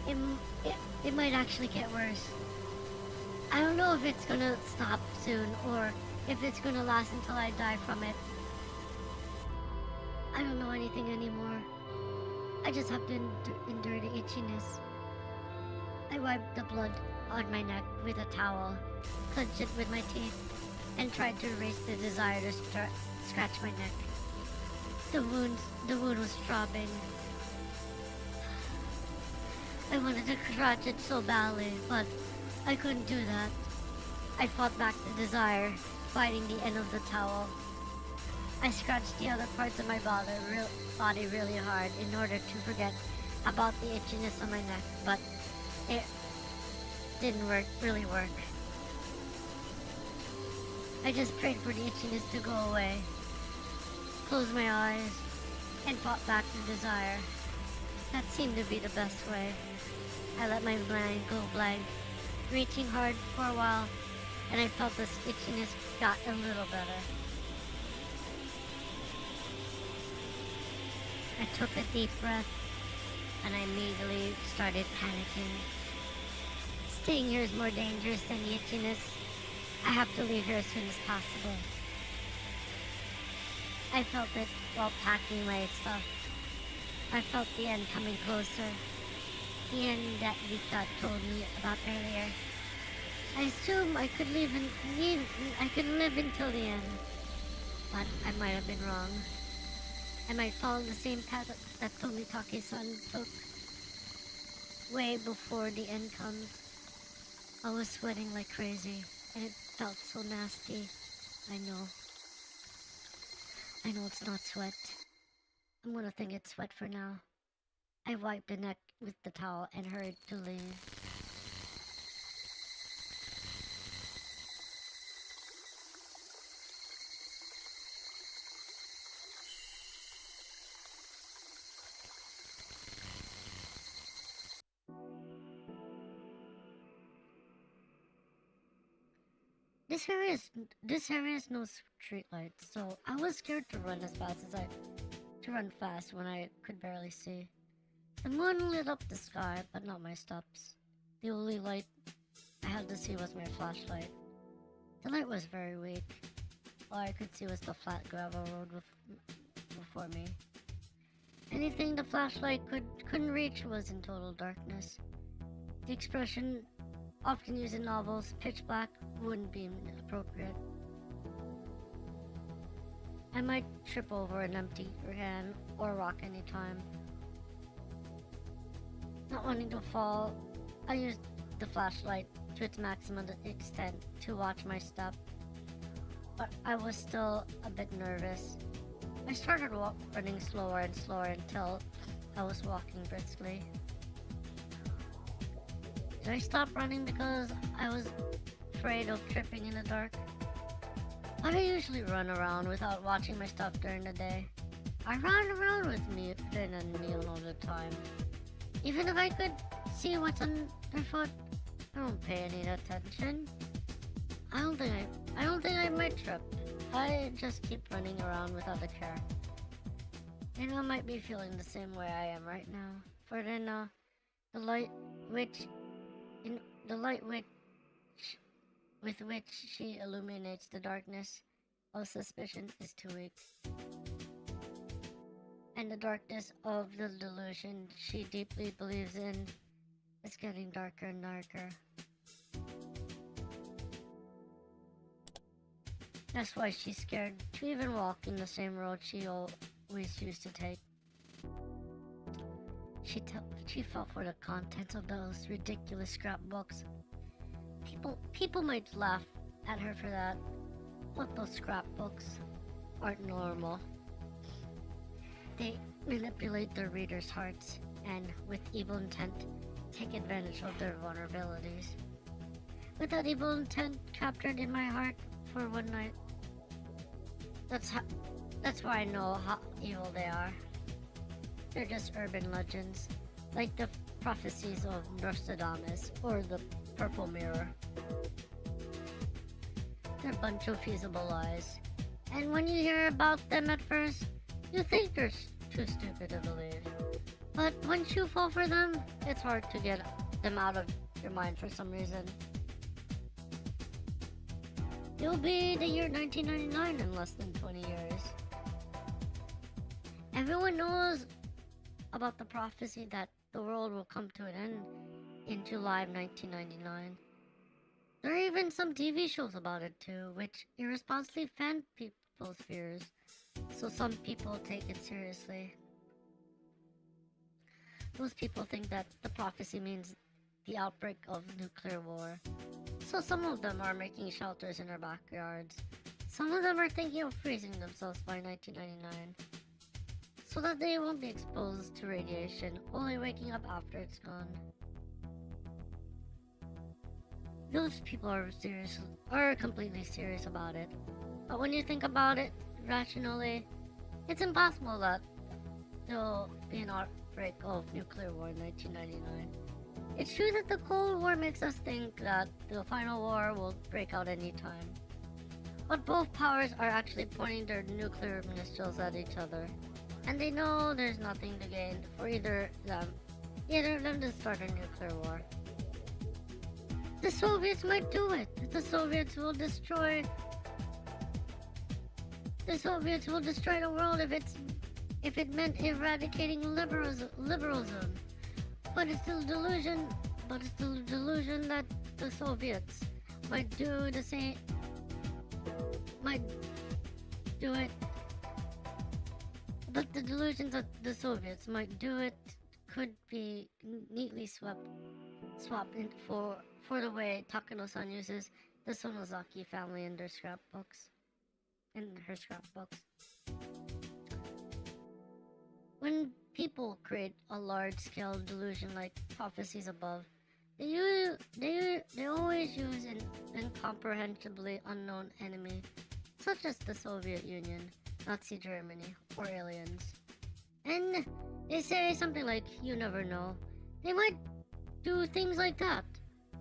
It might actually get worse. I don't know if it's gonna stop soon or if it's gonna last until I die from it. I don't know anything anymore. I just have to endure the itchiness. I wiped the blood on my neck with a towel, clenched it with my teeth, and tried to erase the desire to scratch my neck. The wound was throbbing. I wanted to scratch it so badly, but I couldn't do that. I fought back the desire, biting the end of the towel. I scratched the other parts of my body really hard in order to forget about the itchiness on my neck, but it didn't really work. I just prayed for the itchiness to go away, closed my eyes, and fought back the desire. That seemed to be the best way. I let my mind go blank, reaching hard for a while, and I felt the itchiness got a little better. I took a deep breath, and I immediately started panicking. Staying here is more dangerous than the itchiness. I have to leave here as soon as possible. I felt it while packing my stuff. I felt the end coming closer. The end that Rika told me about earlier. I assumed I could live until the end. But I might have been wrong. I might follow the same path that Tomitake-san took. Way before the end comes. I was sweating like crazy, and it felt so nasty. I know it's not sweat. I'm gonna think it's sweat for now. I wiped the neck with the towel and hurried to leave. this area has no street lights, so I was scared to run fast when I could barely see. The moon lit up the sky, but not my steps. The only light I had to see was my flashlight. The light was very weak. All I could see was the flat gravel road before me. Anything the flashlight couldn't reach was in total darkness. The expression often used in novels, pitch black, wouldn't be appropriate. I might trip over an empty can or rock anytime. Not wanting to fall, I used the flashlight to its maximum extent to watch my step, but I was still a bit nervous. I started running slower and slower until I was walking briskly. Did I stop running because I was afraid of tripping in the dark? I don't usually run around without watching my stuff during the day. I run around with me and Neon all the time. Even if I could see what's underfoot, I don't pay any attention. I don't think I might trip. I just keep running around without a care. And I might be feeling the same way I am right now. For then, the light with which she illuminates the darkness of suspicion is too weak. And the darkness of the delusion she deeply believes in is getting darker and darker. That's why she's scared to even walk in the same road she always used to take. She fell for the contents of those ridiculous scrapbooks. People might laugh at her for that, but those scrapbooks aren't normal. They manipulate their readers' hearts and, with evil intent, take advantage of their vulnerabilities. With that evil intent captured in my heart for one night, that's why I know how evil they are. They're just urban legends, like the prophecies of Nostradamus or the Purple Mirror. They're a bunch of feasible lies, and when you hear about them at first, you think they're too stupid to believe. But once you fall for them, it's hard to get them out of your mind for some reason. It'll be the year 1999 in less than 20 years. Everyone knows about the prophecy that the world will come to an end in July of 1999. There are even some TV shows about it too, which irresponsibly fan people's fears, so some people take it seriously. Those people think that the prophecy means the outbreak of nuclear war, so some of them are making shelters in their backyards. Some of them are thinking of freezing themselves by 1999, so that they won't be exposed to radiation, only waking up after it's gone. Those people are completely serious about it. But when you think about it rationally, it's impossible that there'll be an outbreak of nuclear war in 1999. It's true that the Cold War makes us think that the final war will break out anytime. But both powers are actually pointing their nuclear missiles at each other. And they know there's nothing to gain for either of them to start a nuclear war. The Soviets might do it. The Soviets will destroy the world if it meant eradicating liberalism. But it's still a delusion. That the Soviets might do the same. Might do it. But the delusions that the Soviets might do it could be neatly swapped in for the way Takano-san uses the Sonozaki family in her scrapbooks. When people create a large-scale delusion like prophecies above, they always use an incomprehensibly unknown enemy, such as the Soviet Union, Nazi Germany, or aliens. And they say something like, "You never know." They might do things like that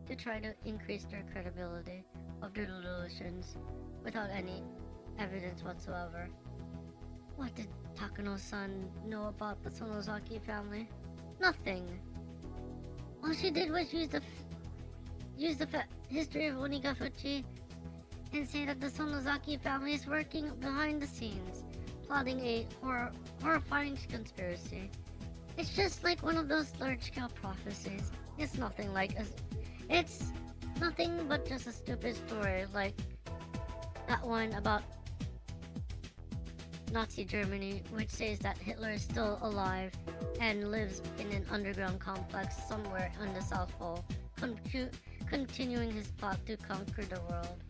to try to increase their credibility, of their delusions without any evidence whatsoever. What did Takano-san know about the Sonozaki family? Nothing. All she did was use the history of Onigafuchi and say that the Sonozaki family is working behind the scenes, plotting a horrifying conspiracy. It's just like one of those large-scale prophecies. It's nothing but just a stupid story like that one about Nazi Germany, which says that Hitler is still alive and lives in an underground complex somewhere on the South Pole, continuing his plot to conquer the world.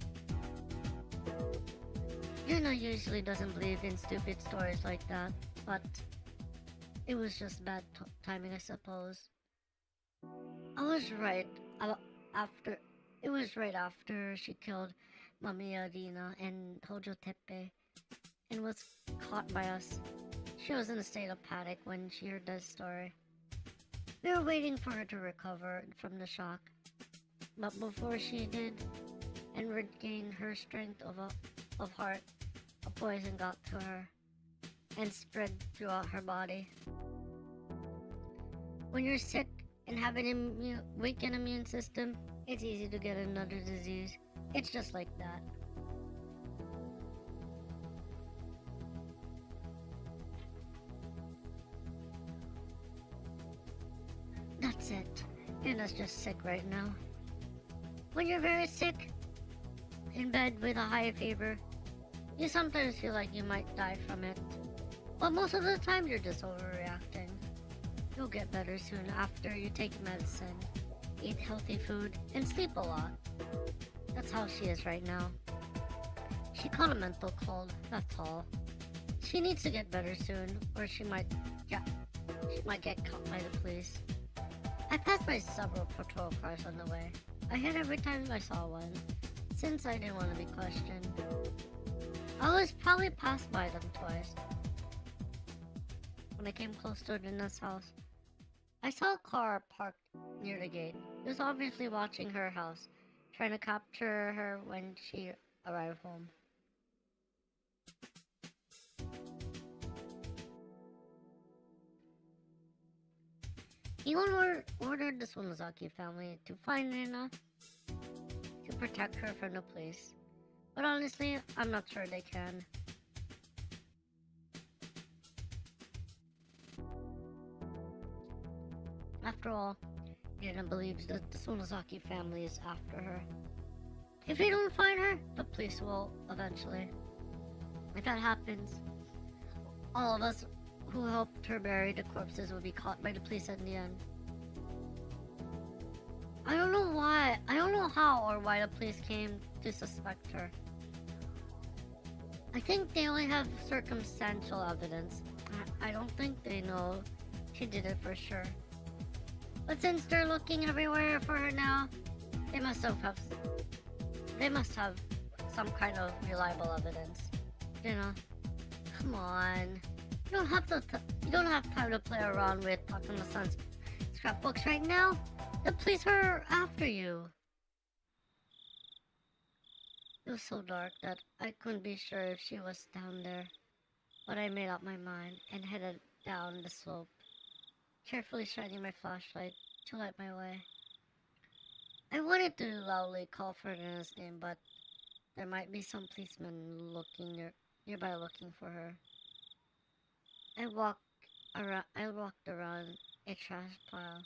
Yuna usually doesn't believe in stupid stories like that, but it was just bad timing, I suppose. I was right It was right after she killed Mamiya Rina and Hojo Teppe and was caught by us. She was in a state of panic when she heard this story. We were waiting for her to recover from the shock, but before she did and regained her strength of heart, a poison got to her and spread throughout her body. When you're sick and have an weakened immune system, it's easy to get another disease. It's just like that. That's it. Yuna's just sick right now. When you're very sick, in bed with a high fever, you sometimes feel like you might die from it. But most of the time you're just overreacting. You'll get better soon after you take medicine, eat healthy food, and sleep a lot. That's how she is right now. She caught a mental cold, that's all. She needs to get better soon, or she might get caught by the police. I passed by several patrol cars on the way. I hit every time I saw one, since I didn't want to be questioned. I was probably passed by them twice. When I came close to Rina's house, I saw a car parked near the gate. It was obviously watching her house, trying to capture her when she arrived home. He ordered the Sonozaki family to find Rina to protect her from the police. But honestly, I'm not sure they can. After all, Rina believes that the Sonozaki family is after her. If they don't find her, the police will eventually. If that happens, all of us who helped her bury the corpses will be caught by the police in the end. I don't know how or why the police came to suspect her. I think they only have circumstantial evidence. I don't think they know she did it for sure. But since they're looking everywhere for her now, they must have some kind of reliable evidence. You know? Come on. You don't have time to play around with Takano-san's scrapbooks right now. The police are after you. It was so dark that I couldn't be sure if she was down there. But I made up my mind and headed down the slope, carefully shining my flashlight to light my way. I wanted to loudly call for Rina's name, but there might be some policemen nearby looking for her. I walked around a trash pile,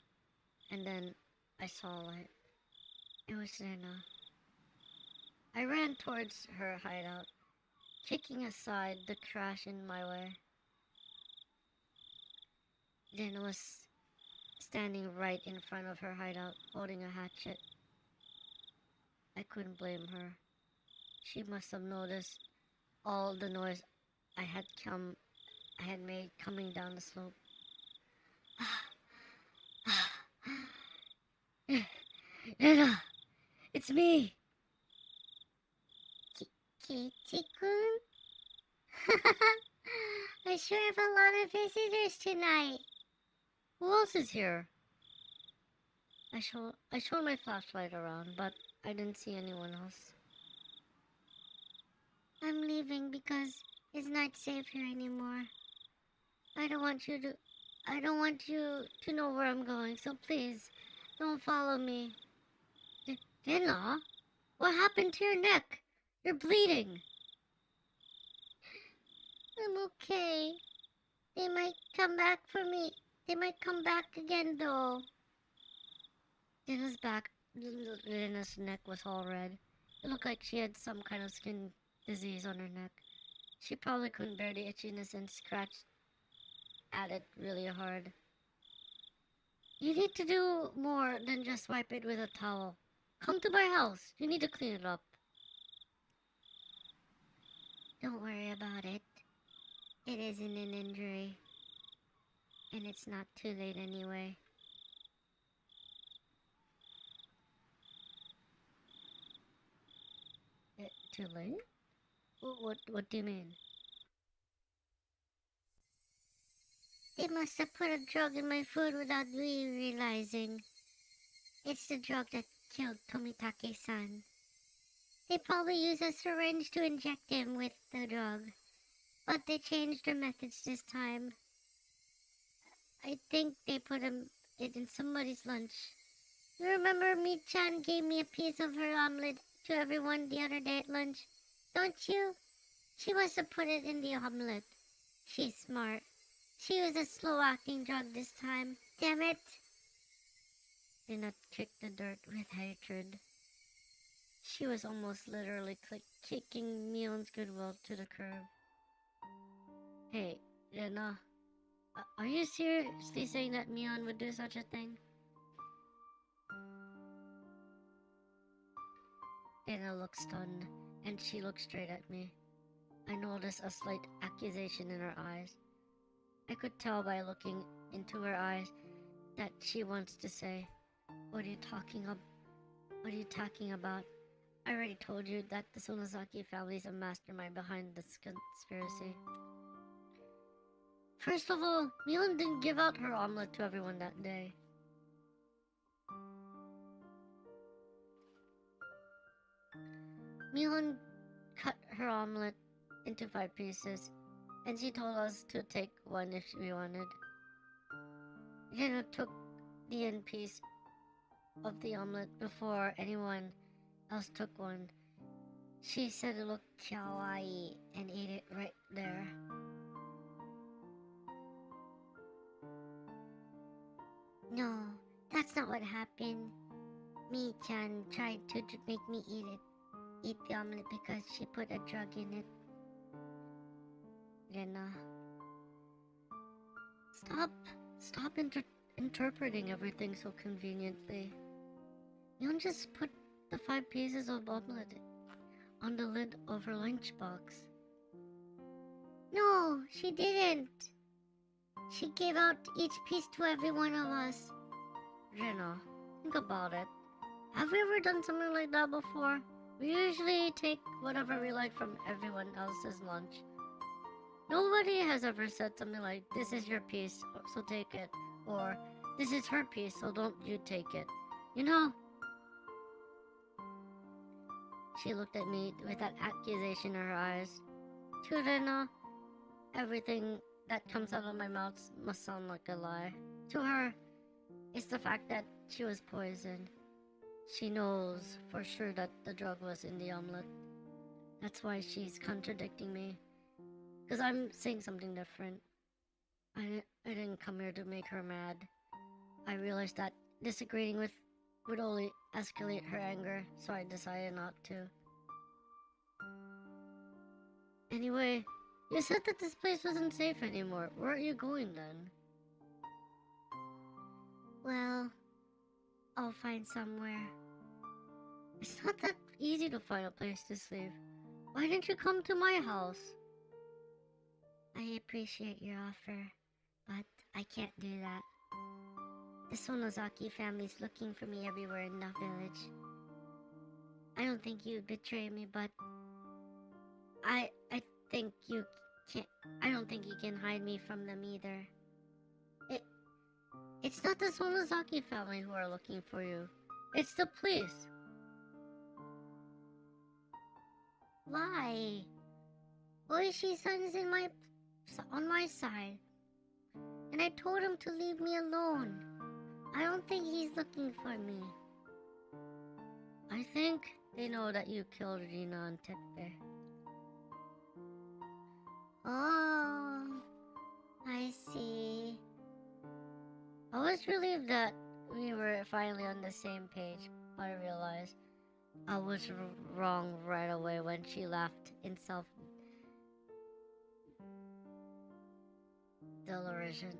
and then I saw a light. It was Rina. I ran towards her hideout, kicking aside the trash in my way. Rina was standing right in front of her hideout, holding a hatchet. I couldn't blame her. She must have noticed all the noise I had made coming down the slope. Rina, it's me. Kichi-kun? I sure have a lot of visitors tonight. Who else is here? I shone my flashlight around, but I didn't see anyone else. I'm leaving because it's not safe here anymore. I don't want you to know where I'm going, so please, don't follow me. Rena, what happened to your neck? You're bleeding. I'm okay. They might come back for me. They might come back again, though. Rena's neck was all red. It looked like she had some kind of skin disease on her neck. She probably couldn't bear the itchiness and scratched at it really hard. You need to do more than just wipe it with a towel. Come to my house. You need to clean it up. Don't worry about it. It isn't an injury. And it's not too late anyway. Too late? What do you mean? They must have put a drug in my food without me realizing. It's the drug that killed Tomitake-san. They probably used a syringe to inject him with the drug. But they changed their methods this time. I think they put it in somebody's lunch. You remember Mi-chan gave me a piece of her omelet to everyone the other day at lunch? Don't you? She must have put it in the omelet. She's smart. She used a slow-acting drug this time. Damn it! Rina kicked the dirt with hatred. She was almost literally kicking Mion's goodwill to the curb. Hey, Rina. Are you seriously saying that Mion would do such a thing? Rina looked stunned, and she looked straight at me. I noticed a slight accusation in her eyes. I could tell by looking into her eyes that she wants to say, What are you talking about? I already told you that the Sonozaki family is a mastermind behind this conspiracy. First of all, Mion didn't give out her omelet to everyone that day. Mion cut her omelet into 5 pieces, and she told us to take one if we wanted. Rina took the end piece of the omelet before anyone else took one. She said it looked kawaii and ate it right there. No, that's not what happened. Mi-chan tried to make me eat the omelet because she put a drug in it. Rena. Stop interpreting everything so conveniently. Mion just put the 5 pieces of omelet on the lid of her lunchbox. No, she didn't. She gave out each piece to every one of us. Rena, think about it. Have we ever done something like that before? We usually take whatever we like from everyone else's lunch. Nobody has ever said something like, this is your piece, so take it. Or, this is her piece, so don't you take it. You know? She looked at me with that accusation in her eyes. To Rena, everything that comes out of my mouth must sound like a lie. To her, it's the fact that she was poisoned. She knows for sure that the drug was in the omelet. That's why she's contradicting me. Because I'm saying something different. I didn't come here to make her mad. I realized that disagreeing would only escalate her anger, so I decided not to. Anyway, you said that this place wasn't safe anymore. Where are you going then? Well, I'll find somewhere. It's not that easy to find a place to sleep. Why didn't you come to my house? I appreciate your offer, but I can't do that. The Sonozaki family's looking for me everywhere in the village. I don't think you'd betray me, but I think you can't. I don't think you can hide me from them either. It's not the Sonozaki family who are looking for you. It's the police. Why? Oishi-san's on my side, and I told him to leave me alone. I don't think he's looking for me. I think they know that you killed Rina and Teppe. Oh, I see. I was relieved that we were finally on the same page, but I realized I was wrong right away when she laughed in self-derision.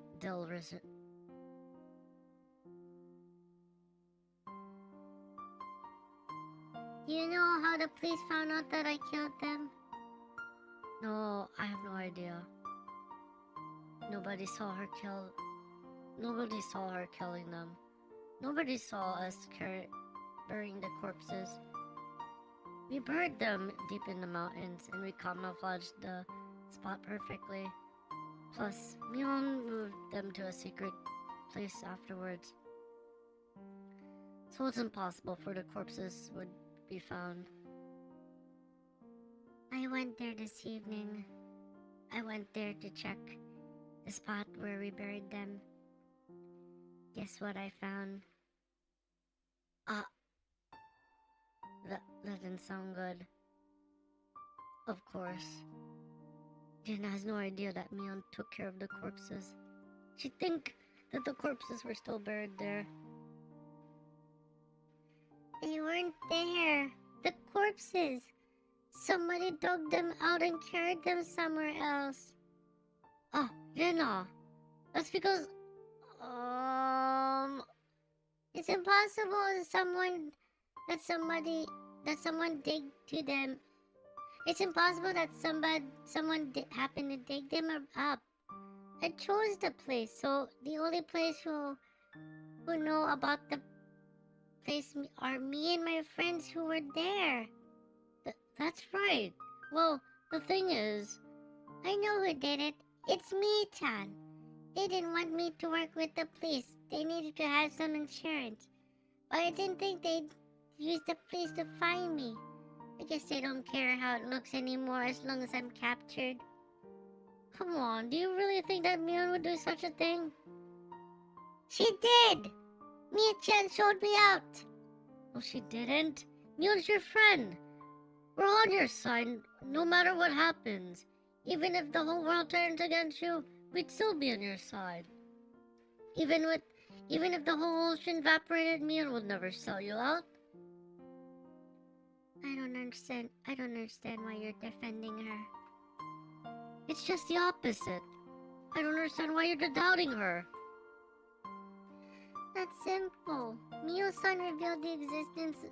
You know how the police found out that I killed them? No, I have no idea. Nobody saw her killing them. Nobody saw us burying the corpses. We buried them deep in the mountains, and we camouflaged the spot perfectly. Plus, Mion moved them to a secret place afterwards. So it's impossible for the corpses would be found. I went there this evening. I went there to check the spot where we buried them. Guess what I found? That didn't sound good. Of course. Jin has no idea that Mion took care of the corpses. She'd think that the corpses were still buried there. They weren't there. The corpses. Somebody dug them out and carried them somewhere else. Ah, Rina. That's because... It's impossible that someone digged to them. It's impossible that someone happened to dig them up. I chose the place, so the only place who know about the place are me and my friends who were there. That's right. Well, the thing is... I know who did it. It's me-chan. They didn't want me to work with the police. They needed to have some insurance. But I didn't think they'd use the police to find me. I guess they don't care how it looks anymore as long as I'm captured. Come on, do you really think that Mion would do such a thing? She did! Mia-chan showed me out! No, she didn't. Mion's your friend. We're on your side, no matter what happens. Even if the whole world turns against you, we'd still be on your side. Even if the whole ocean evaporated, Mion would never sell you out. I don't understand why you're defending her. It's just the opposite. I don't understand why you're doubting her. That's simple. Mio-san revealed the existence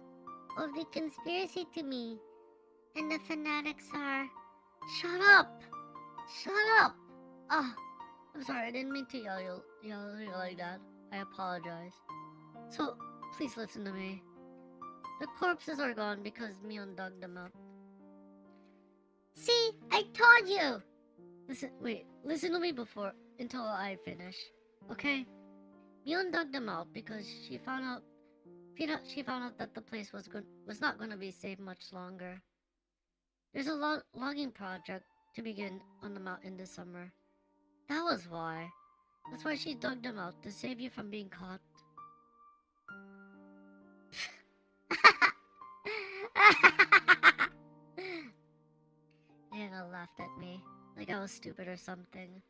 of the conspiracy to me. And the fanatics are... Shut up! Shut up! I'm sorry, I didn't mean to yell you like that. I apologize. So, please listen to me. The corpses are gone because Mion dug them up. See? I told you! Listen to me until I finish, okay? Mion dug them out because she found out that the place was not going to be safe much longer. There's a logging project to begin on the mountain this summer. That was why. That's why she dug them out, to save you from being caught. Anna laughed at me, like I was stupid or something.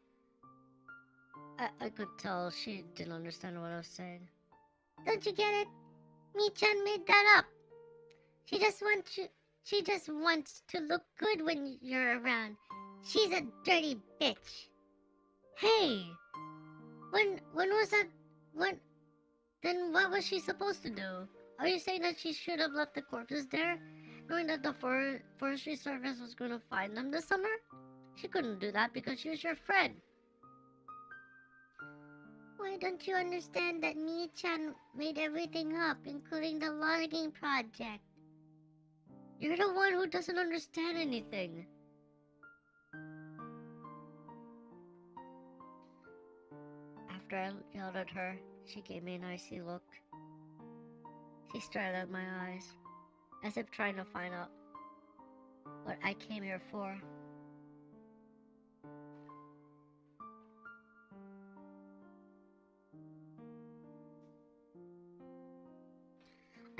I could tell she didn't understand what I was saying. Don't you get it? Mi-chan made that up. She just wants to look good when you're around. She's a dirty bitch. Hey! When was that? Then what was she supposed to do? Are you saying that she should have left the corpses there, knowing that the forestry service was going to find them this summer? She couldn't do that because she was your friend. Why don't you understand that Mi-chan made everything up, including the logging project? You're the one who doesn't understand anything. After I yelled at her, she gave me an icy look. She stared at my eyes, as if trying to find out what I came here for.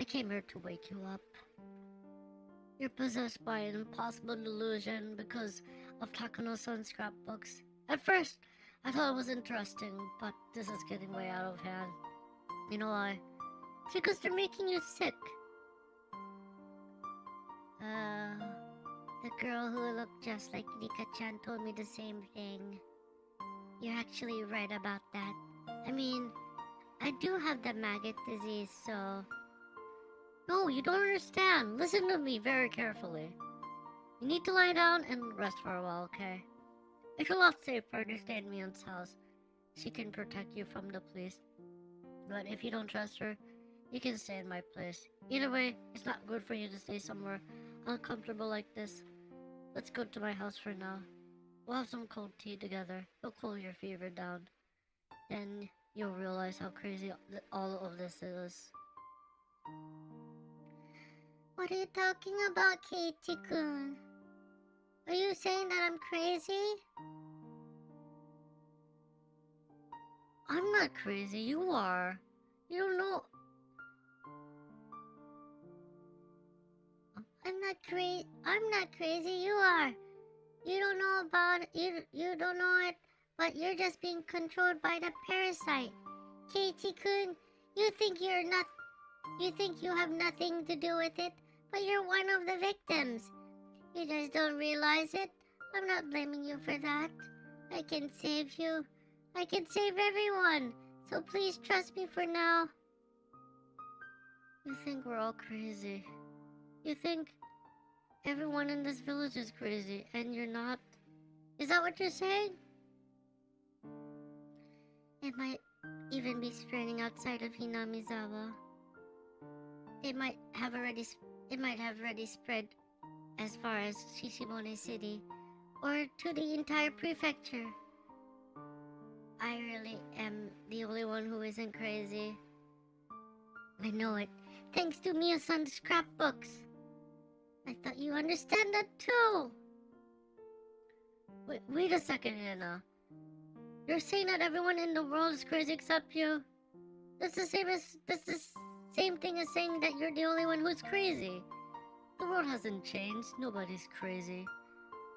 I came here to wake you up. You're possessed by an impossible delusion because of Takano-san's scrapbooks. At first, I thought it was interesting, but this is getting way out of hand. You know why? It's because they're making you sick. The girl who looked just like Rika-chan told me the same thing. You're actually right about that. I mean, I do have the maggot disease, so... No, you don't understand. Listen to me very carefully. You need to lie down and rest for a while, okay? It's a lot safer to stay in Mion's house. She can protect you from the police. But if you don't trust her, you can stay in my place. Either way, it's not good for you to stay somewhere uncomfortable like this. Let's go to my house for now. We'll have some cold tea together. It'll cool your fever down. Then you'll realize how crazy all of this is. What are you talking about, Katie-kun? Are you saying that I'm crazy? I'm not crazy, you are. You don't know. I'm not crazy, you are. You don't know about it. You don't know it, but you're just being controlled by the parasite. Katie-kun, you think you have nothing to do with it, but you're one of the victims. You just don't realize it. I'm not blaming you for that. I can save you. I can save everyone. So please trust me for now. You think we're all crazy. You think everyone in this village is crazy, and you're not? Is that what you're saying? It might even be spreading outside of Hinamizawa. It might have already spread as far as Shishimone City, or to the entire prefecture. I really am the only one who isn't crazy. I know it, thanks to Mio-san's scrapbooks. I thought you understand that too. Wait a second, Anna. You're saying that everyone in the world is crazy except you? That's the same thing as saying that you're the only one who's crazy. The world hasn't changed. Nobody's crazy.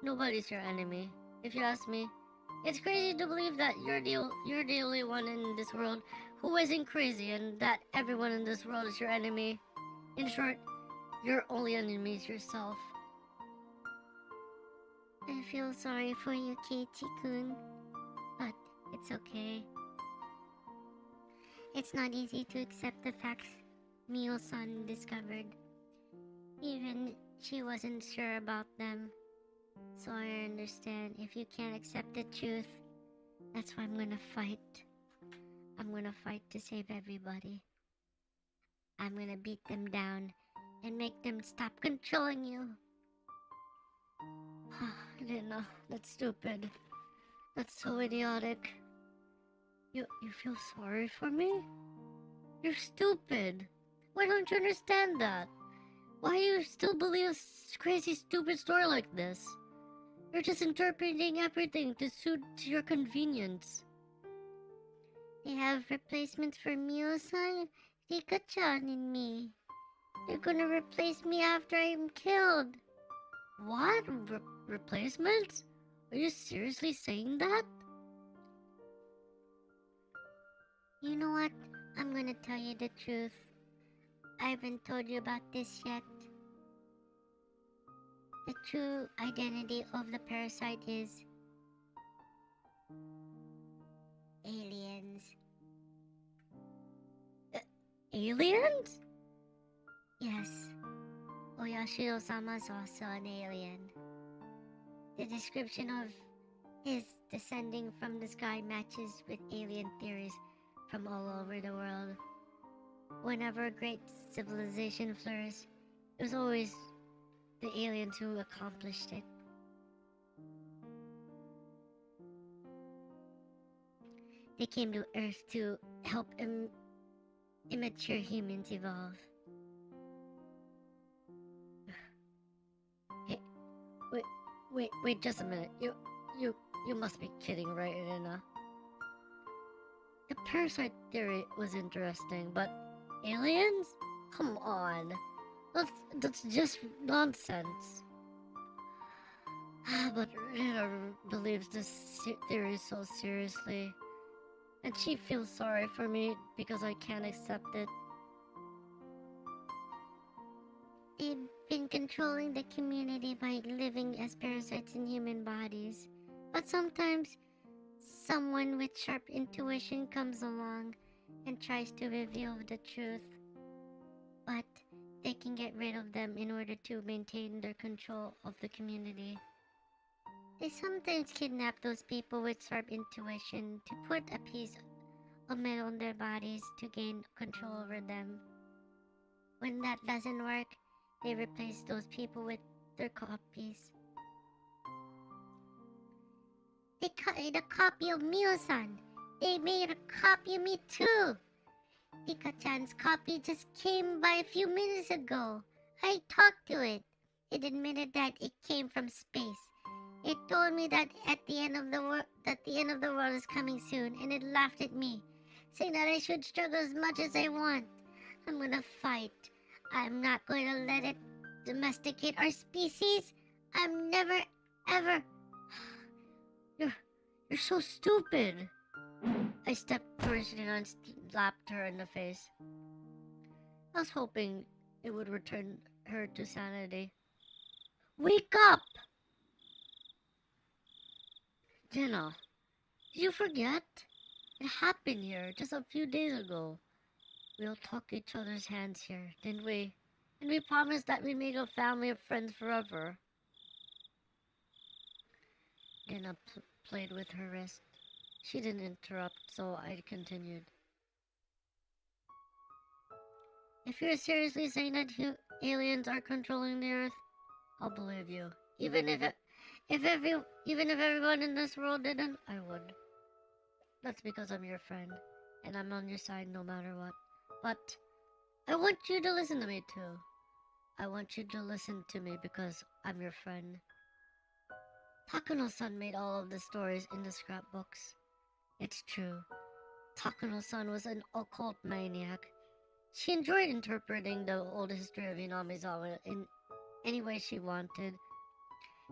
Nobody's your enemy. If you ask me, it's crazy to believe that you're the only one in this world who isn't crazy, and that everyone in this world is your enemy. In short, your only enemy is yourself. I feel sorry for you, Keiichi-kun, but it's okay. It's not easy to accept the facts Mio-san discovered. Even she wasn't sure about them. So I understand if you can't accept the truth. That's why I'm gonna fight. I'm gonna fight to save everybody. I'm gonna beat them down and make them stop controlling you. Lena, that's stupid. That's so idiotic. You feel sorry for me? You're stupid. Why don't you understand that? Why do you still believe a crazy, stupid story like this? You're just interpreting everything to suit your convenience. They have replacements for Mio-san, Rika-chan, and me. They're gonna replace me after I'm killed. What? Replacements? Are you seriously saying that? You know what? I'm gonna tell you the truth. I haven't told you about this yet. The true identity of the parasite is aliens. Aliens? Yes. Oyashiro-sama is also an alien. The description of his descending from the sky matches with alien theories from all over the world. Whenever a great civilization flourished, it was always the aliens who accomplished it. They came to Earth to help immature humans evolve. Hey, wait just a minute. You must be kidding, right, Irina? The parasite theory was interesting, but aliens? Come on. That's just nonsense. But Rina believes this theory so seriously, and she feels sorry for me because I can't accept it. They've been controlling the community by living as parasites in human bodies. But sometimes, someone with sharp intuition comes along and tries to reveal the truth. But they can get rid of them in order to maintain their control of the community. They sometimes kidnap those people with sharp intuition to put a piece of metal in their bodies to gain control over them. When that doesn't work, they replace those people with their copies. They made a copy of Mio-san. They made a copy of me too. Pika-chan's copy just came by a few minutes ago. I talked to it. It admitted that it came from space. It told me that the end of the world is coming soon, and it laughed at me, saying that I should struggle as much as I want. I'm gonna fight. I'm not going to let it domesticate our species. I'm never, ever... You're so stupid. I stepped towards Rina and slapped her in the face. I was hoping it would return her to sanity. Wake up! Jenna, did you forget? It happened here just a few days ago. We all took each other's hands here, didn't we? And we promised that we'd make a family of friends forever. Jenna played with her wrist. She didn't interrupt, so I continued. If you're seriously saying that aliens are controlling the Earth, I'll believe you. Even if everyone in this world didn't, I would. That's because I'm your friend, and I'm on your side no matter what. But I want you to listen to me too. I want you to listen to me because I'm your friend. Takano-san made all of the stories in the scrapbooks. It's true. Takano-san was an occult maniac. She enjoyed interpreting the old history of Hinamizawa in any way she wanted.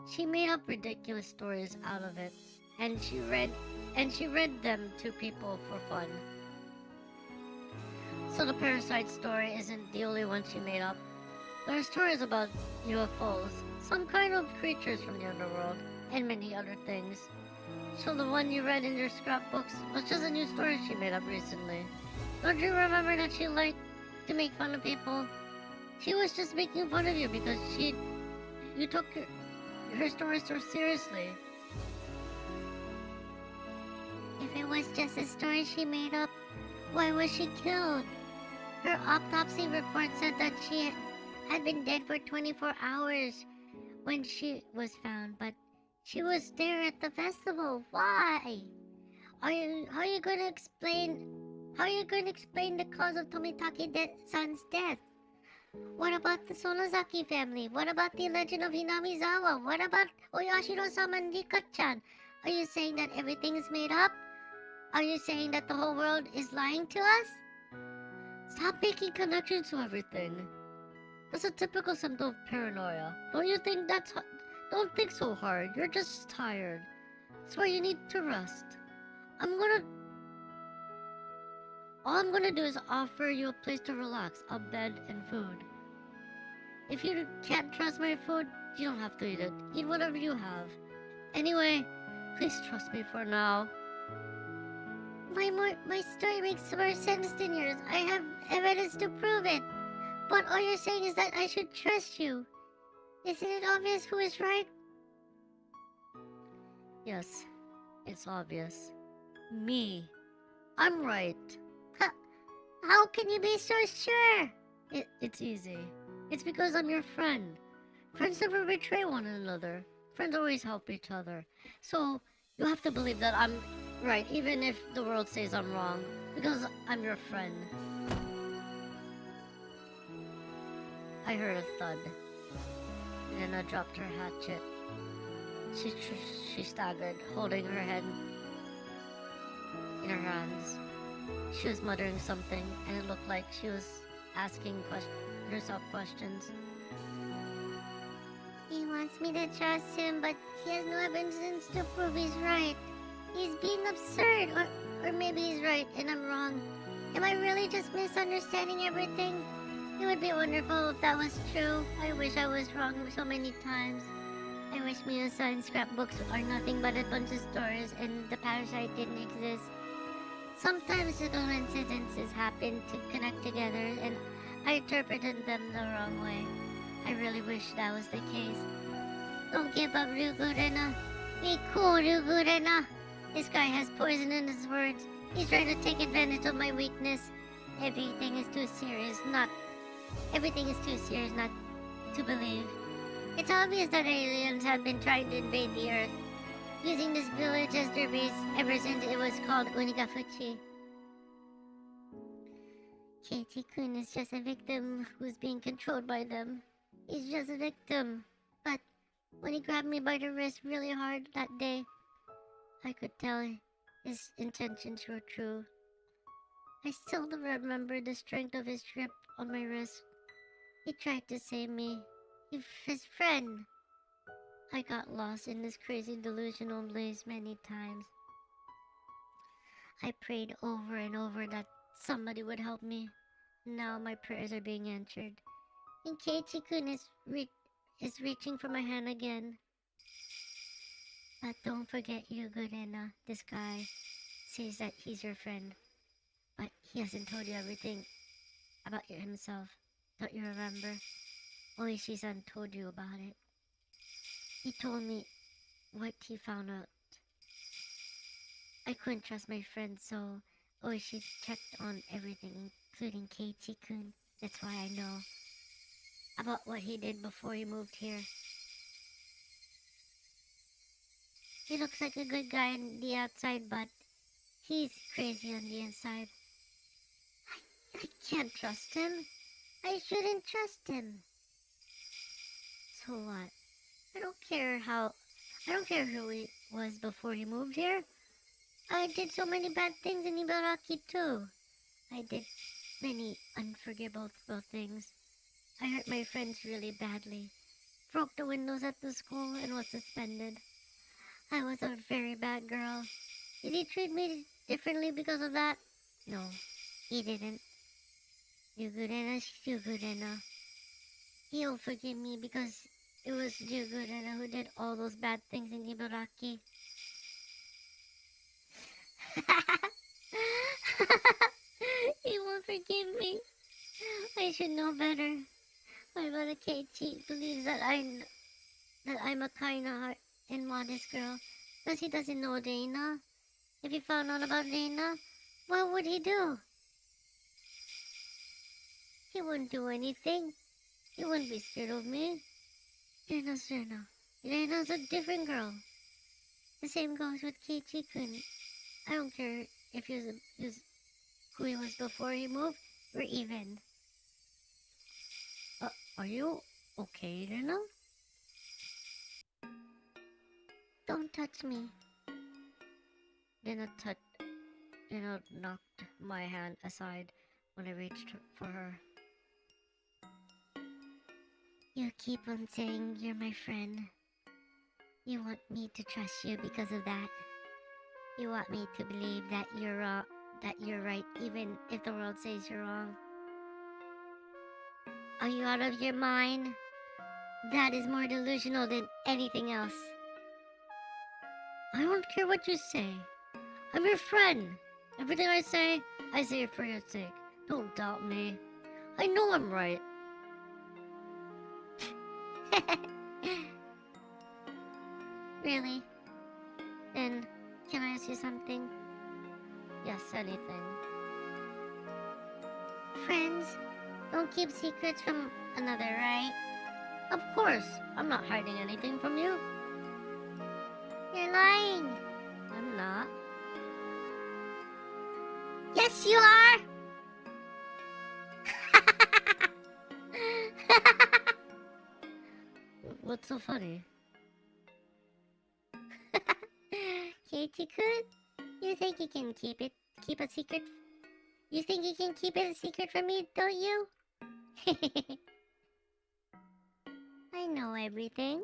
She made up ridiculous stories out of it, and she read them to people for fun. So the parasite story isn't the only one she made up. There are stories about UFOs, some kind of creatures from the underworld, and many other things. So the one you read in your scrapbooks was just a new story she made up recently. Don't you remember that she liked to make fun of people? She was just making fun of you because you took her story so seriously. If it was just a story she made up, why was she killed? Her autopsy report said that she had been dead for 24 hours when she was found, but she was there at the festival. Why? How are you going to explain the cause of Tomitake-san's death? What about the Sonozaki family? What about the legend of Hinamizawa? What about Oyashiro-sama and Rika-chan? Are you saying that everything is made up? Are you saying that the whole world is lying to us? Stop making connections to everything. That's a typical symptom of paranoia. Don't think so hard. You're just tired. That's why you need to rest. All I'm gonna do is offer you a place to relax, a bed and food. If you can't trust my food, you don't have to eat it. Eat whatever you have. Anyway, please trust me for now. My story makes more sense than yours. I have evidence to prove it. But all you're saying is that I should trust you. Isn't it obvious who is right? Yes, it's obvious. Me. I'm right. How can you be so sure? It's easy. It's because I'm your friend. Friends never betray one another. Friends always help each other. So, you have to believe that I'm right, even if the world says I'm wrong. Because I'm your friend. I heard a thud. Nina dropped her hatchet. She staggered, holding her head in her hands. She was muttering something, and it looked like she was asking yourself questions. He wants me to trust him, but he has no evidence to prove he's right. He's being absurd, or maybe he's right and I'm wrong. Am I really just misunderstanding everything? It would be wonderful if that was true. I wish I was wrong so many times. I wish Miyo-san scrapbooks are nothing but a bunch of stories and the parasite didn't exist. Sometimes little incidences happen to connect together and I interpreted them the wrong way. I really wish that was the case. Don't give up, Ryugurena. Be cool, Ryugurena. This guy has poison in his words. He's trying to take advantage of my weakness. Everything is too serious not to believe. It's obvious that aliens have been trying to invade the Earth, using this village as their base ever since it was called Unigafuchi. Keiichi-kun is just a victim who's being controlled by them. He's just a victim. But when he grabbed me by the wrist really hard that day, I could tell his intentions were true. I still remember the strength of his grip on my wrist. He tried to save me. His friend. I got lost in this crazy delusional blaze many times. I prayed over and over that somebody would help me. Now my prayers are being answered. And Keiichi-kun is reaching for my hand again. But don't forget Ryugurena. This guy says that he's your friend. But he hasn't told you everything about himself. Don't you remember? Oishi-san told you about it. He told me what he found out. I couldn't trust my friend, so Oishi checked on everything, including Keiichi-kun. That's why I know about what he did before he moved here. He looks like a good guy on the outside, but he's crazy on the inside. I can't trust him. I shouldn't trust him. So what? I don't care who he was before he moved here. I did so many bad things in Ibaraki too. I did many unforgivable things. I hurt my friends really badly. Broke the windows at the school and was suspended. I was a very bad girl. Did he treat me differently because of that? No, he didn't. Ryugurena. He'll forgive me because it was Ryugurena who did all those bad things in Ibaraki. He won't forgive me. I should know better. My brother Keiichi believes that I'm a kind heart and modest girl, because he doesn't know Reina. If he found out about Reina, what would he do? He wouldn't do anything. He wouldn't be scared of me. Reina's Reina. Reina's a different girl. The same goes with Keiichi-kun. I don't care if he was who he was before he moved. We're even. Are you okay, Reina? Don't touch me. Reina knocked my hand aside when I reached for her. You keep on saying you're my friend. You want me to trust you because of that. You want me to believe that you're right even if the world says you're wrong. Are you out of your mind? That is more delusional than anything else. I don't care what you say. I'm your friend. Everything I say it for your sake. Don't doubt me. I know I'm right. Really? Then, can I ask you something? Yes, anything. Friends, don't keep secrets from another, right? Of course. I'm not hiding anything from you. You're lying. I'm not. Yes, you are! What's so funny? Keiichi-kun, you think you can keep a secret? You think you can keep it a secret from me, don't you? I know everything.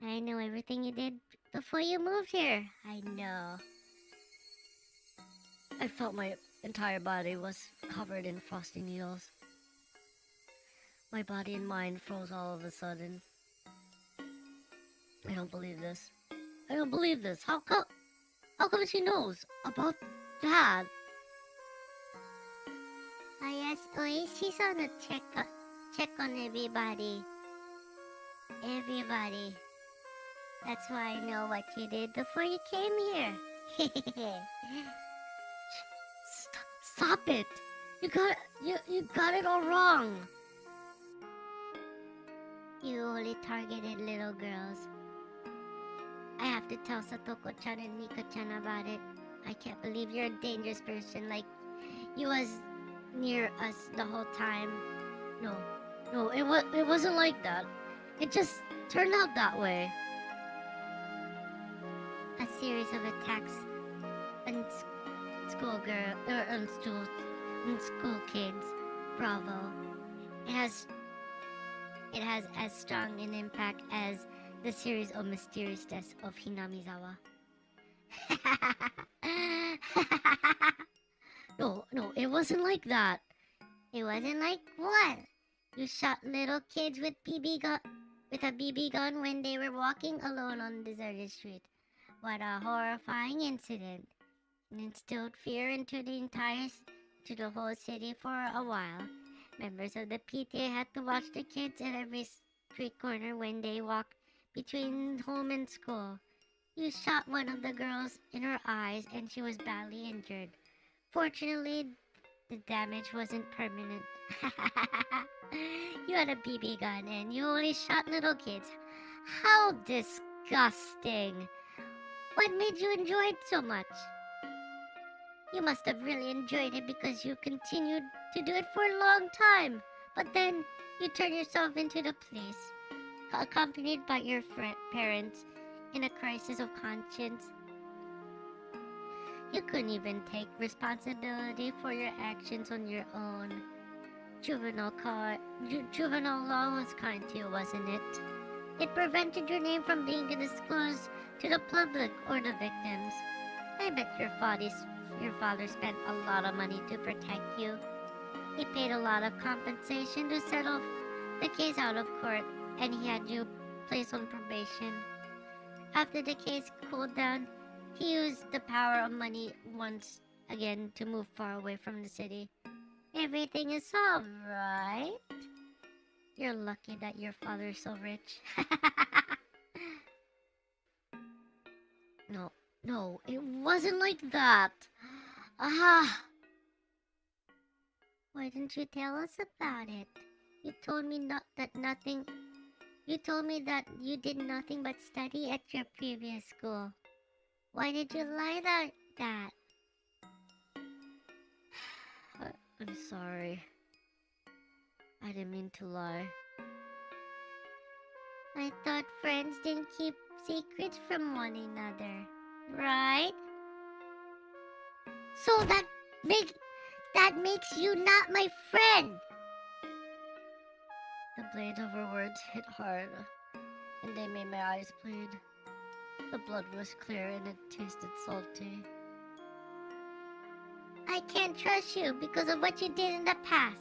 I know everything you did before you moved here. I know. I felt my entire body was covered in frosty needles. My body and mind froze all of a sudden. I don't believe this. I don't believe this. How come she knows about that? Yes, she's on a check on everybody. Everybody. That's why I know what you did before you came here. Stop it! You got it all wrong. You only targeted little girls. I have to tell Satoko-chan and Nika-chan about it. I can't believe you're a dangerous person like you was near us the whole time. No, it wasn't like that. It just turned out that way. A series of attacks on school kids. Bravo. It has as strong an impact as the series of mysterious deaths of Hinamizawa. No, it wasn't like that. It wasn't like what? You shot little kids with a BB gun when they were walking alone on a deserted street. What a horrifying incident. It instilled fear into the whole city for a while. Members of the PTA had to watch the kids at every street corner when they walked between home and school. You shot one of the girls in her eyes and she was badly injured. Fortunately, the damage wasn't permanent. You had a BB gun and you only shot little kids. How disgusting! What made you enjoy it so much? You must have really enjoyed it because you continued to do it for a long time. But then you turned yourself into the police, accompanied by your parents in a crisis of conscience. You couldn't even take responsibility for your actions on your own. Juvenile law was kind to you, wasn't it? It prevented your name from being disclosed to the public or the victims. I bet your father spent a lot of money to protect you. He paid a lot of compensation to settle the case out of court, and he had you placed on probation. After the case cooled down, he used the power of money once again to move far away from the city. Everything is all right. You're lucky that your father is so rich. No, it wasn't like that. Aha! Why didn't you tell us about it? You told me You told me that you did nothing but study at your previous school. Why did you lie like that? I'm sorry. I didn't mean to lie. I thought friends didn't keep secrets from one another, right? So that makes you not my friend. The blades of her words hit hard, and they made my eyes bleed. The blood was clear and it tasted salty. I can't trust you because of what you did in the past.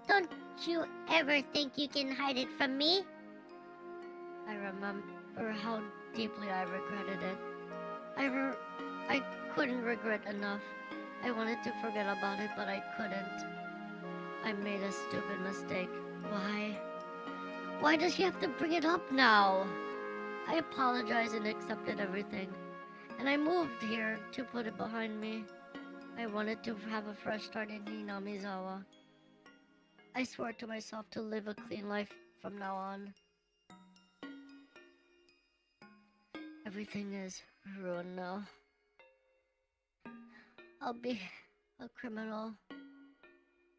Don't you ever think you can hide it from me? I remember how deeply I regretted it. I couldn't regret enough. I wanted to forget about it, but I couldn't. I made a stupid mistake. Why? Why does she have to bring it up now? I apologized and accepted everything, and I moved here to put it behind me. I wanted to have a fresh start in Hinamizawa. I swore to myself to live a clean life from now on. Everything is ruined now. I'll be a criminal,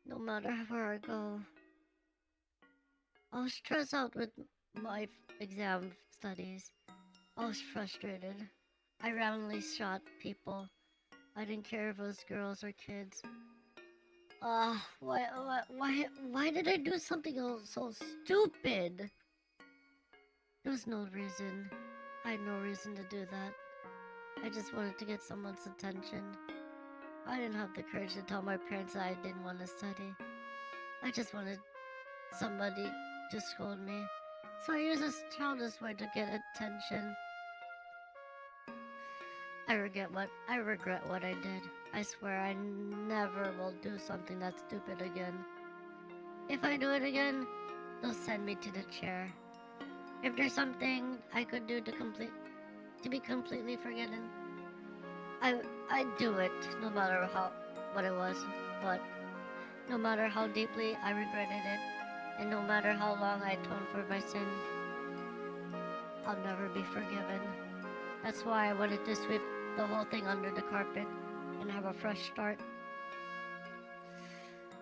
no matter where I go. I was stressed out with my exam studies. I was frustrated. I randomly shot people. I didn't care if it was girls or kids. Why did I do something so stupid? There was no reason. I had no reason to do that. I just wanted to get someone's attention. I didn't have the courage to tell my parents that I didn't want to study. I just wanted somebody to scold me. So I used this childish way to get attention. I regret what I did. I swear I never will do something that stupid again. If I do it again, they'll send me to the chair. If there's something I could do to be completely forgotten, I'd do it, no matter what it was. But no matter how deeply I regretted it, and no matter how long I atoned for my sin, I'll never be forgiven. That's why I wanted to sweep the whole thing under the carpet and have a fresh start.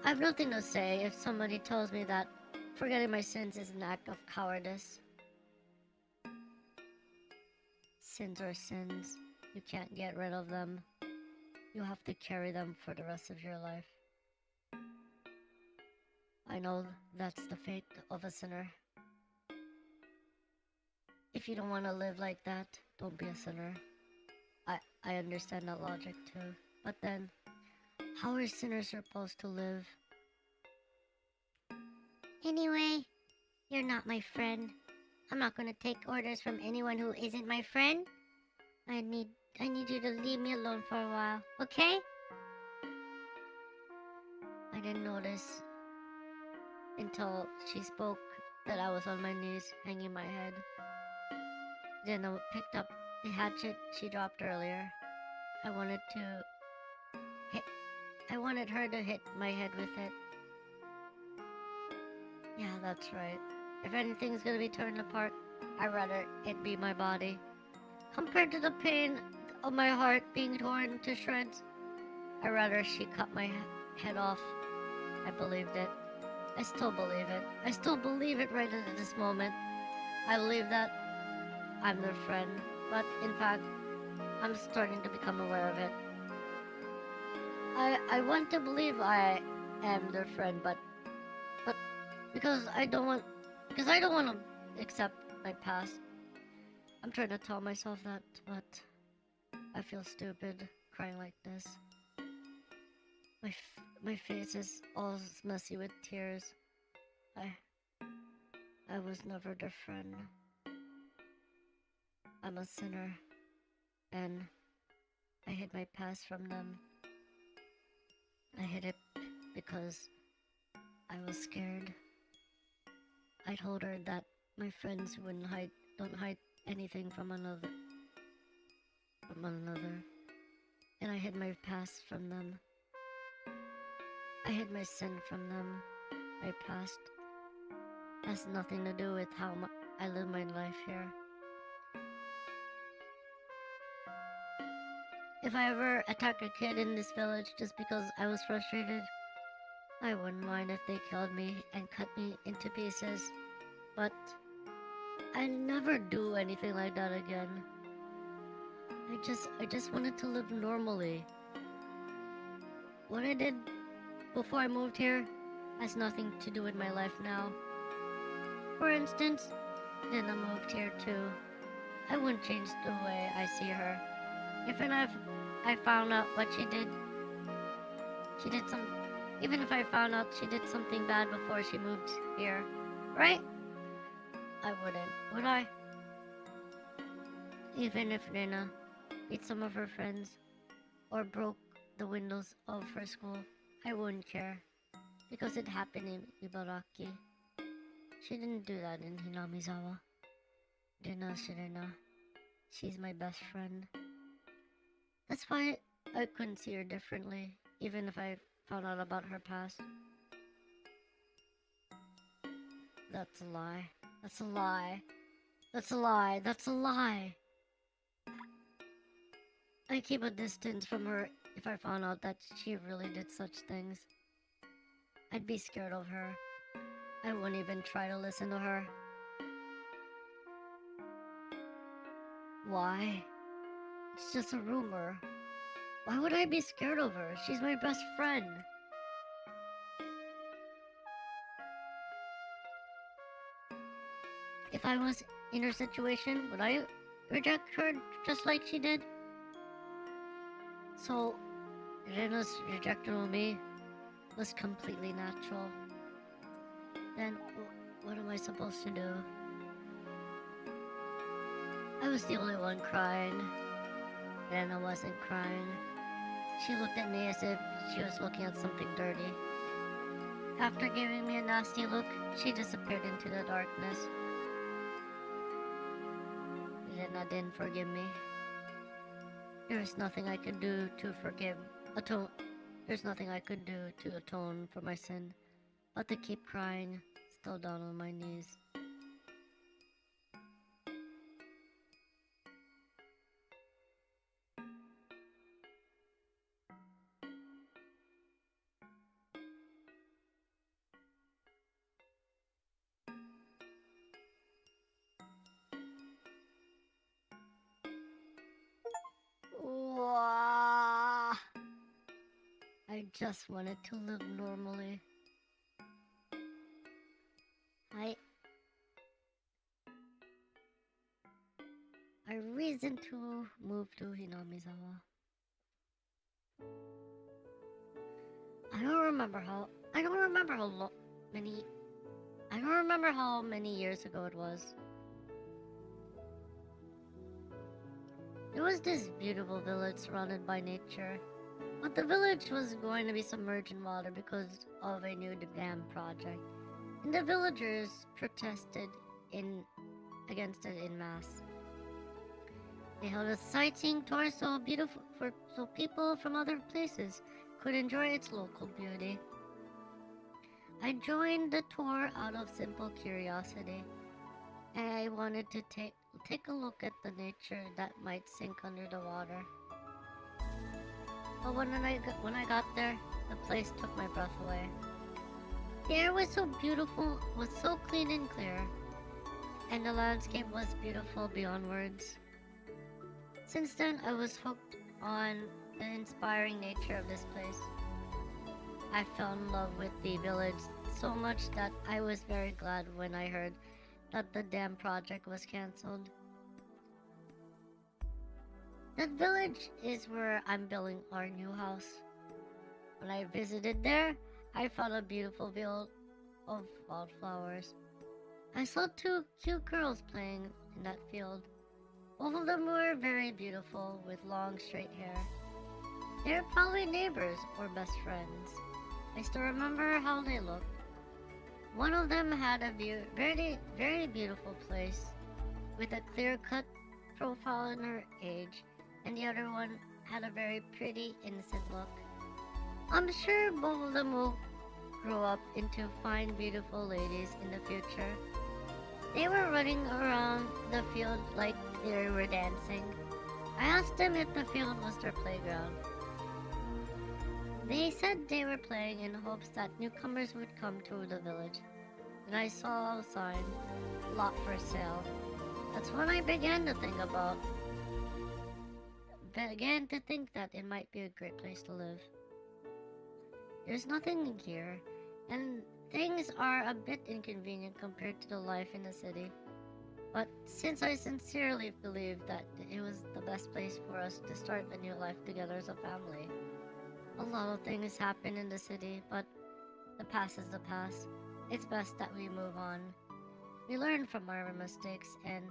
I have nothing to say if somebody tells me that forgetting my sins is an act of cowardice. Sins are sins. You can't get rid of them. You have to carry them for the rest of your life. I know that's the fate of a sinner. If you don't want to live like that, don't be a sinner. I understand that logic too. But then, how are sinners supposed to live? Anyway, you're not my friend. I'm not gonna take orders from anyone who isn't my friend. I need you to leave me alone for a while, okay? I didn't notice until she spoke that I was on my knees, hanging my head. Then I picked up the hatchet she dropped earlier. I wanted her to hit my head with it. Yeah, that's right. If anything's gonna be torn apart, I'd rather it be my body. Compared to the pain of my heart being torn to shreds, I'd rather she cut my head off. I believed it. I still believe it. I still believe it right at this moment. I believe that I'm their friend, but in fact, I'm starting to become aware of it. I want to believe I am their friend, but because I don't want to accept my past. I'm trying to tell myself that, but I feel stupid crying like this. My face is all messy with tears. I was never their friend. I'm a sinner, and I hid my past from them. I hid it because I was scared. I told her that my friends don't hide anything from another. And I hid my past from them. I hid my sin from them. My past has nothing to do with how I live my life here. If I ever attack a kid in this village just because I was frustrated, I wouldn't mind if they killed me and cut me into pieces. But I never do anything like that again. I just wanted to live normally. What I did before I moved here has nothing to do with my life now. For instance, Nina moved here too. I wouldn't change the way I see her. Even if I found out what she did even if I found out she did something bad before she moved here, right? I wouldn't, would I? Even if Nina beat some of her friends or broke the windows of her school, I wouldn't care, because it happened in Ibaraki. She didn't do that in Hinamizawa. Rina Shirena. She's my best friend. That's why I couldn't see her differently, even if I found out about her past. That's a lie. That's a lie. That's a lie. That's a lie. I keep a distance from her if I found out that she really did such things. I'd be scared of her. I wouldn't even try to listen to her. Why? It's just a rumor. Why would I be scared of her? She's my best friend. If I was in her situation, would I reject her just like she did? So, Rena's rejection of me was completely natural. Then, what am I supposed to do? I was the only one crying. Rena wasn't crying. She looked at me as if she was looking at something dirty. After giving me a nasty look, she disappeared into the darkness. Rena didn't forgive me. There is nothing I could do to atone. There's nothing I could do to atone for my sin, but to keep crying, still down on my knees. I just wanted to live normally. I reasoned to move to Hinamizawa. I don't remember how many years ago it was. It was this beautiful village surrounded by nature. But the village was going to be submerged in water because of a new dam project, and the villagers protested against it en masse. They held a sightseeing tour so people from other places could enjoy its local beauty. I joined the tour out of simple curiosity, and I wanted to take a look at the nature that might sink under the water. But when I got there, the place took my breath away. The air was so beautiful, was so clean and clear, and the landscape was beautiful beyond words. Since then, I was hooked on the inspiring nature of this place. I fell in love with the village so much that I was very glad when I heard that the dam project was cancelled. That village is where I'm building our new house. When I visited there, I found a beautiful field of wildflowers. I saw two cute girls playing in that field. Both of them were very beautiful with long straight hair. They were probably neighbors or best friends. I still remember how they looked. One of them had a very, very beautiful place with a clear-cut profile in her age, and the other one had a very pretty, innocent look. I'm sure both of them will grow up into fine, beautiful ladies in the future. They were running around the field like they were dancing. I asked them if the field was their playground. They said they were playing in hopes that newcomers would come to the village. And I saw a sign, lot for sale. That's when I began to think that it might be a great place to live. There's nothing here, and things are a bit inconvenient compared to the life in the city. But since I sincerely believe that it was the best place for us to start a new life together as a family, a lot of things happen in the city, but the past is the past. It's best that we move on. We learn from our mistakes, and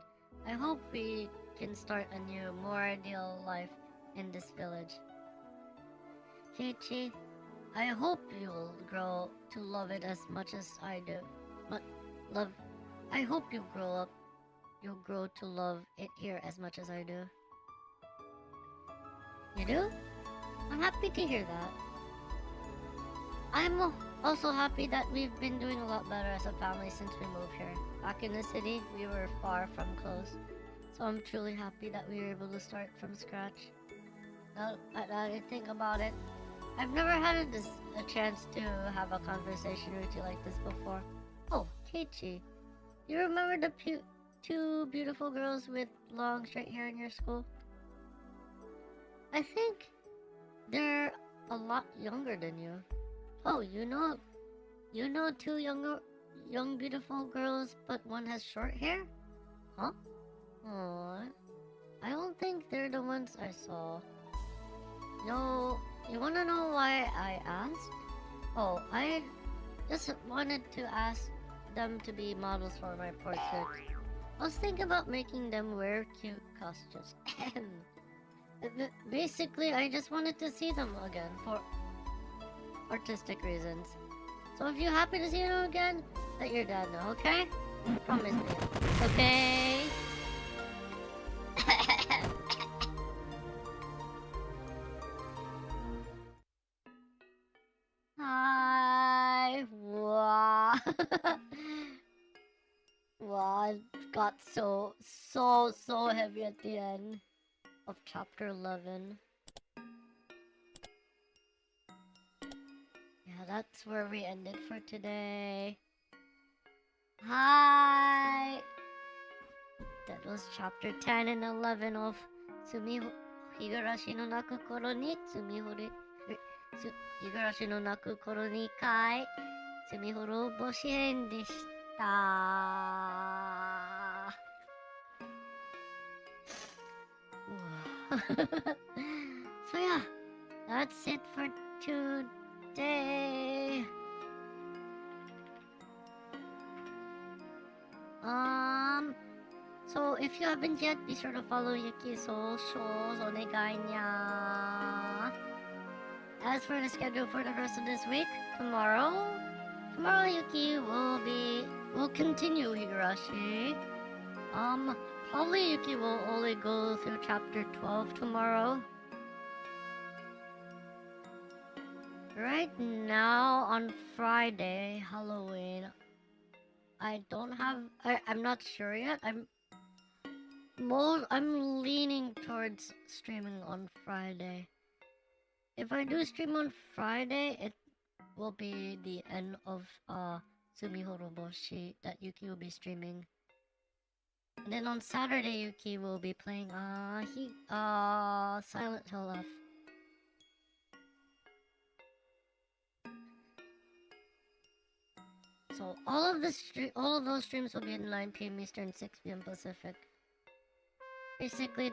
I hope we can start a new, more ideal life in this village. Keiichi, I hope you'll grow to love it as much as I do. I hope you'll grow to love it here as much as I do. You do? I'm happy to hear that. I'm also happy that we've been doing a lot better as a family since we moved here. Back in the city, we were far from close. So I'm truly happy that we were able to start from scratch. Now that I think about it, I've never had a chance to have a conversation with you like this before. Oh, Keiichi, you remember the two beautiful girls with long straight hair in your school? I think they're a lot younger than you. Oh, you know two young beautiful girls, but one has short hair? Huh? Oh, I don't think they're the ones I saw. No, you wanna know why I asked? Oh, I just wanted to ask them to be models for my portrait. I was thinking about making them wear cute costumes. Basically, I just wanted to see them again for artistic reasons. So if you happen to see them again, let your dad know, okay? Promise me. Okay? Hi! Wow! Wow, it got so heavy at the end of chapter 11. Yeah, that's where we ended for today. Hi! That was chapter 10 and 11 of Higurashi no Naku Koro ni Higurashi no Naku Koro ni Kai Tsumihoroboshi Hen deshita. So yeah, that's it for today. So if you haven't yet, be sure to follow Yuki's socials. Onegai nya. As for the schedule for the rest of this week, tomorrow Yuki will continue Higurashi. Probably Yuki will only go through chapter 12 tomorrow. Right now on Friday, Halloween, I'm not sure yet. I'm leaning towards streaming on Friday. If I do stream on Friday, it will be the end of Tsumihoroboshi that Yuki will be streaming. And then on Saturday, Yuki will be playing Silent Hill F. So all of those streams will be at 9 p.m. Eastern, 6 p.m. Pacific. Basically,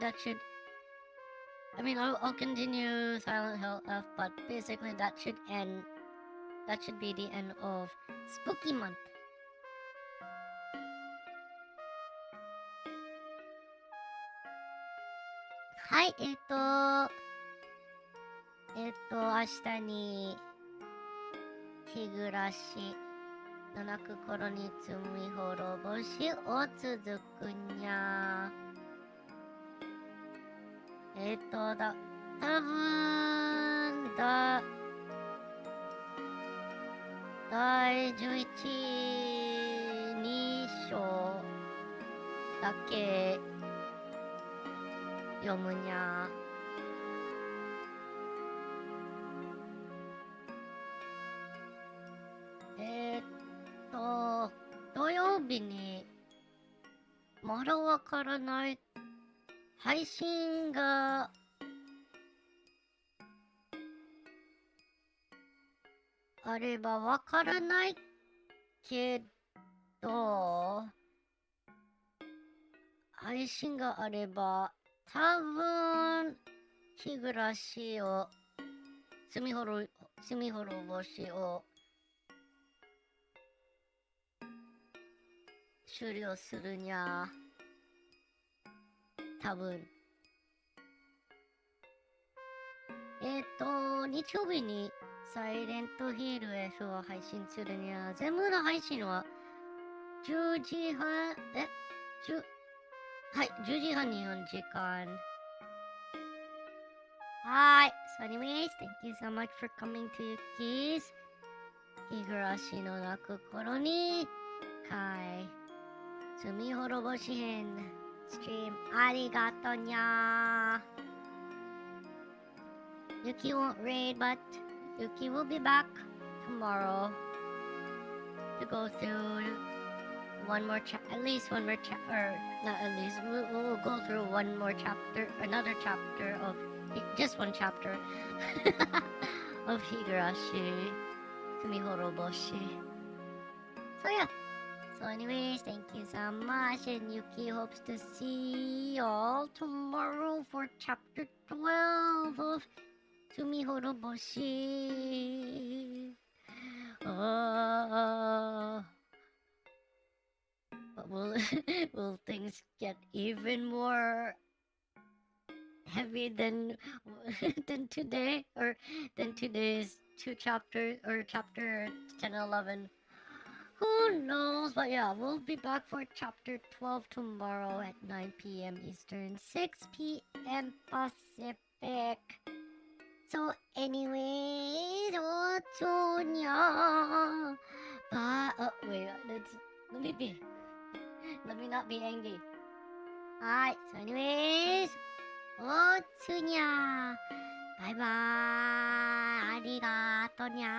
I'll continue Silent Hill F, but basically that should be the end of Spooky Month. Hi, 明日に日暮らしの泣く頃に罪滅ぼしを続くにゃ。多分第11、2章だけ読むにゃ。土曜日にまだわからない配信があればわからないけど、配信があれば多分日暮らしを罪滅ぼしを終了するにゃ。多分日曜日にサイレントヒール F を配信するにゃ。全部の配信は10時半10時半日本時間。はい。So anyways, thank you so much for coming to Yuki's Higurashi no Naku Koro ni Kai Tsumihoroboshi Hen stream. Arigato nya. Yuki won't raid, but Yuki will be back tomorrow to go through at least one more chapter, or not at least, we'll go through one more chapter, another chapter of, just one chapter of Higurashi, Tsumihoroboshi. So yeah, So anyways, thank you so much, and Yuki hopes to see y'all tomorrow for chapter 12 of Tsumihoroboshi. But will things get even more heavy than today, or than today's two chapters, or chapter 10 and 11? Who knows? But yeah, we'll be back for chapter 12 tomorrow at 9 p.m. Eastern, 6 p.m. Pacific. So anyways, Otsunya. Bye. Oh, wait, let me not be angry. Alright, so anyways, Otsunya. Bye bye. Arigato nya.